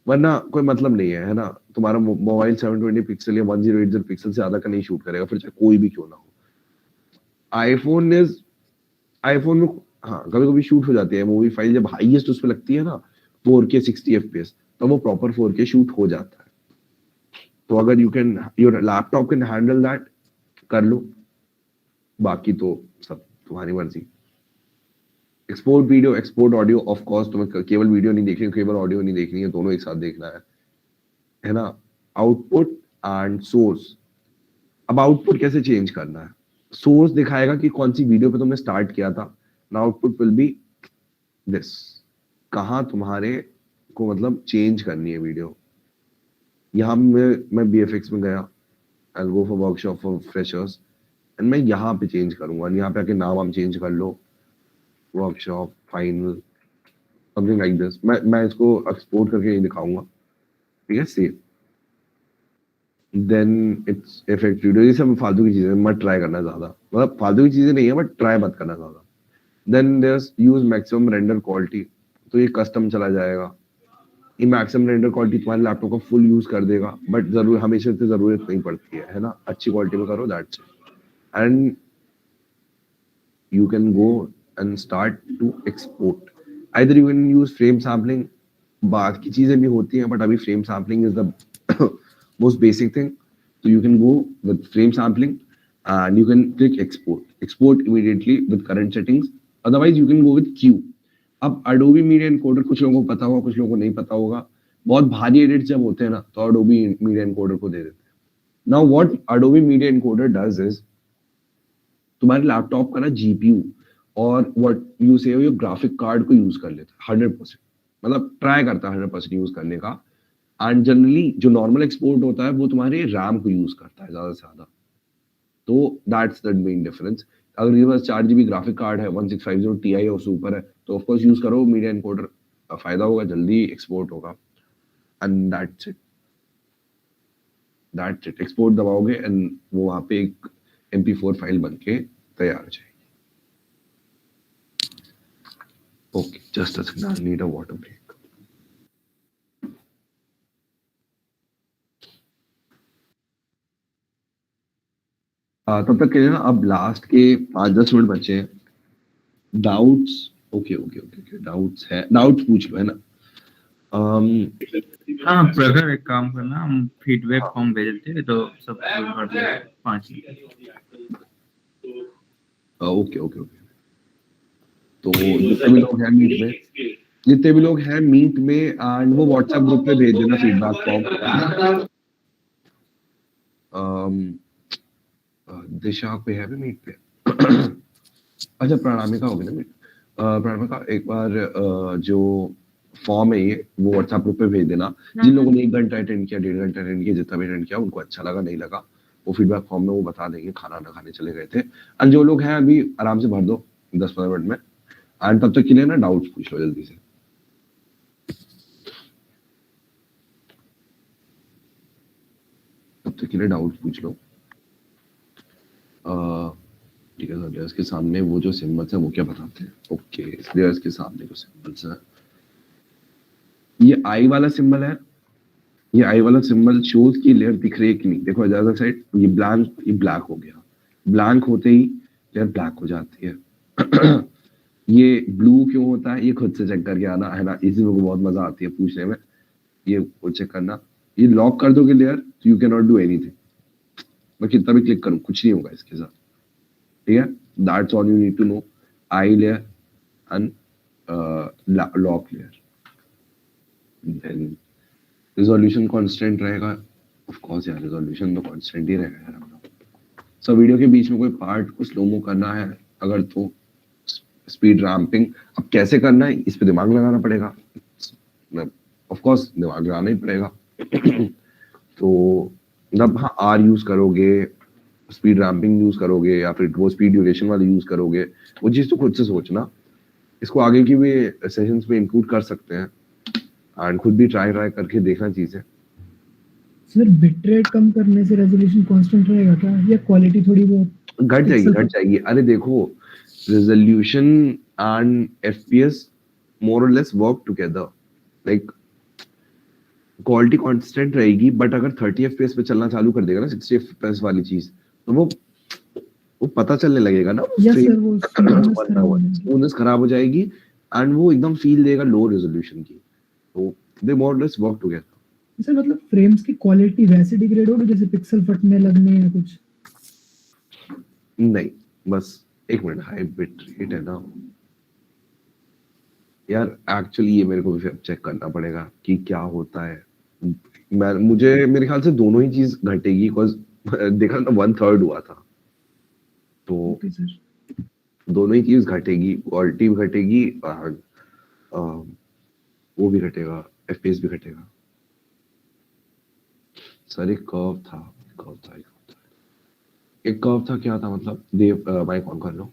वरना कोई मतलब नहीं है ना. तुम्हारा मोबाइल 720 पिक्सल या 1080 पिक्सल से ज्यादा का नहीं शूट करेगा, फिर चाहे कोई भी क्यों ना हो. आईफोन में हाँ कभी कभी शूट हो जाती है मूवी फाइल, जब हाईएस्ट उस पर लगती है ना 4K 60 FPS, तो वो प्रॉपर 4K शूट हो जाता है. तो अगर your laptop can handle that, कर लो. बाकी तो सब तुम्हारी मर्जी. Export video, export audio, of course तुम्हें केवल वीडियो नहीं देखनी है, केवल ऑडियो नहीं देखनी है, दोनों एक साथ देखना है ना. Output and source. अब आउटपुट कैसे चेंज करना है. सोर्स दिखाएगा कि कौन सी वीडियो पे तुमने स्टार्ट किया था. Now output will be this, कहाँ तुम्हारे को मतलब चेंज करनी है वीडियो. यहाँ मैं BFX में गया, आई will go for workshop for freshers, and मैं यहाँ पे चेंज करूंगा. यहाँ पे आके नाम हम चेंज कर लो, workshop final, something like this. मैं इसको एक्सपोर्ट करके नहीं दिखाऊंगा, ठीक है. Save, then it's effect video. ये सब फालतू की चीजें मत ट्राई करना ज्यादा, मतलब फालतू की चीजें नहीं है बट ट्राई मत करना ज्यादा. Then there's use maximum render quality. तो ये कस्टम चला जाएगा. ये मैक्सिमम रेंडर क्वालिटी तुम्हारे लैपटॉप का फुल यूज कर देगा, बट जरूर हमेशा से जरूरत नहीं पड़ती है ना. अच्छी क्वालिटी में करो, that's it. And you can go and start to export. Either you can use frame sampling, बाकी चीजें भी होती हैं, but अभी frame sampling is the most basic thing. So you can go with frame sampling and you can click export immediately with current settings. Otherwise you can go with Q. अब Adobe Media Encoder कुछ लोगों को पता होगा, कुछ लोगों को नहीं पता होगा. बहुत भारी एडिट्स जब होते हैं ना तो Adobe Media Encoder को दे देते हैं. Now what Adobe Media Encoder does is तुम्हारे लैपटॉप का ना GPU और व्हाट यू से योर ग्राफिक कार्ड को यूज कर लेता है 100%, मतलब ट्राई करता है 100% यूज करने का. एंड जनरली जो नॉर्मल एक्सपोर्ट होता है वो तुम्हारे रैम को यूज करता है ज्यादा से ज्यादा. तो दैट्स द मेन डिफरेंस. अगर ये बस 4 GB ग्राफिक कार्ड है, 1650 Ti है, उससे ऊपर है, तो ऑफ कोर्स यूज करो मीडिया एनकोडर, फायदा होगा, जल्दी एक्सपोर्ट होगा. And that's it. एक्सपोर्ट दबाओगे एंड वो वहां पे एक MP4 फाइल बन के तैयार हो जाएगी। Okay, just a second, I need a water break. तब तक के लिए ना अब लास्ट के 5-10 मिनट बचे हैं। Doubts, okay okay okay okay, doubts है, डाउट्स पूछ लो, है ना। हाँ प्रखर, एक काम करना, हम फीडबैक फॉर्म भेज देते हैं तो सब भर देंगे 5 ओके ओके ओके। तो जितने भी लोग हैं मीट में, जितने भी लोग हैं मीट में, एंड वो व्हाट्सएप ग्रुप पे भेज देना फीडबैक फॉर्म। दिशा पे है भी मीट पे। अच्छा, प्रणामिका होगी ना मीट। प्रणामिका एक बार जो फॉर्म है ये, वो व्हाट्सएप ग्रुप पे भेज देना। जिन लोगों ने 1 घंटा अटेंड किया, 1.5 घंटा अटेंड किया, जितना भी अटेंड किया, उनको अच्छा लगा नहीं लगा, वो फीडबैक फॉर्म में वो बता देंगे। खाना ना खाने चले गए थे, और जो लोग हैं अभी आराम से भर दो 10-15 मिनट में। एंड तब तक के लिए ना डाउट्स पूछ लो जल्दी से। तब तक के लिए डाउट्स पूछ लो। ठीक है सर, लेयर्स के सामने वो जो सिंबल्स हैं वो क्या बताते हैं? ओके, लेयर्स के सामने जो सिंबल्स हैं, ये आई वाला सिंबल है। ये आई वाला सिंबल शोज की लेयर दिख रही है कि नहीं। देखो अदर साइड ये ब्लैक हो गया। ब्लैंक होते ही लेयर ब्लैक हो जाती है। ये ब्लू क्यों होता है, ये खुद से चेक करके आना, है ना। इसी में बहुत मजा आती है पूछने में, ये चेक करना। ये लॉक कर दोगे लेयर तो you can not do anything. मैं कितना भी क्लिक करूं कुछ नहीं होगा इसके साथ, ठीक है। That's all you need to know. Eye layer and lock layer. Then resolution constant रहेगा, ऑफ कोर्स यार, रिजोल्यूशन तो कांस्टेंट ही रहेगा यार हम लोग। सो वीडियो के बीच में कोई पार्ट को स्लो मो करना है अगर, तो स्पीड रैम्पिंग। अब कैसे करना है इस पे दिमाग लगाना पड़ेगा, ऑफ कोर्स दिमाग लगाना ही पड़ेगा। तो जब हाँ आर यूज करोगे, स्पीड रैम्पिंग यूज करोगे, या फिर वो स्पीड ड्यूरेशन वाले यूज करोगे, वो चीज तो खुद से सोचना। इसको आगे की भी सेशंस में इंक्लूड कर सकते हैं, एंड खुद भी ट्राई करके देखना चीजें। सर बिट रेट कम करने से रेजोल्यूशन कांस्टेंट रहेगा क्या, या क्वालिटी थोड़ी बहुत घट जाएगी। अरे देखो, रेजोल्यूशन एंड एफपीएस मोर और lace work together. Like quality constant रहेगी, बट अगर 30 एफपीएस पे चलना चालू कर देगा ना, 60 एफपीएस वाली चीज, तो वो पता चलने लगेगा ना। यस सर, वो स्मूथनेस खराब हो जाएगी, एंड वो एकदम फील देगा लो रेजोल्यूशन की। तो दे मोर और लेस वर्क टुगेदर। सर मतलब फ्रेम्स की क्वालिटी वैसे डिग्रेड होगी जैसे पिक्सल फटने लगने या कुछ? नहीं, बस एक मिनट, हाई बिट रेट है ना यार, एक्चुअली ये मेरे को भी चेक करना पड़ेगा कि क्या होता है। मेरे ख्याल से दोनों ही चीज घटेगी, बिकॉज देखा था 1/3 हुआ था, तो दोनों ही चीज घटेगी, क्वालिटी भी घटेगी और वो भी घटेगा, एफपीएस भी घटेगा। सर एक कर्व था, क्या था मतलब? देव माइक ऑन कर लो।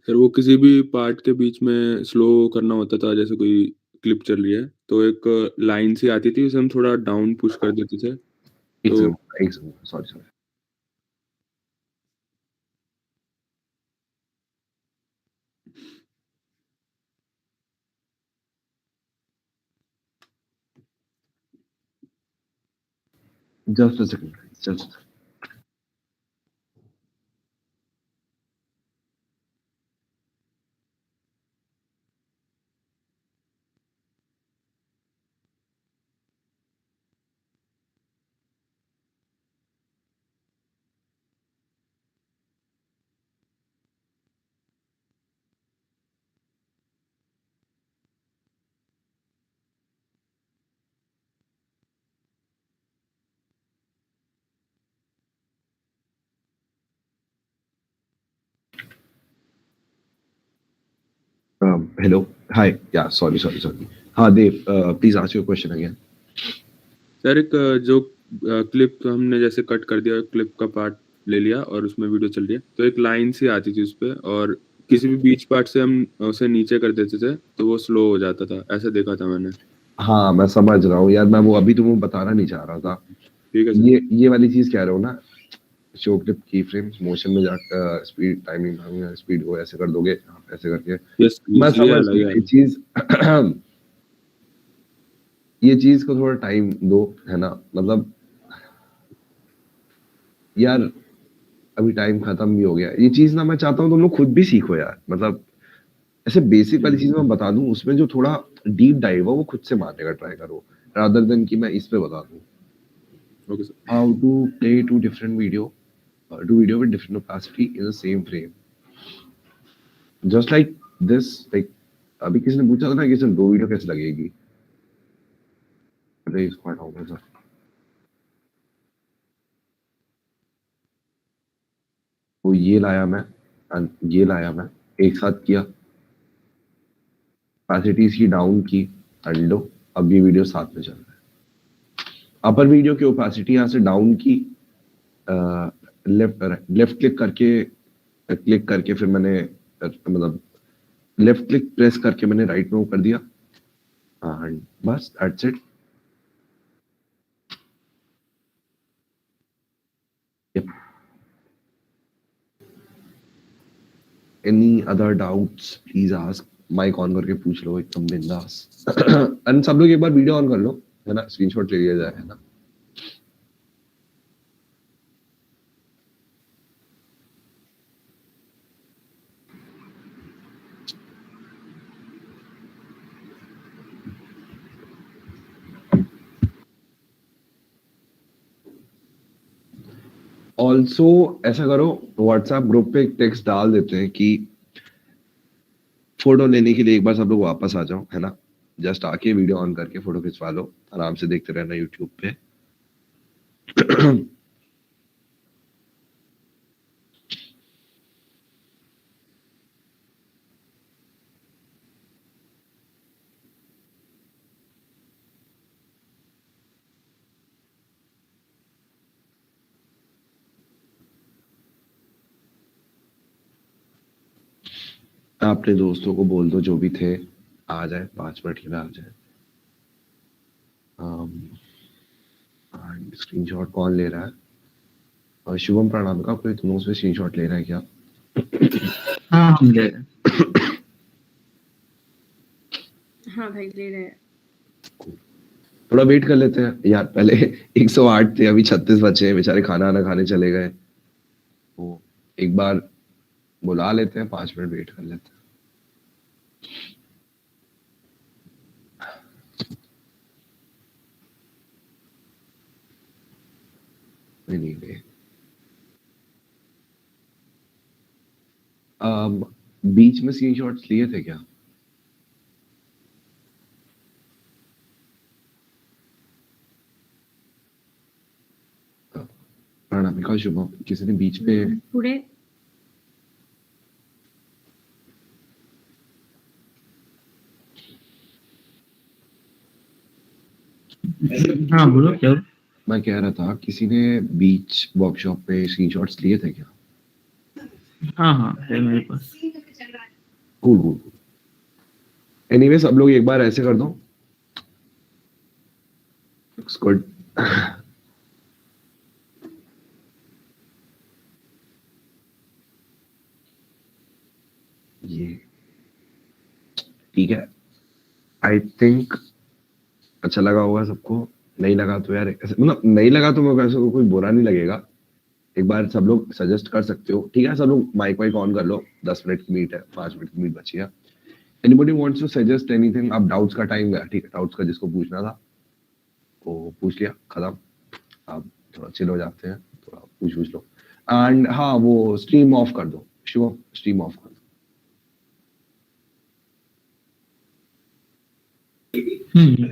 सर वो किसी भी पार्ट के बीच में स्लो करना होता था, जैसे कोई क्लिप चल रही है तो एक लाइन सी आती थी, उसे हम थोड़ा डाउन पुश कर देते थे। एक sorry just a second, just hello, hi, yeah, sorry. हाँ देव, please ask your question again. Sir एक जो क्लिप हमने जैसे कट कर दिया, क्लिप का पार्ट ले लिया और उसमें वीडियो चल रही है, तो एक लाइन सी आती थी उस पे, और किसी भी बीच पार्ट से हम उसे नीचे कर देते थे तो वो स्लो हो जाता था, ऐसा देखा था मैंने। हाँ मैं समझ रहा हूँ यार, मैं वो अभी तुम्हें बताना नहीं चाह रहा था, ठीक है सर। ये वाली चीज कह रहे हो ना, शो क्लिप की फ्रेम्स मोशन में जाकर स्पीड टाइमिंग स्पीड को ऐसे कर दोगे ऐसे करके। यस मैं प्लीज, ये समझ वाला गया ये चीज। ये चीज को थोड़ा टाइम दो, है ना, मतलब यार अभी टाइम खत्म भी हो गया। ये चीज ना मैं चाहता हूँ तुम लोग खुद भी सीखो यार, मतलब ऐसे बेसिक वाली चीज मैं बता दूं, उसमें जो थोड़ा डीप डाइव है वो खुद से मारने का ट्राई करो, रादर देन कि मैं इस पे बता दूं। Okay sir. How to play two different video with different opacity in the same frame, just like this, like अभी किसी ने पूछा था ना कि इसमें 2 वीडियो कैसे लगेगी। अरे इसको हटाऊंगा सर। वो ये लाया मैं and ये लाया मैं, एक साथ किया, कैपेसिटी इसकी डाउन की, एंड लो अब ये वीडियो साथ में चल रहा है। अपर वीडियो की ओपेसिटी यहाँ से डाउन की, लेफ्ट क्लिक करके फिर मैंने मतलब लेफ्ट क्लिक प्रेस करके मैंने राइट में वो कर दिया, एंड बस that's it. Any other doubts please ask. Mic on करके पूछ लो एकदम बिंदास। एंड सब लोग एक बार वीडियो ऑन कर लो, है ना, स्क्रीनशॉट ले लिया जाए, है ना। ऑल्सो ऐसा करो, व्हाट्सएप ग्रुप पे एक टेक्स्ट डाल देते हैं कि फोटो लेने के लिए एक बार सब लोग वापस आ जाओ, है ना, जस्ट आके वीडियो ऑन करके फोटो खिंचवा लो, आराम से देखते रहना यूट्यूब पे। अपने दोस्तों को बोल दो जो भी थे आ जाए, 5 मिनट के लिए आ जाए। स्क्रीनशॉट कौन ले रहा है? और शुभम प्रणाम का कोई तुम उसमें स्क्रीनशॉट ले रहा है क्या? हाँ हम ले रहे हैं। हाँ भाई ले रहे हैं। थोड़ा वेट कर लेते हैं यार, पहले 108 थे, अभी 36 बचे हैं, बेचारे खाना आना खाने चले गए। वो एक बार बुला लेते हैं, 5 मिनट वेट कर लेते हैं। नहीं गए। बीच में स्क्रीनशॉट्स लिए थे क्या? प्रणामिका शुभम, किसी ने बीच में पूरे हाँ बोलो क्या? मैं कह रहा था किसी ने बीच वर्कशॉप पे स्क्रीनशॉट्स लिए थे क्या? हाँ हाँ है मेरे पास। Cool cool. एनीवे सब लोग एक बार ऐसे कर दो। Looks good. ये ठीक है, आई थिंक अच्छा लगा होगा सबको। नहीं लगा तो यार मतलब नहीं लगा तो मेरे को कोई बुरा नहीं लगेगा। एक बार सब लोग सजेस्ट कर सकते हो, ठीक है, सब लोग माइक वाइक ऑन कर लो। 10 मिनट की मीट है, 5 मिनट की मीट बची है। Anybody wants to suggest anything? अब डाउट्स का टाइम गया, ठीक है, डाउट्स का जिसको पूछना था वो पूछ लिया, खत्म। अब थोड़ा चिल हो जाते हैं, थोड़ा पूछ लो। एंड हाँ, वो स्ट्रीम ऑफ कर दो, शिवम स्ट्रीम ऑफ कर दो।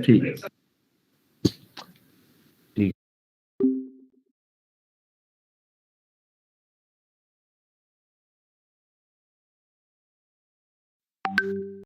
ठीक है।